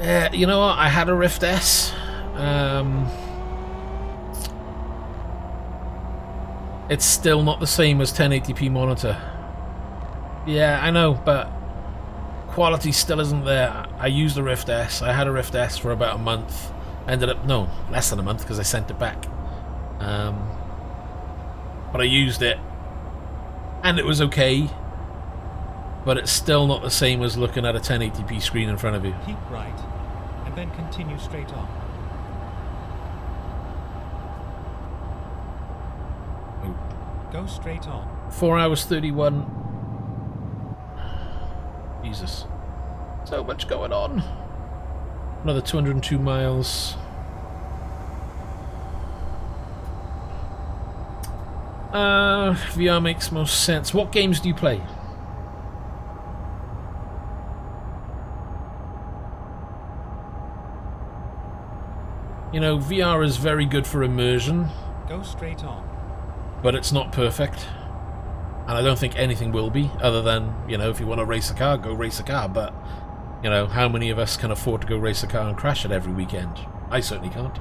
Yeah, you know what? I had a Rift S. It's still not the same as 1080p monitor. Yeah, I know, but quality still isn't there. I used a Rift S. I had a Rift S for about a month. Ended up, no, less than a month because I sent it back. But I used it, and it was okay. But it's still not the same as looking at a 1080p screen in front of you. Keep right, and then continue straight on. Go straight on. 4 hours 31. Jesus. So much going on. Another 202 miles. VR makes most sense. What games do you play? You know, VR is very good for immersion. Go straight on. But it's not perfect. And I don't think anything will be, other than, you know, if you want to race a car, go race a car. But, you know, how many of us can afford to go race a car and crash it every weekend? I certainly can't.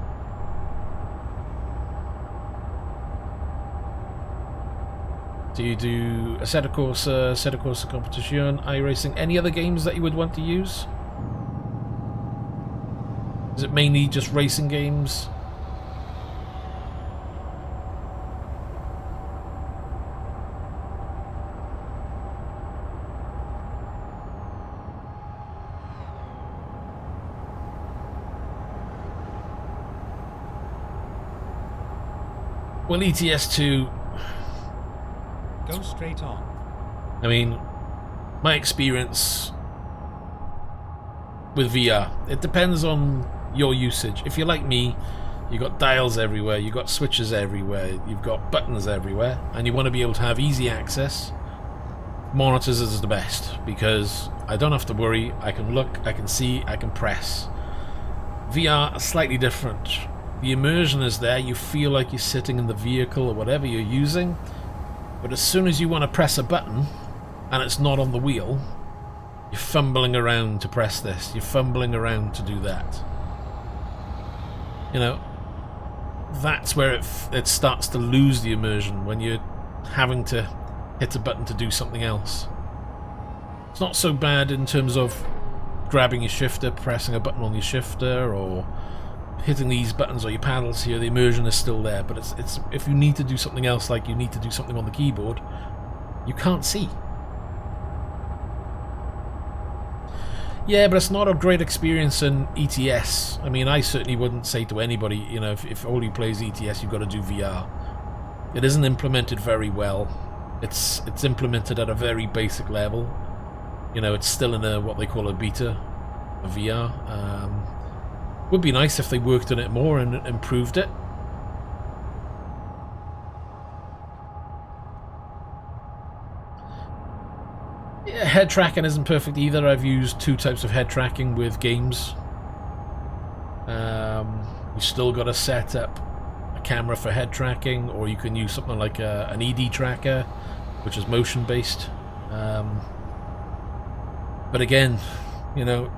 Do you do Assetto Corsa Competition, iRacing, any other games that you would want to use? Is it mainly just racing games? Well, ETS2... Go straight on. I mean, my experience with VR, it depends on your usage. If you're like me, you've got dials everywhere, you've got switches everywhere, you've got buttons everywhere, and you want to be able to have easy access, monitors is the best, because I don't have to worry, I can look, I can see, I can press. VR is slightly different. The immersion is there, you feel like you're sitting in the vehicle or whatever you're using, but as soon as you want to press a button, and it's not on the wheel, you're fumbling around to press this, you're fumbling around to do that. You know, that's where it starts to lose the immersion, when you're having to hit a button to do something else. It's not so bad in terms of grabbing your shifter, pressing a button on your shifter, or hitting these buttons or your paddles here. The immersion is still there, but it's if you need to do something else, like you need to do something on the keyboard, you can't see. Yeah, but it's not a great experience in ETS. I mean, I certainly wouldn't say to anybody, you know, if all you play is ETS, you've got to do VR. It isn't implemented very well. It's implemented at a very basic level. You know, it's still in a what they call a beta, a VR. Would be nice if they worked on it more and improved it. Yeah, head tracking isn't perfect either. I've used two types of head tracking with games. You still got to set up a camera for head tracking, or you can use something like an ED tracker, which is motion based. But again, you know,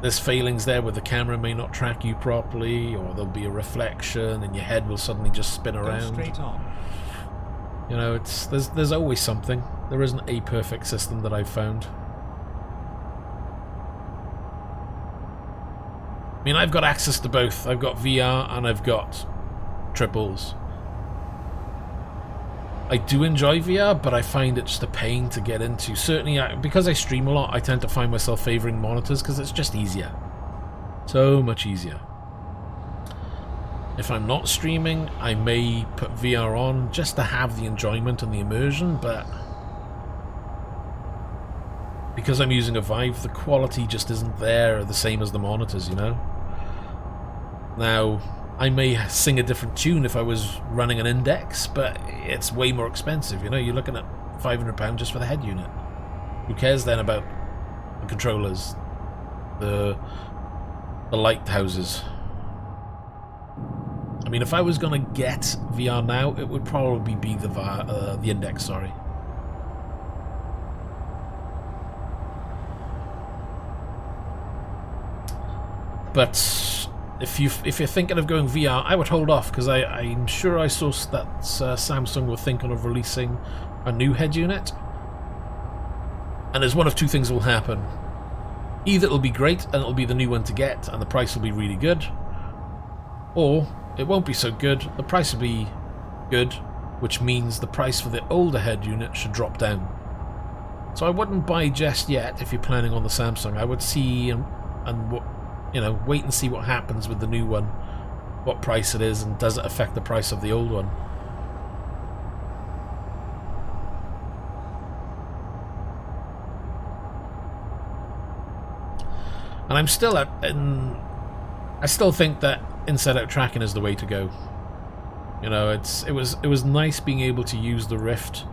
there's failings there where the camera may not track you properly, or there'll be a reflection and your head will suddenly just spin around. Go straight on. You know, there's always something. There isn't a perfect system that I've found. I mean, I've got access to both. I've got VR and I've got triples. I do enjoy VR, but I find it just a pain to get into. Certainly, because I stream a lot, I tend to find myself favouring monitors because it's just easier. So much easier. If I'm not streaming, I may put VR on just to have the enjoyment and the immersion, but because I'm using a Vive, the quality just isn't there the same as the monitors, you know? Now, I may sing a different tune if I was running an Index, but it's way more expensive, you know? You're looking at £500 just for the head unit. Who cares then about the controllers, the lighthouses? I mean, if I was going to get VR now, it would probably be the Index, sorry. But if you're thinking of going VR, I would hold off, because I'm sure I saw that Samsung were thinking of releasing a new head unit. And there's one of two things will happen. Either it'll be great and it'll be the new one to get and the price will be really good, or it won't be so good, the price will be good, which means the price for the older head unit should drop down. So I wouldn't buy just yet if you're planning on the Samsung. I would see and you know, wait and see what happens with the new one, what price it is, and does it affect the price of the old one. And I'm still I still think that inside-out tracking is the way to go. You know, it was nice being able to use the Rift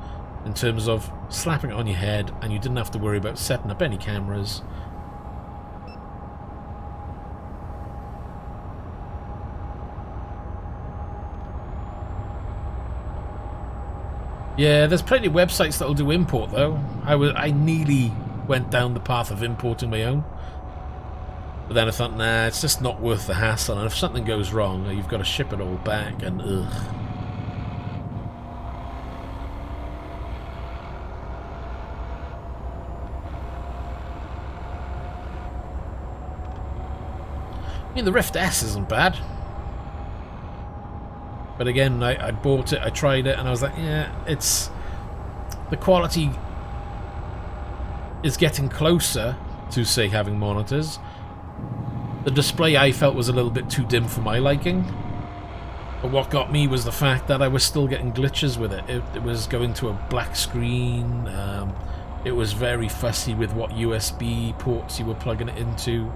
in terms of slapping it on your head, and you didn't have to worry about setting up any cameras. Yeah, there's plenty of websites that'll do import though. I nearly went down the path of importing my own, but then I thought, nah, it's just not worth the hassle. And if something goes wrong, you've got to ship it all back, and ugh. I mean, the Rift S isn't bad. But again, I bought it, I tried it, and I was like, yeah, the quality is getting closer to, say, having monitors. The display I felt was a little bit too dim for my liking. But what got me was the fact that I was still getting glitches with it. It was going to a black screen. It was very fussy with what USB ports you were plugging it into.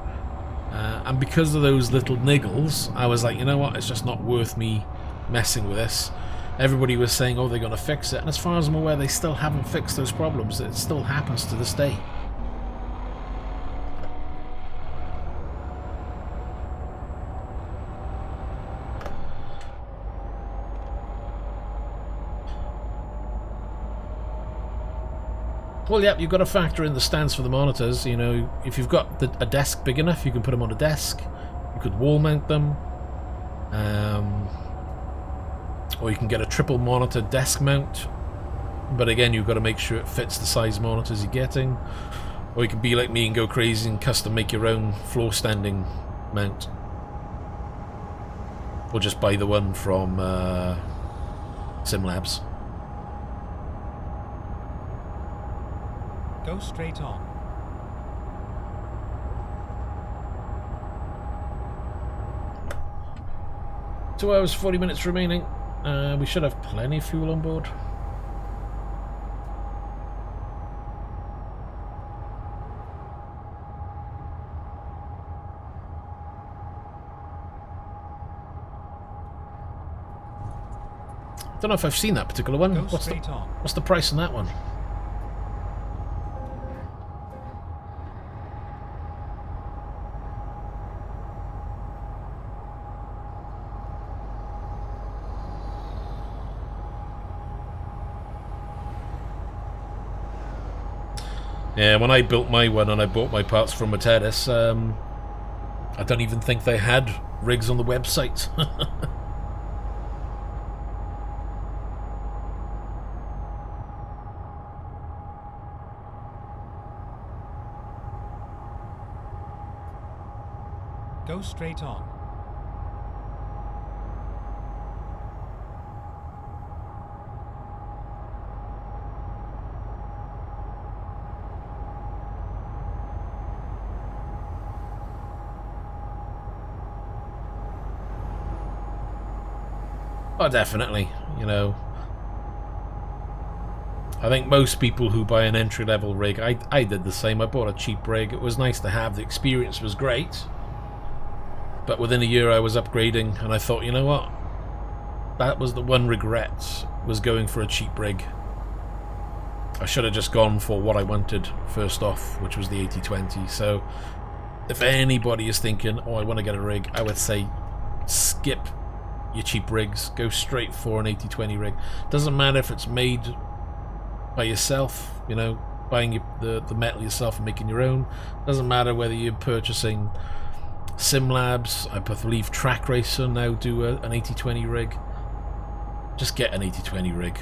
And because of those little niggles, I was like, you know what, it's just not worth me messing with this. Everybody was saying, oh, they're going to fix it, and as far as I'm aware, they still haven't fixed those problems. It still happens to this day. Well, yep, you've got to factor in the stands for the monitors. You know, if you've got a desk big enough, you can put them on a desk. You could wall mount them. Or you can get a triple monitor desk mount, but again, you've got to make sure it fits the size monitors you're getting. Or you can be like me and go crazy and custom make your own floor standing mount, or just buy the one from SimLabs. Go straight on. 2 hours 40 minutes remaining. We should have plenty of fuel on board. Don't know if I've seen that particular one. Go What's straight on. what's the price on that one? Yeah, when I built my one and I bought my parts from Materis, I don't even think they had rigs on the website. Go straight on. Oh, definitely. You know, I think most people who buy an entry-level rig, I did the same. I bought a cheap rig. It was nice to have. The experience was great. But within a year I was upgrading, and I thought, you know what? That was the one regret, was going for a cheap rig. I should have just gone for what I wanted first off, which was the 8020. So if anybody is thinking, oh, I want to get a rig, I would say skip your cheap rigs, go straight for an 8020 rig. Doesn't matter if it's made by yourself, you know, buying the metal yourself and making your own. Doesn't matter whether you're purchasing SimLabs. I believe Track Racer now do an 8020 rig. Just get an 8020 rig.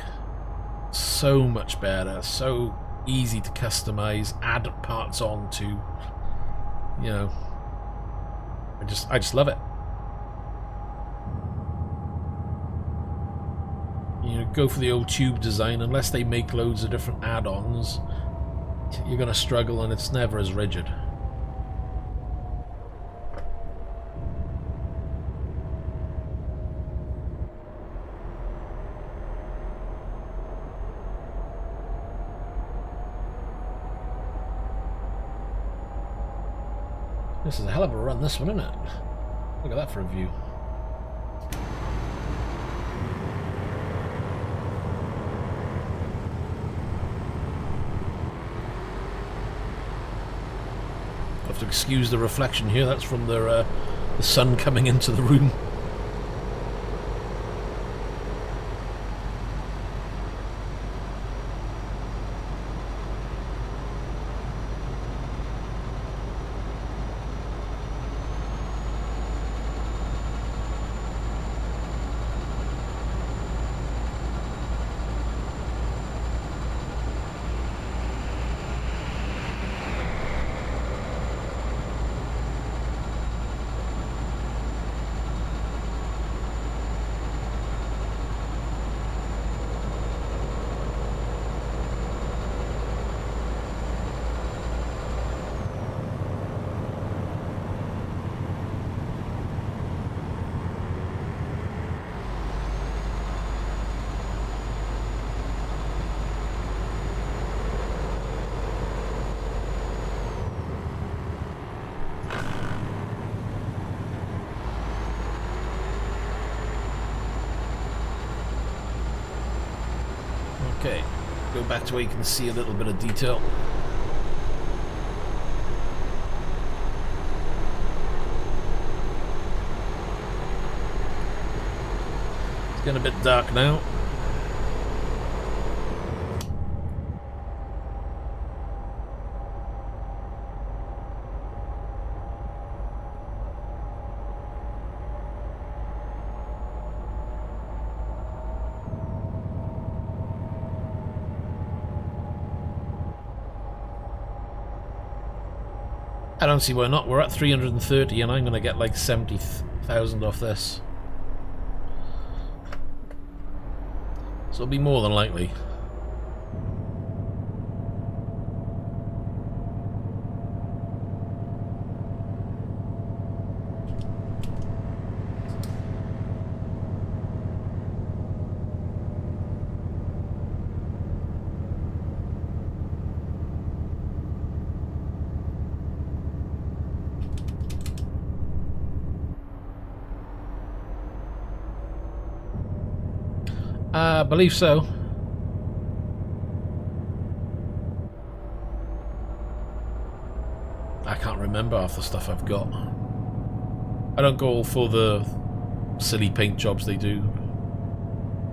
So much better, so easy to customize, add parts on to, you know, I just love it. You know, go for the old tube design. Unless they make loads of different add-ons, you're going to struggle, and it's never as rigid. This is a hell of a run, this one, isn't it? Look at that for a view. I have to excuse the reflection here. That's from the sun coming into the room. Okay, go back to where you can see a little bit of detail. It's getting a bit dark now. I don't see why not. We're at 330 and I'm going to get like 70,000 off this. So it'll be more than likely. I believe so. I can't remember half the stuff I've got. I don't go all for the silly paint jobs they do,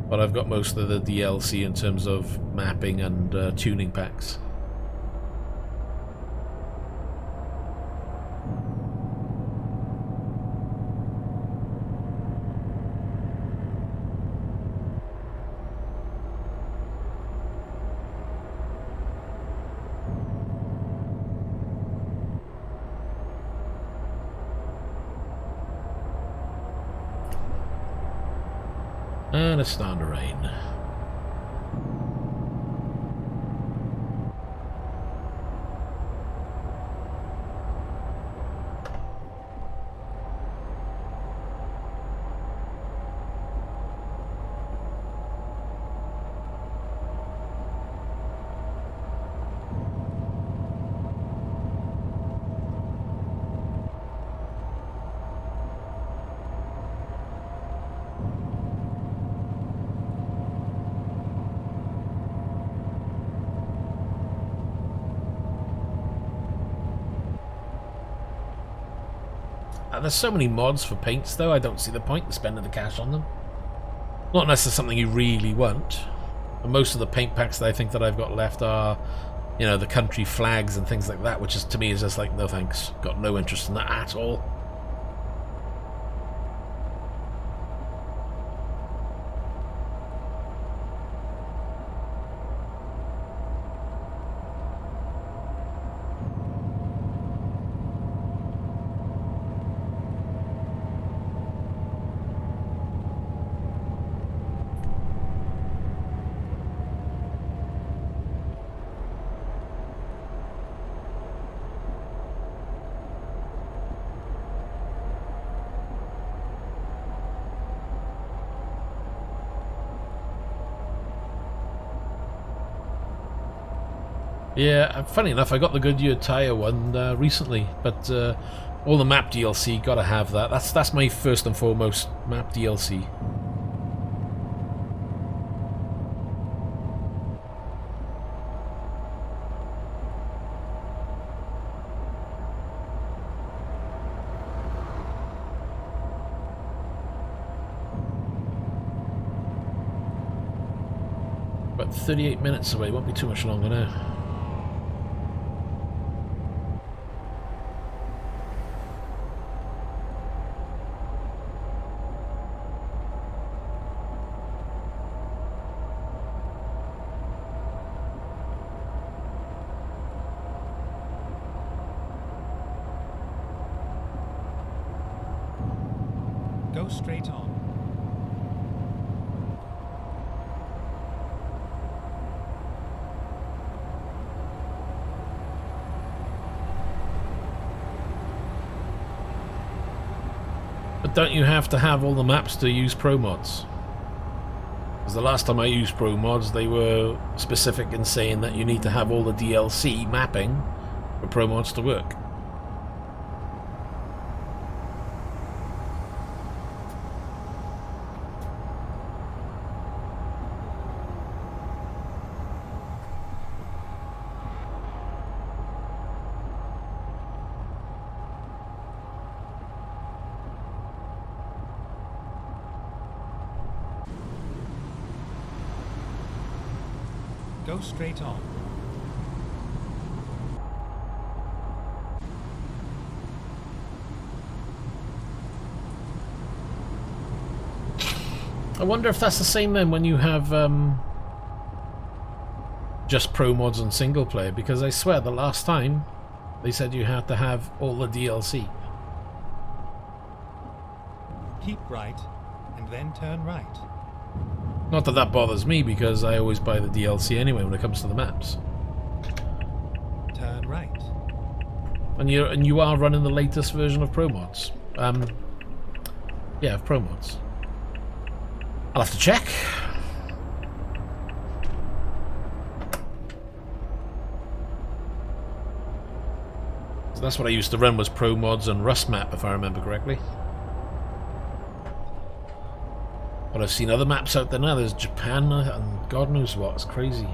but I've got most of the DLC in terms of mapping and tuning packs. And it's starting to rain. There's so many mods for paints though, I don't see the point in spending the cash on them. Not unless there's something you really want. And most of the paint packs that I think that I've got left are, you know, the country flags and things like that, which is to me is just like, no thanks. Got no interest in that at all. Yeah, funny enough, I got the Goodyear tyre one recently, but All the map DLC, gotta have that. That's my first and foremost map DLC. About 38 minutes away, won't be too much longer now. Go straight on. But don't you have to have all the maps to use pro mods? Because the last time I used pro mods, they were specific in saying that you need to have all the DLC mapping for pro mods to work. Go straight on. I wonder if that's the same then when you have just pro mods on single player, because I swear the last time they said you had to have all the DLC. Keep right, and then turn right. Not that that bothers me, because I always buy the DLC anyway when it comes to the maps. Turn right. And you are running the latest version of pro mods. Yeah, of pro mods. I'll have to check. So that's what I used to run, was pro mods and Rust map, if I remember correctly. But I've seen other maps out there now. There's Japan and God knows what. It's crazy.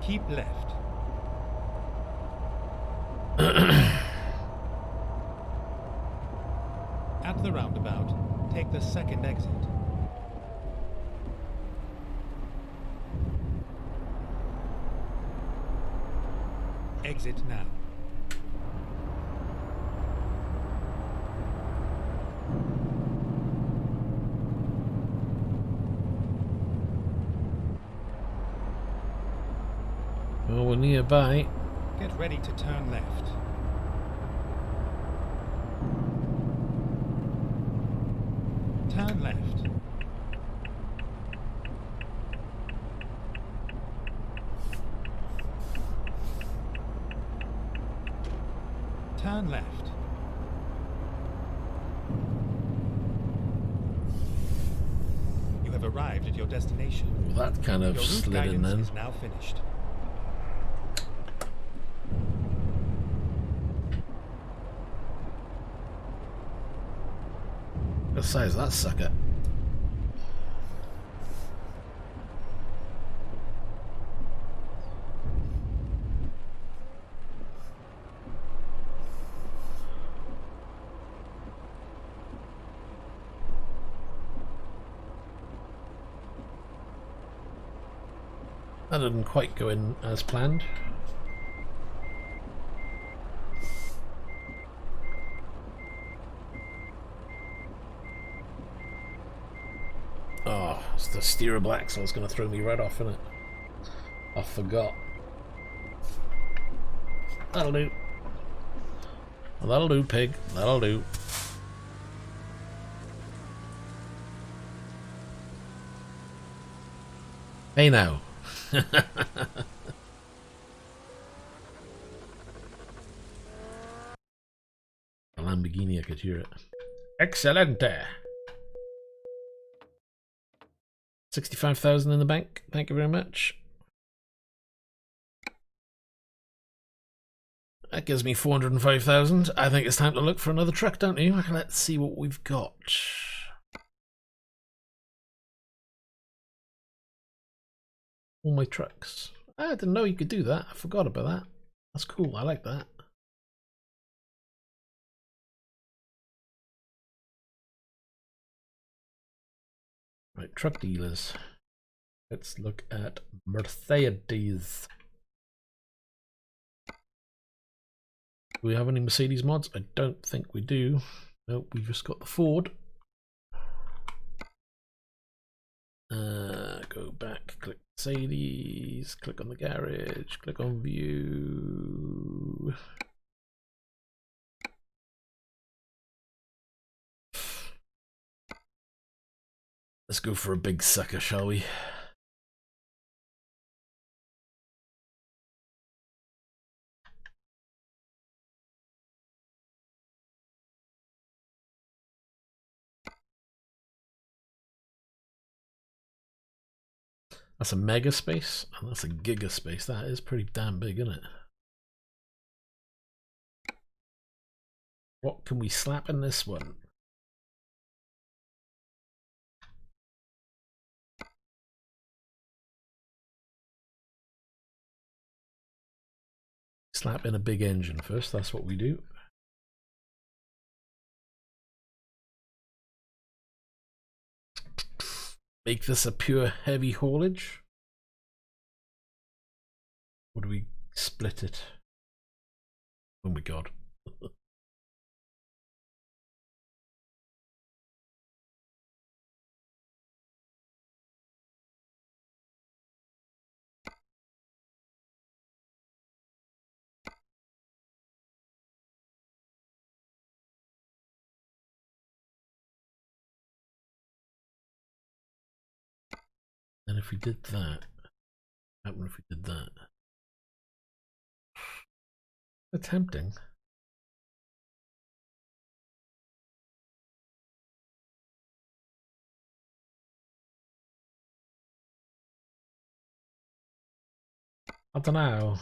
Keep left. At the roundabout, take the second exit. Exit now. Well, we're nearby. Get ready to turn left. Turn left. Turn left. You have arrived at your destination. Well, that kind of Your route slid in guidance then. is now finished. What size is that sucker? That didn't quite go in as planned. Oh, it's the steerable axle. It's going to throw me right off, isn't it? I forgot. That'll do. Well, that'll do, pig. That'll do. Hey now. The Lamborghini, I could hear it. Excelente. 65,000 in the bank. Thank you very much. That gives me 405,000. I think it's time to look for another truck, don't you? Let's see what we've got. All my trucks. I didn't know you could do that. I forgot about that. That's cool. I like that. Right, truck dealers. Let's look at Mercedes. Do we have any Mercedes mods? I don't think we do. Nope, we've just got the Ford. Go back, click Mercedes, click on the garage, click on view. Let's go for a big sucker, shall we? That's a mega space, and that's a giga space. That is pretty damn big, isn't it? What can we slap in this one? Slap in a big engine first, that's what we do. Make this a pure heavy haulage. Or do we split it? Oh my god. And if we did that, what happened if we did that? Attempting. I don't know.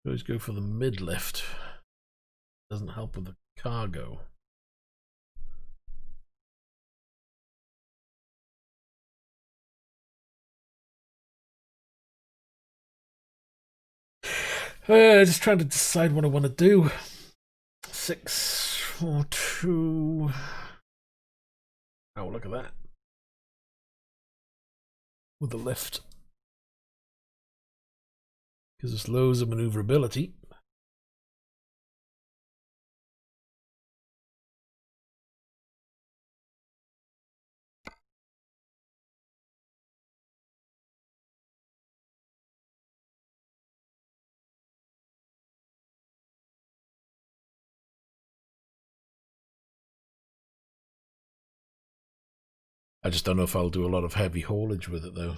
Always go for the mid lift. Doesn't help with the cargo. Just trying to decide what I want to do. 6, 4, 2. Oh, look at that. With the lift. Gives us loads of maneuverability. I just don't know if I'll do a lot of heavy haulage with it though.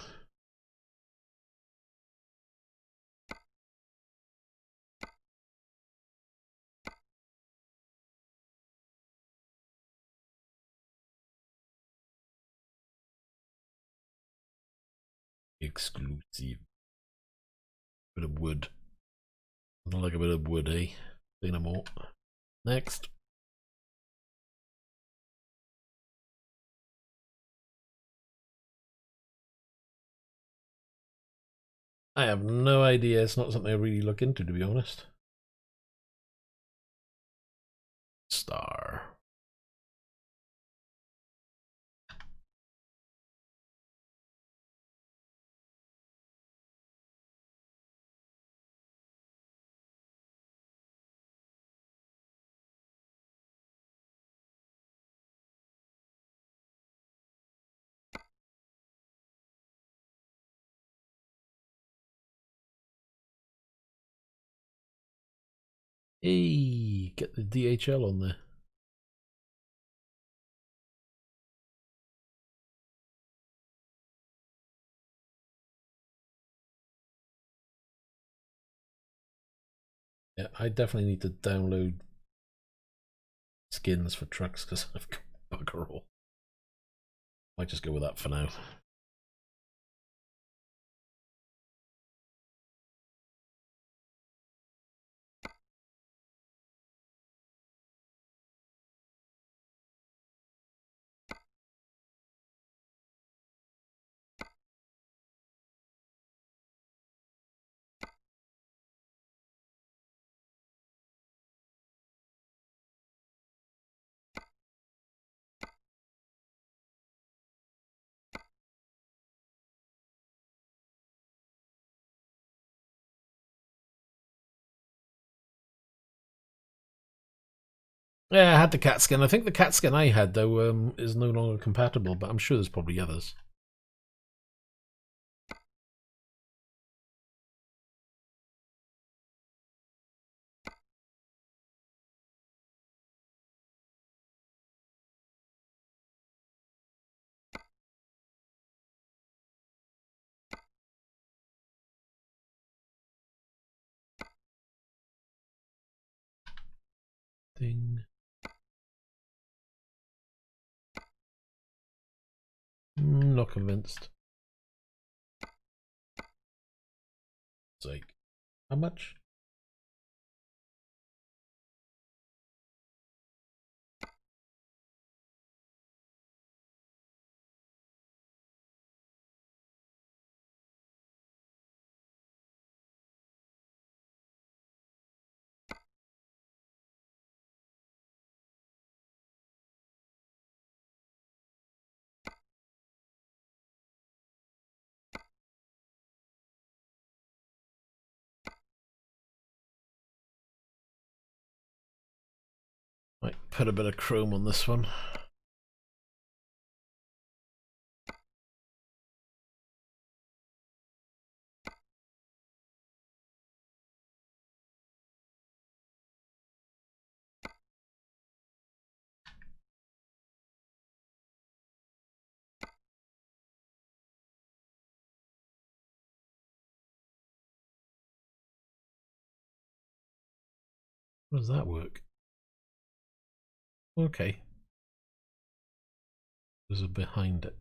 Exclusive. Bit of wood. I like a bit of wood, eh? Say no more. Next. I have no idea. It's not something I really look into, to be honest. Star. Hey, get the DHL on there. Yeah, I definitely need to download skins for trucks because I've got bugger all. Might just go with that for now. Yeah, I had the cat skin. I think the cat skin I had, though, is no longer compatible, but I'm sure there's probably others. Ding. Not convinced. It's like, how much? Might put a bit of chrome on this one. How does that work? Okay. There's a behind it.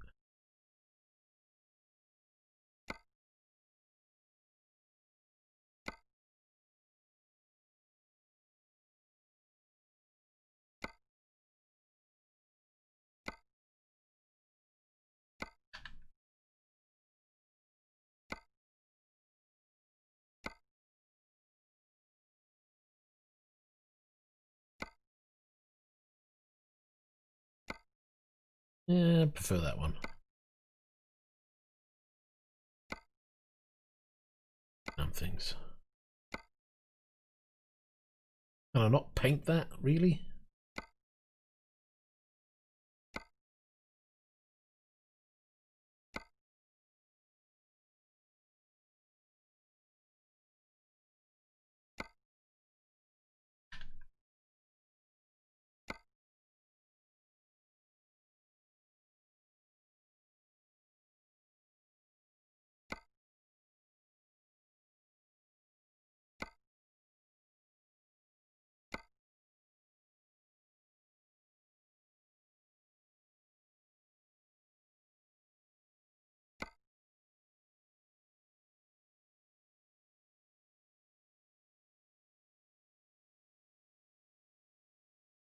Yeah, I prefer that one. Damn things. Can I not paint that, really?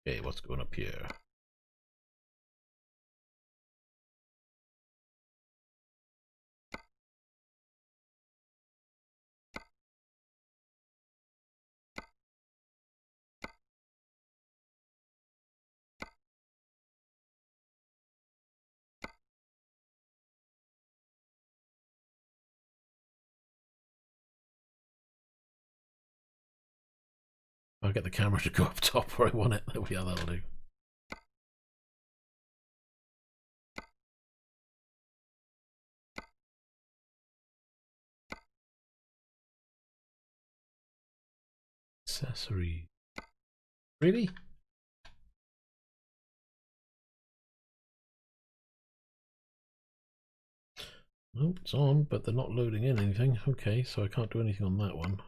Okay, what's going up here? I'll get the camera to go up top where I want it. Yeah, that'll do. Accessory. Really? Nope, it's on, but they're not loading in anything. Okay, so I can't do anything on that one.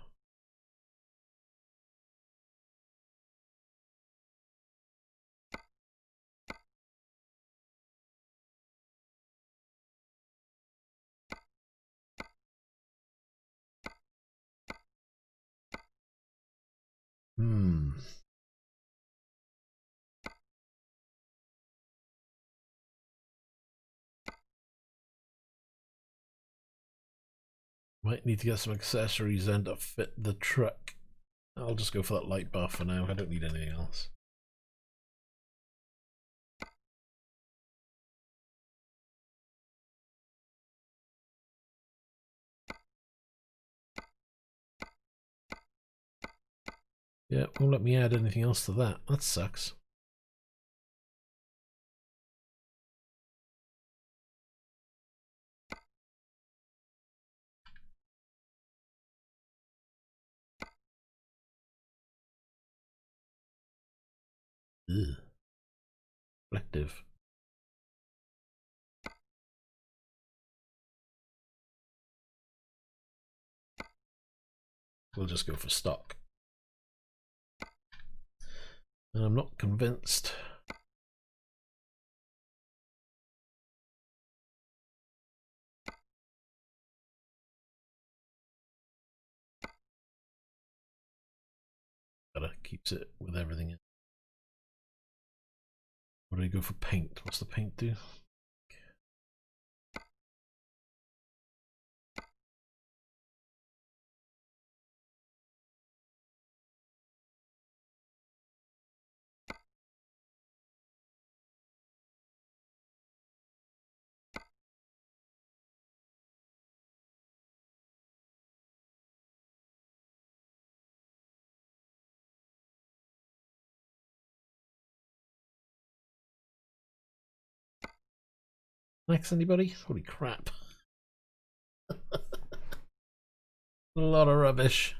Hmm. Might need to get some accessories then to fit the truck. I'll just go for that light bar for now. I don't need anything else. Yeah, won't let me add anything else to that. That sucks. Ugh. Reflective. We'll just go for stock. And I'm not convinced. Better keeps it with everything in. What do I go for paint? What's the paint do? Next, anybody? Holy crap. A lot of rubbish.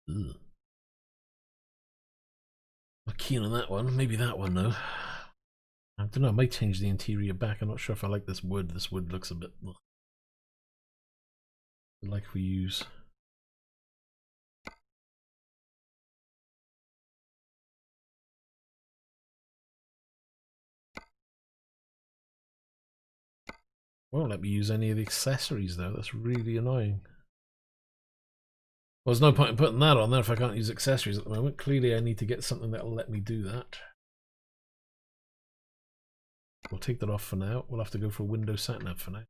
Ugh. Not keen on that one. Maybe that one though. I don't know. I might change the interior back. I'm not sure if I like this wood. This wood looks a bit like we use. Won't let me use any of the accessories though. That's really annoying. Well, there's no point in putting that on there if I can't use accessories at the moment. Clearly I need to get something that'll let me do that. We'll take that off for now. We'll have to go for a Windows sat nav for now.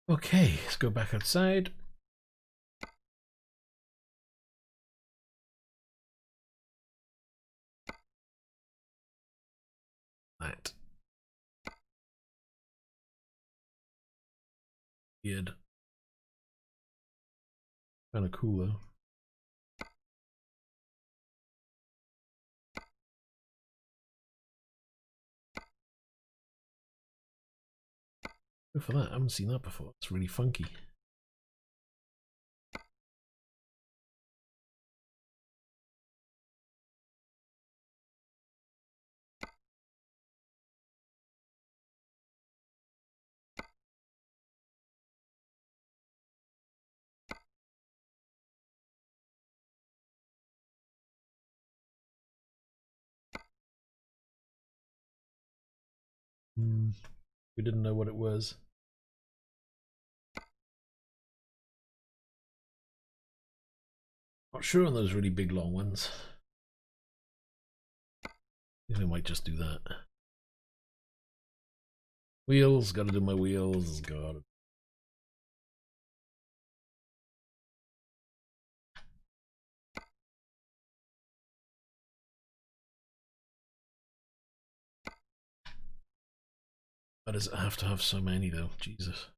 Okay, let's go back outside. That. Weird. Kind of cool though. Go for that. I haven't seen that before. It's really funky. We didn't know what it was. Not sure on those really big long ones. I think I might just do that. Wheels, gotta do my wheels, god. Why does it have to have so many though? Jesus.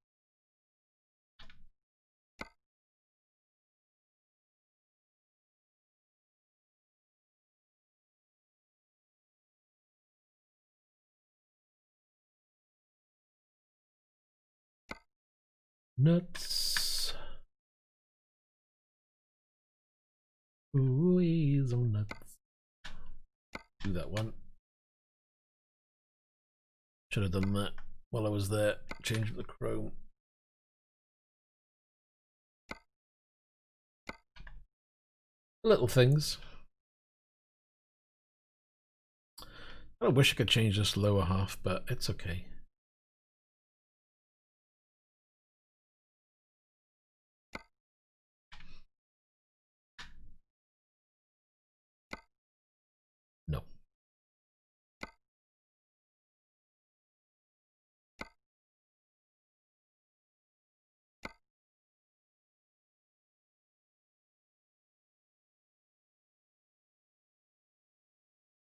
Nuts. Ooh, on nuts. Do that one. Should have done that while I was there. Change the chrome. Little things. I wish I could change this lower half, but it's okay. No.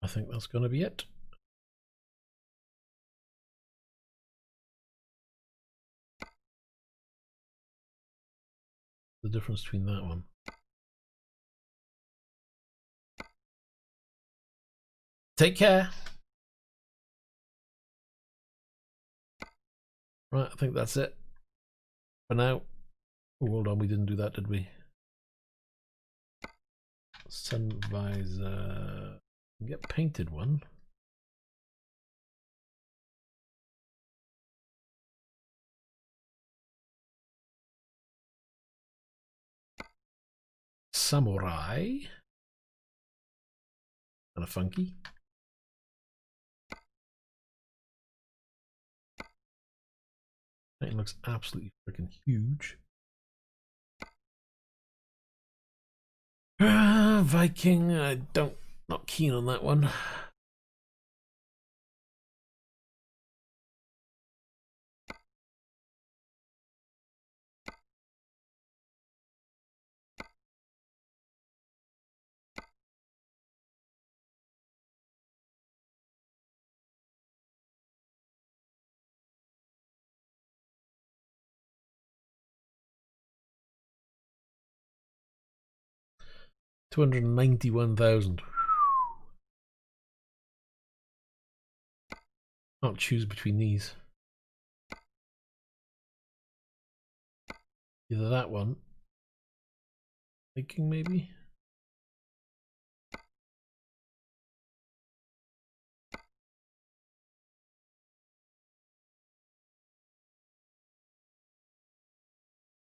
I think that's going to be it. The difference between that one. Take care. Right, I think that's it for now. Oh, hold on, we didn't do that, did we? Sun visor. Get painted one. Samurai. Kind of funky. It looks absolutely freaking huge. Viking, not keen on that one. $291,000. Can't choose between these. Either that one. Viking maybe?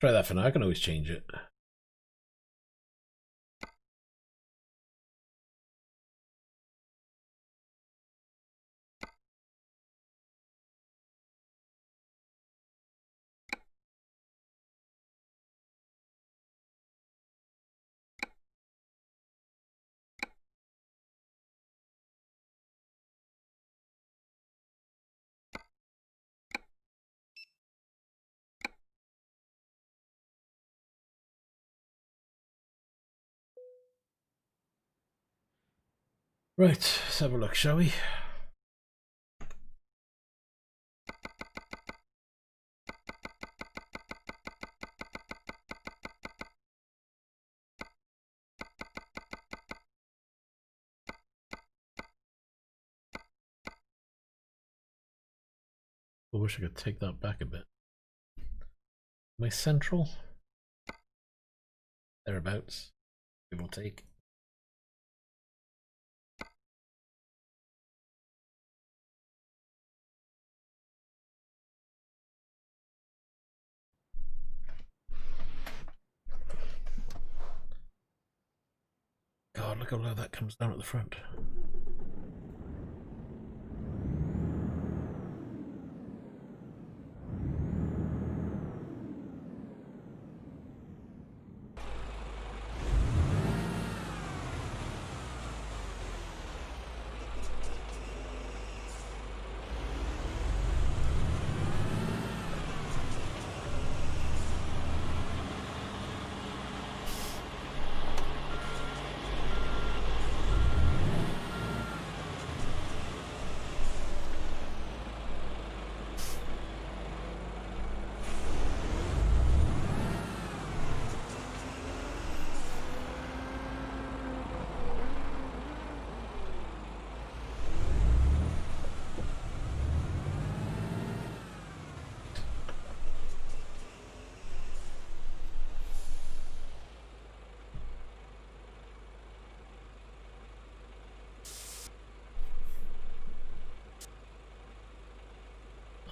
Try that for now, I can always change it. Right, let's have a look, shall we? I wish I could take that back a bit. My central? Thereabouts. Give or take. God, look how low that comes down at the front.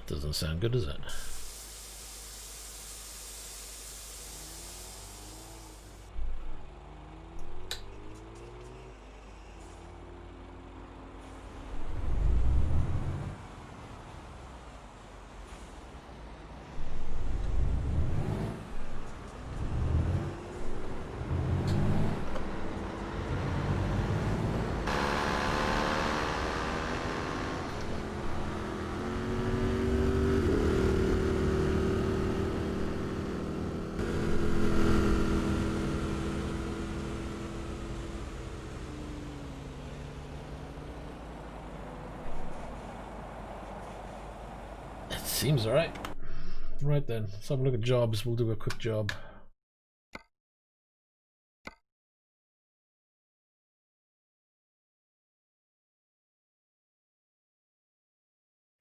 Doesn't sound good, does it? Seems alright. Right then, let's have a look at jobs. We'll do a quick job.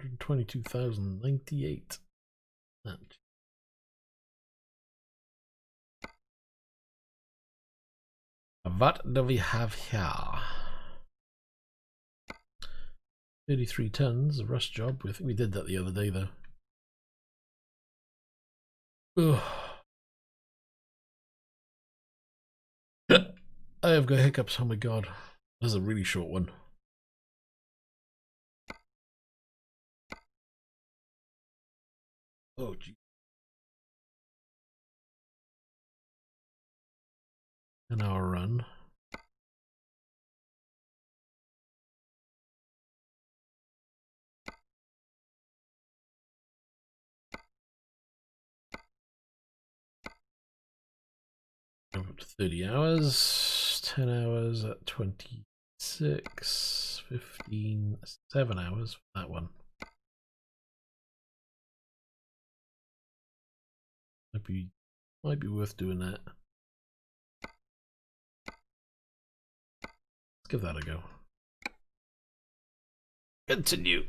$122,098. What do we have here? 33 tons of rust job. I think we did that the other day though. Ugh. I have got hiccups. Oh my god. This is a really short one. Oh gee. An hour run. Up to 30 hours, 10 hours at 26, 15, 7 hours for that one. Might be worth doing that. Let's give that a go. Continue.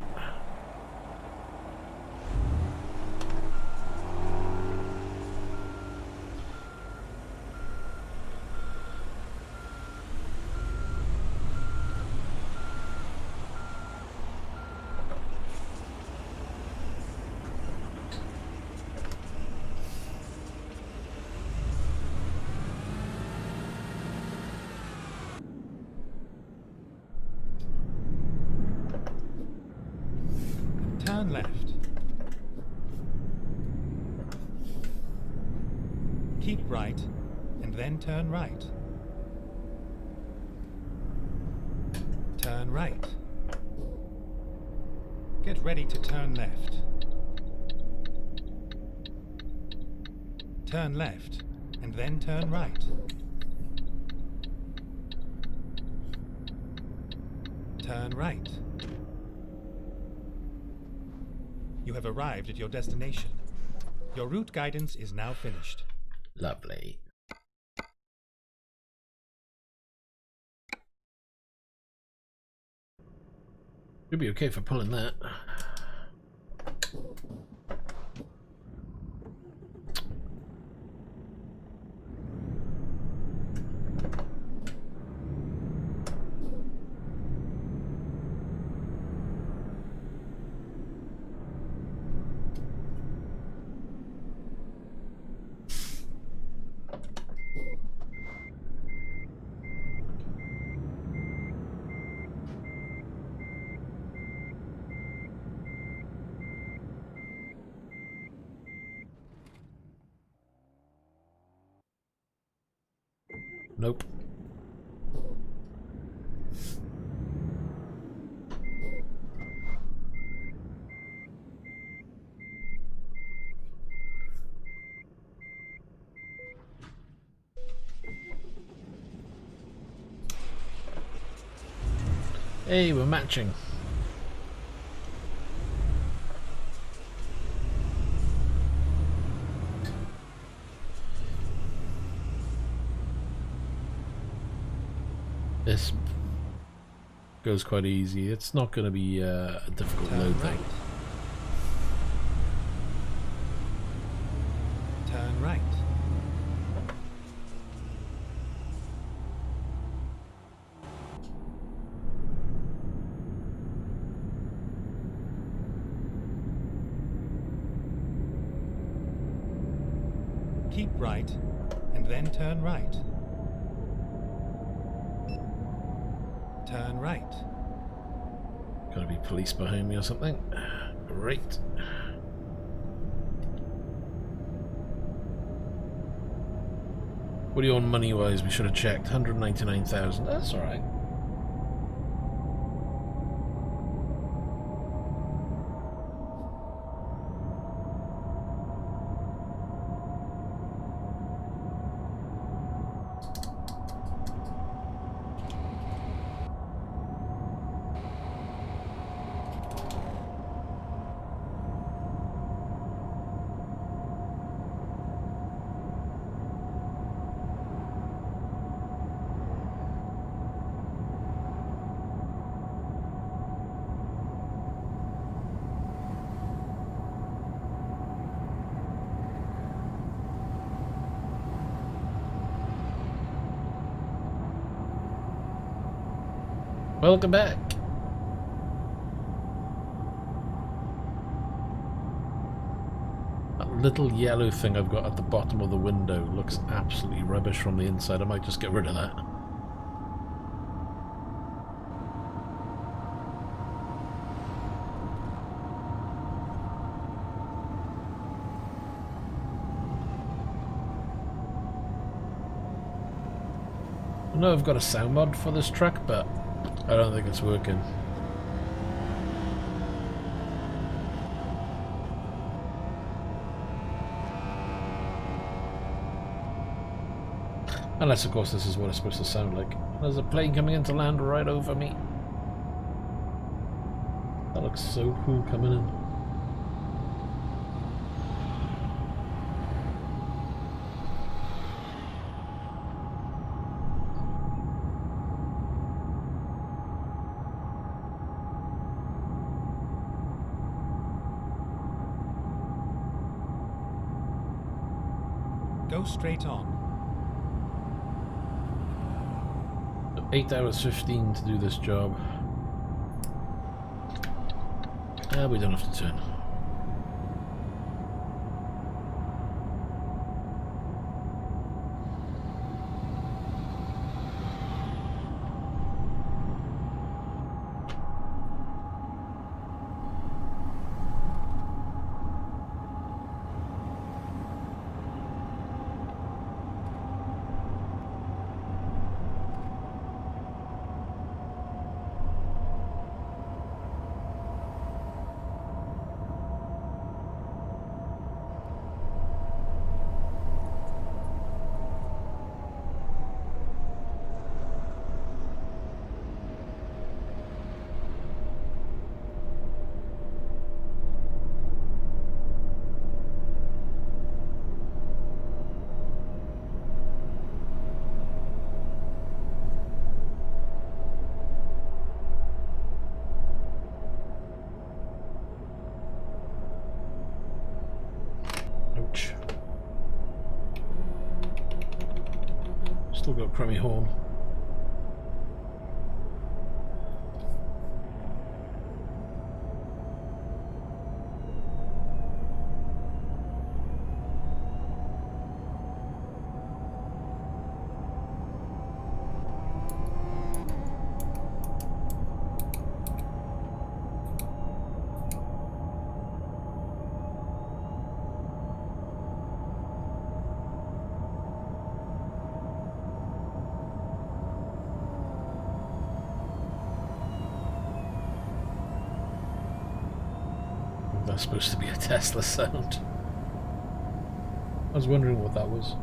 Turn left. Keep right, and then turn right. Turn right. Get ready to turn left. Turn left, and then turn right. Turn right. You have arrived at your destination. Your route guidance is now finished. Lovely. Should be okay for pulling that. Nope. Hey, we're matching. This goes quite easy. It's not going to be a difficult Turn load right. Turn right. Keep right, and then turn right. Turn right. Gotta be police behind me or something. Great. What are you on money-wise? We should have checked. 199,000. That's alright. Welcome back. That little yellow thing I've got at the bottom of the window looks absolutely rubbish from the inside. I might just get rid of that. I know I've got a sound mod for this truck, but I don't think it's working. Unless, of course, this is what it's supposed to sound like. There's a plane coming in to land right over me. That looks so cool coming in. Go straight on. 8 hours 15 to do this job. We don't have to turn. Ouch. Still got a crummy horn. That's supposed to be a Tesla sound. I was wondering what that was.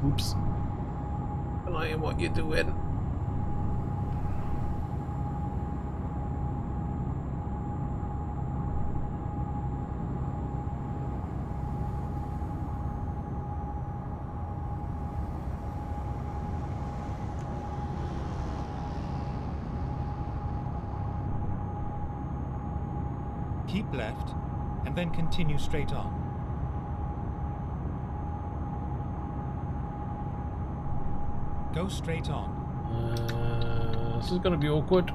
Oops. I am what you're doing. Keep left, and then continue straight on. Go straight on. This is going to be awkward.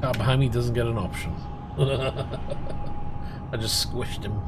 Car behind me doesn't get an option. I just squished him.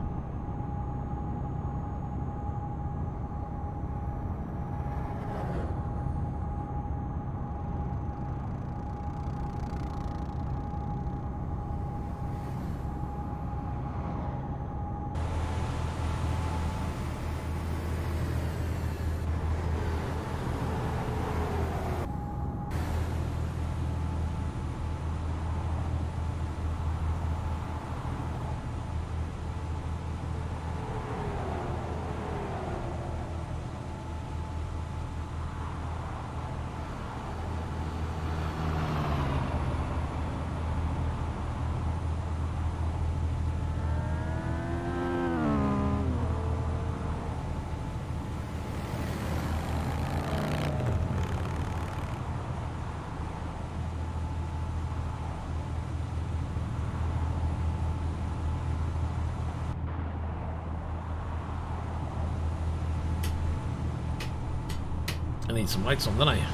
I need some lights on, don't I?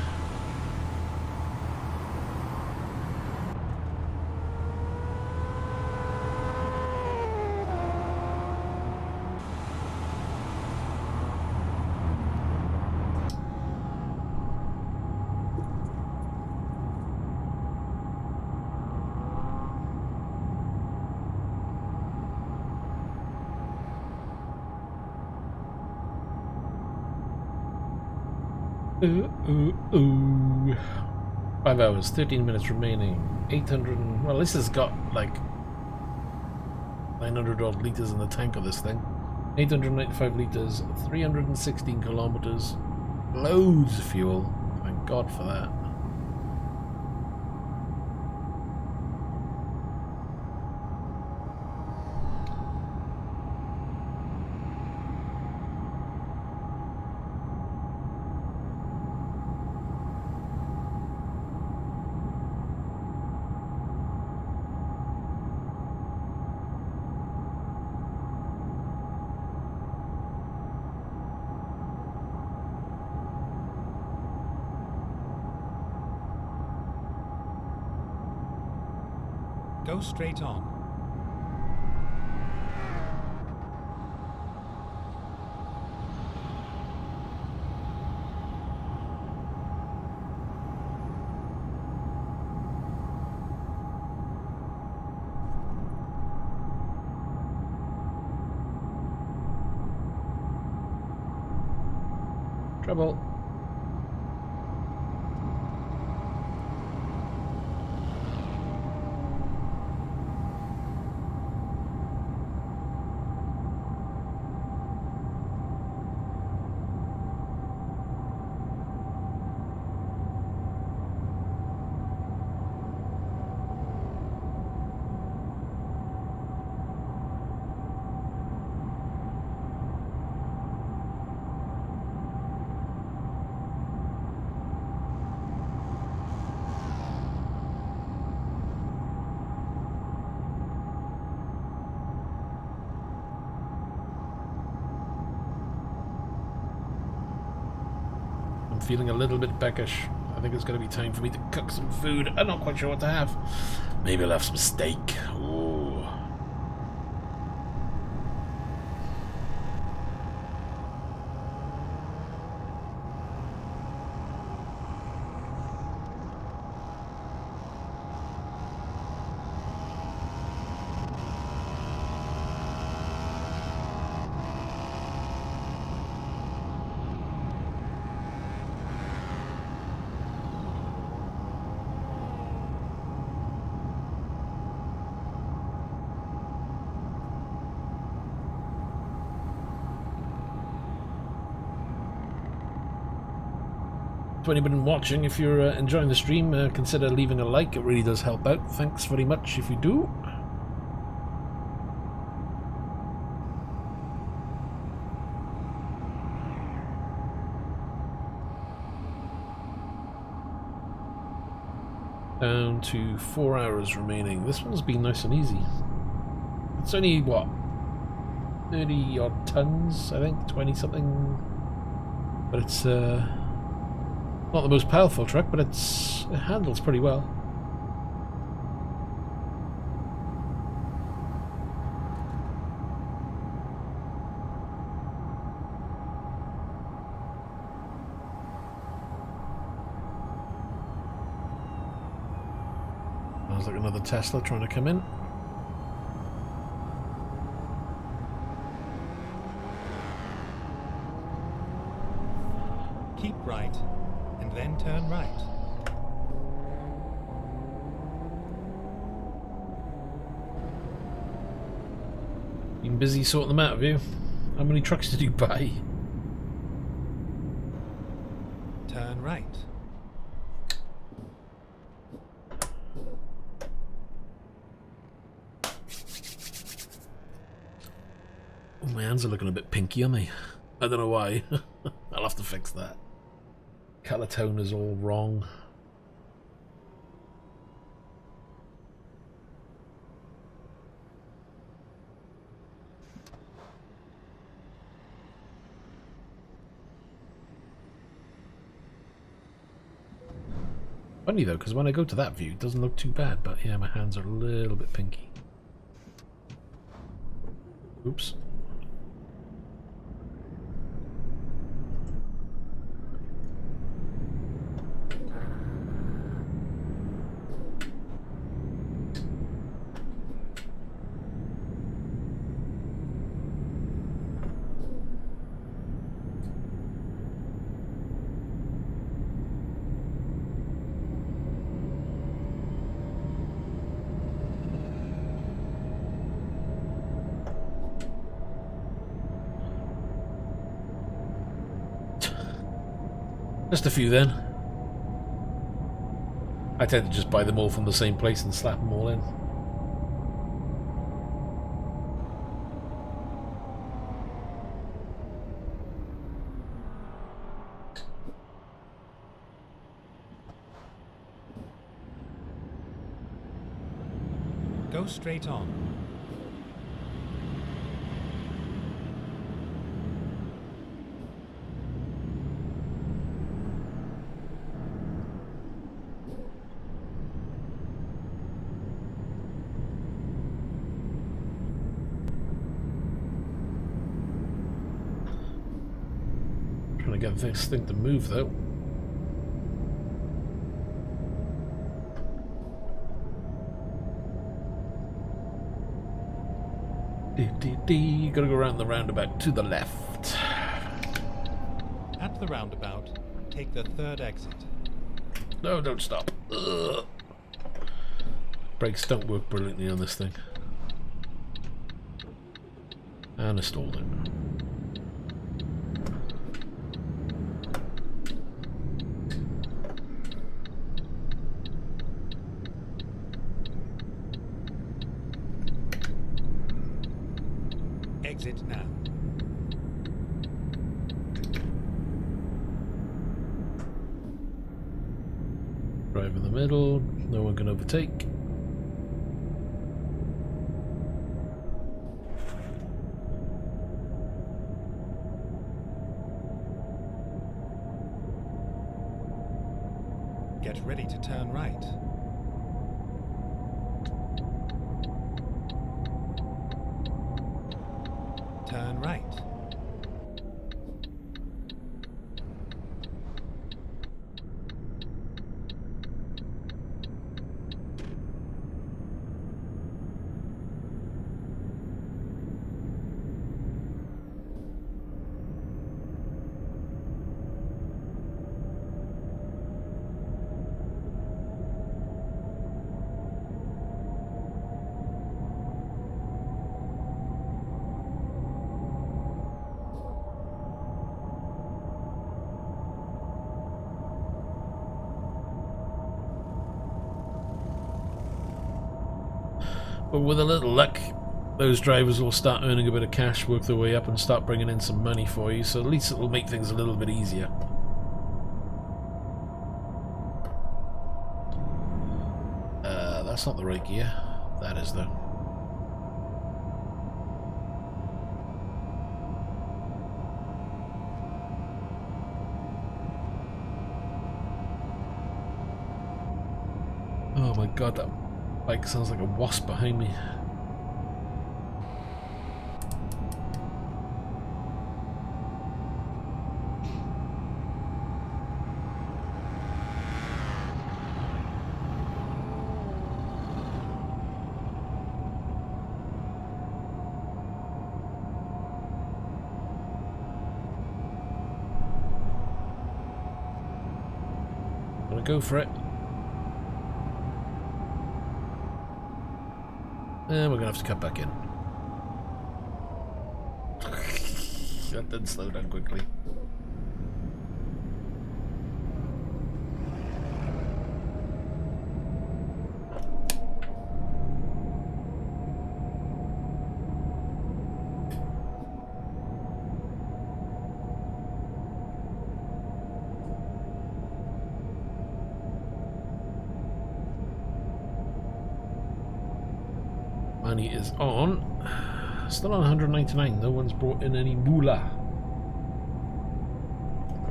Ooh. 5 hours, 13 minutes remaining. 800. Well, this has got like 900 odd liters in the tank of this thing. 895 liters, 316 kilometers. Loads of fuel. Thank God for that. Go straight on. Trouble. Feeling a little bit peckish. I think it's going to be time for me to cook some food. I'm not quite sure what to have. Maybe I'll have some steak. Ooh. To anybody watching, if you're enjoying the stream, consider leaving a like. It really does help out. Thanks very much if you do. Down to 4 hours remaining. This one's been nice and easy. It's only, what, 30 odd tons, I think, 20 something. But it's not the most powerful truck, but it handles pretty well. Sounds like another Tesla trying to come in. Keep right, and then turn right. Been busy sorting them out, have you? How many trucks did you buy? Turn right. Oh, my hands are looking a bit pinky, aren't they? I don't know why. I'll have to fix that. Colour tone is all wrong. Funny though, because when I go to that view, it doesn't look too bad, but yeah, my hands are a little bit pinky. Oops. Just a few then. I tend to just buy them all from the same place and slap them all in. Go straight on. Trying to get this thing to move though. You gotta go around the roundabout to the left. At the roundabout, take the third exit. No, don't stop. Ugh. Brakes don't work brilliantly on this thing. And I stalled it. Exit now. Drive in the middle, no one can overtake. Get ready to turn right. Turn right. But with a little luck, those drivers will start earning a bit of cash, work their way up and start bringing in some money for you, so at least it will make things a little bit easier. That's not the right gear. That is though. Oh my god, that bike sounds like a wasp behind me. Gonna go for it. And we're gonna have to cut back in. That didn't slow down quickly. Money is on. Still on 199. No one's brought in any moolah.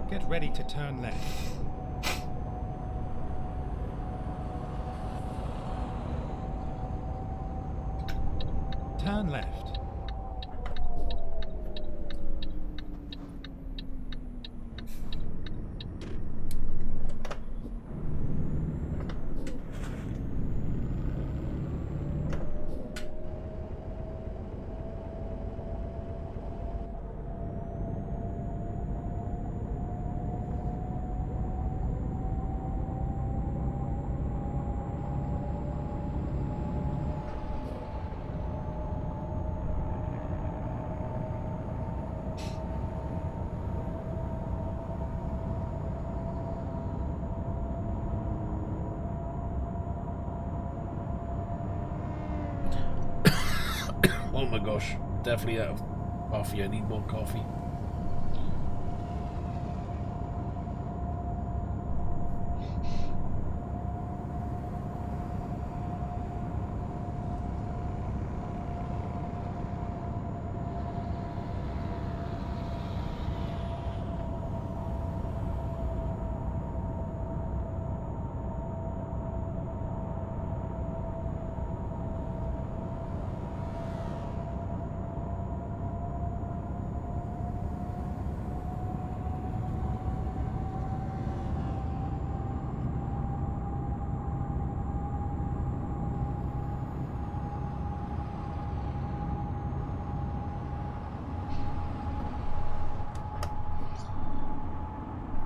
Get ready to turn left. Turn left. Oh my gosh, definitely out of coffee. I need more coffee.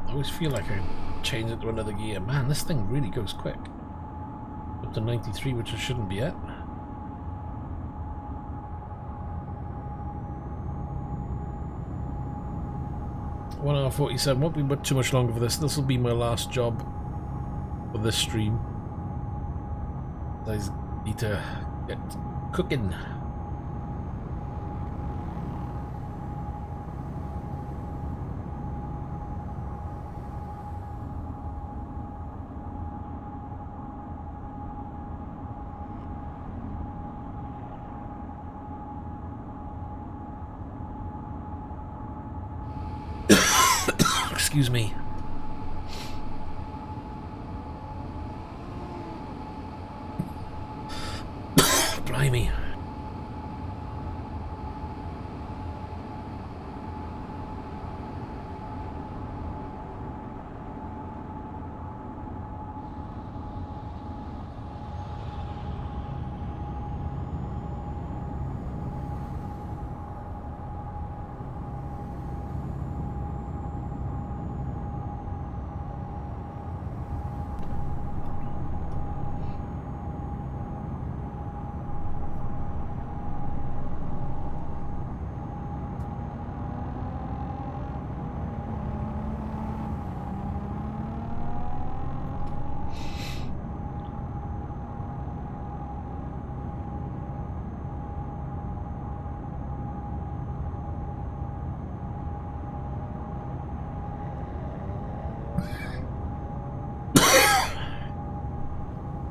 I always feel like I change it to another gear. Man, this thing really goes quick. Up to 93, which it shouldn't be at. One hour 47. Won't be but too much longer for this. This will be my last job for this stream. I need to get cooking. Excuse me. Blimey.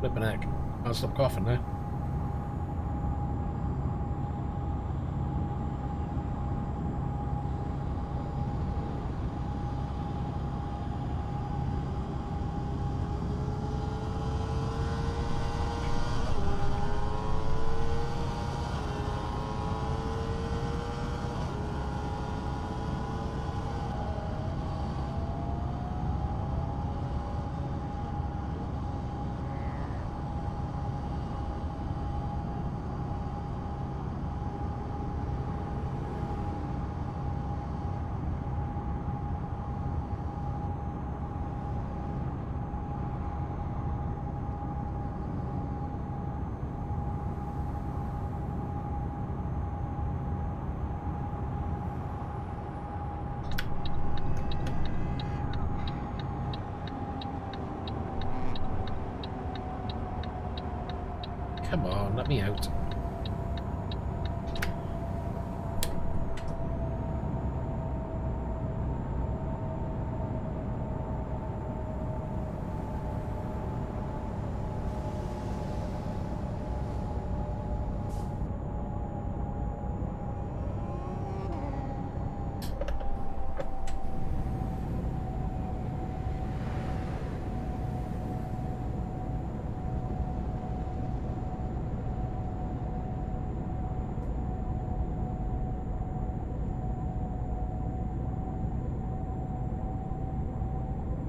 Flippin' heck. I'll stop coughing now. Come on, let me out.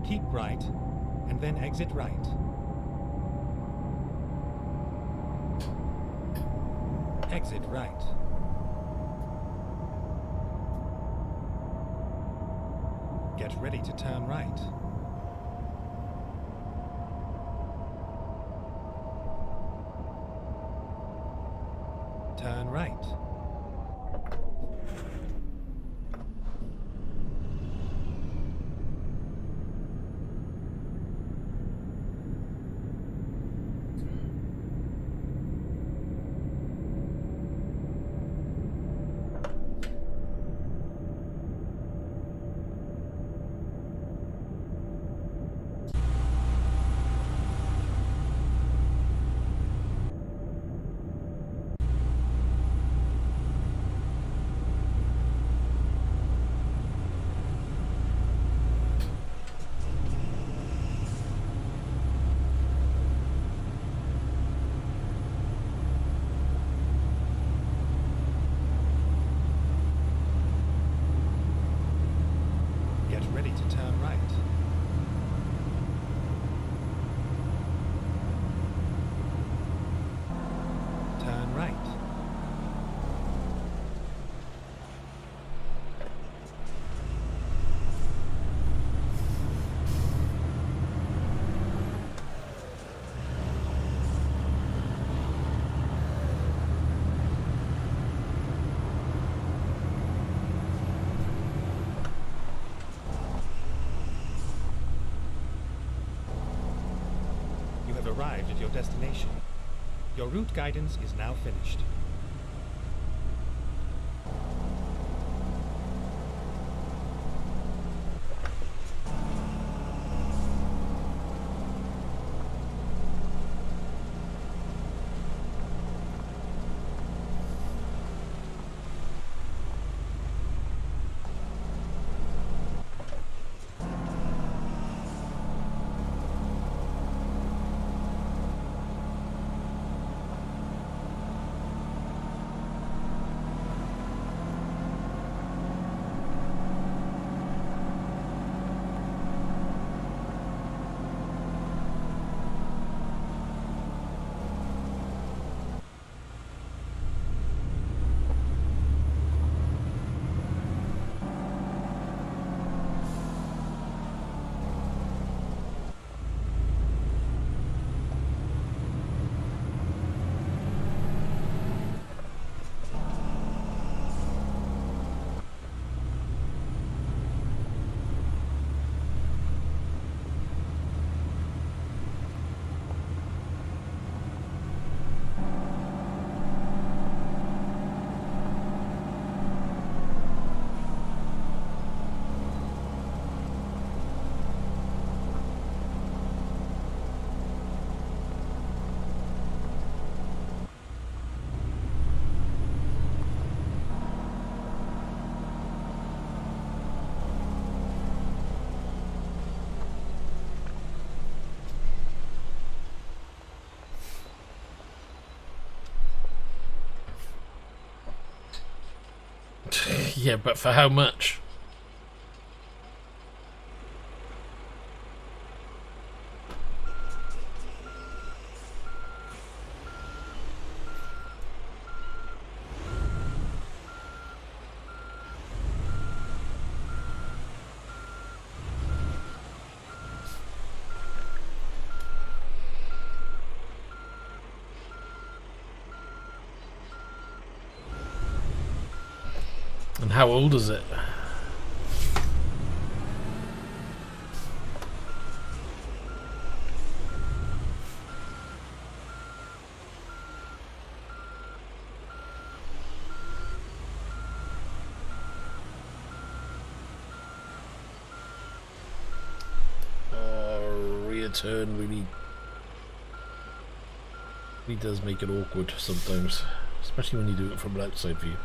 Keep right, and then exit right. Exit right. Get ready to turn right. Turn right. Get ready to turn right. Turn right. You have arrived at your destination. Your route guidance is now finished. Yeah, but for how much? And how old is it? Rear turn really does make it awkward sometimes, especially when you do it from an outside view.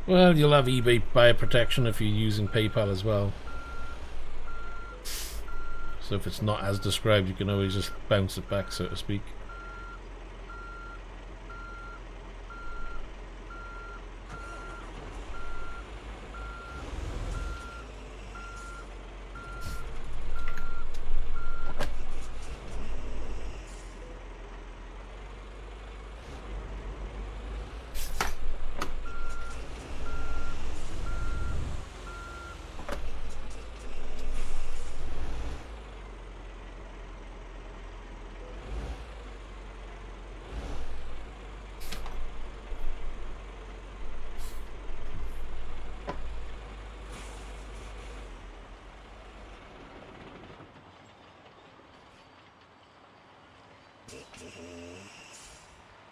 Well, you'll have eBay buyer protection if you're using PayPal as well. So if it's not as described, you can always just bounce it back, so to speak.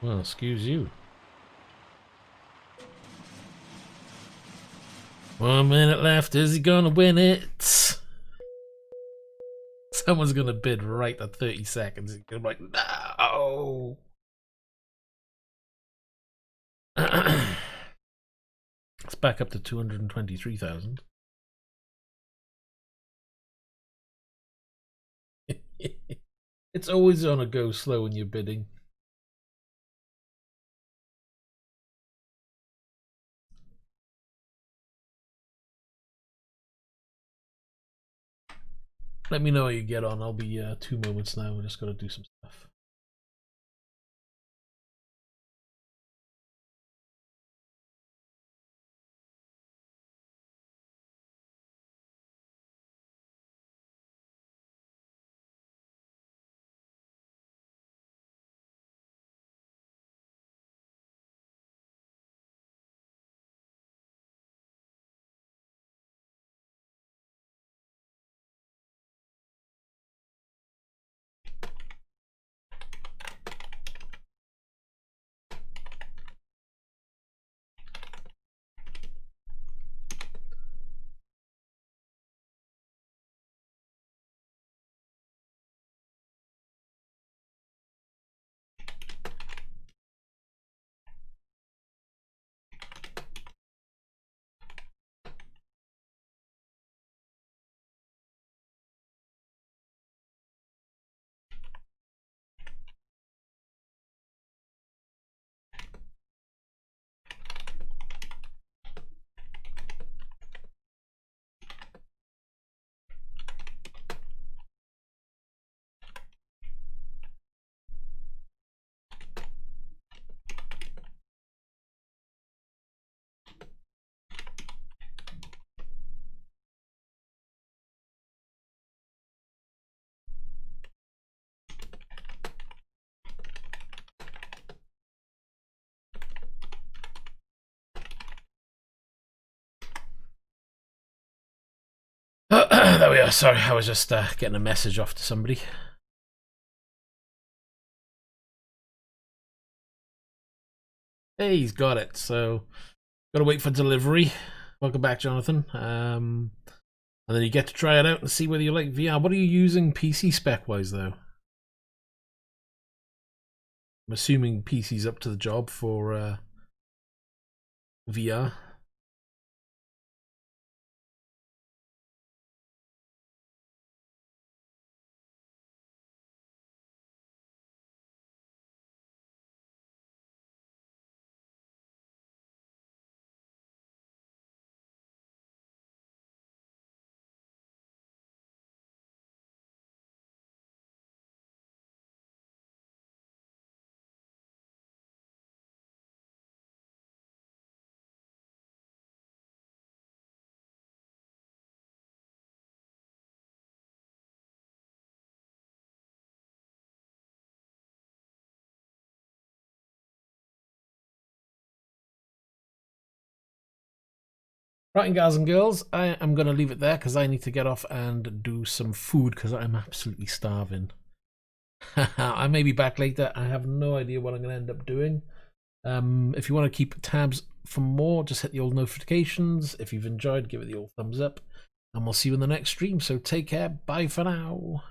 Well, excuse you. 1 minute left. Is he gonna win it? Someone's gonna bid right at 30 seconds. I'm like, no. It's back up to 223,000. It's always on a go slow when you're bidding. Let me know how you get on. I'll be 2 moments now. We just got to do some stuff. There we are. Sorry, I was just getting a message off to somebody. Hey, he's got it. So, gotta wait for delivery. Welcome back, Jonathan. And then you get to try it out and see whether you like VR. What are you using PC spec wise though? I'm assuming PC's up to the job for VR. Right, guys and girls, I am going to leave it there because I need to get off and do some food because I'm absolutely starving. I may be back later. I have no idea what I'm going to end up doing. If you want to keep tabs for more, just hit the old notifications. If you've enjoyed, give it the old thumbs up. And we'll see you in the next stream. So take care. Bye for now.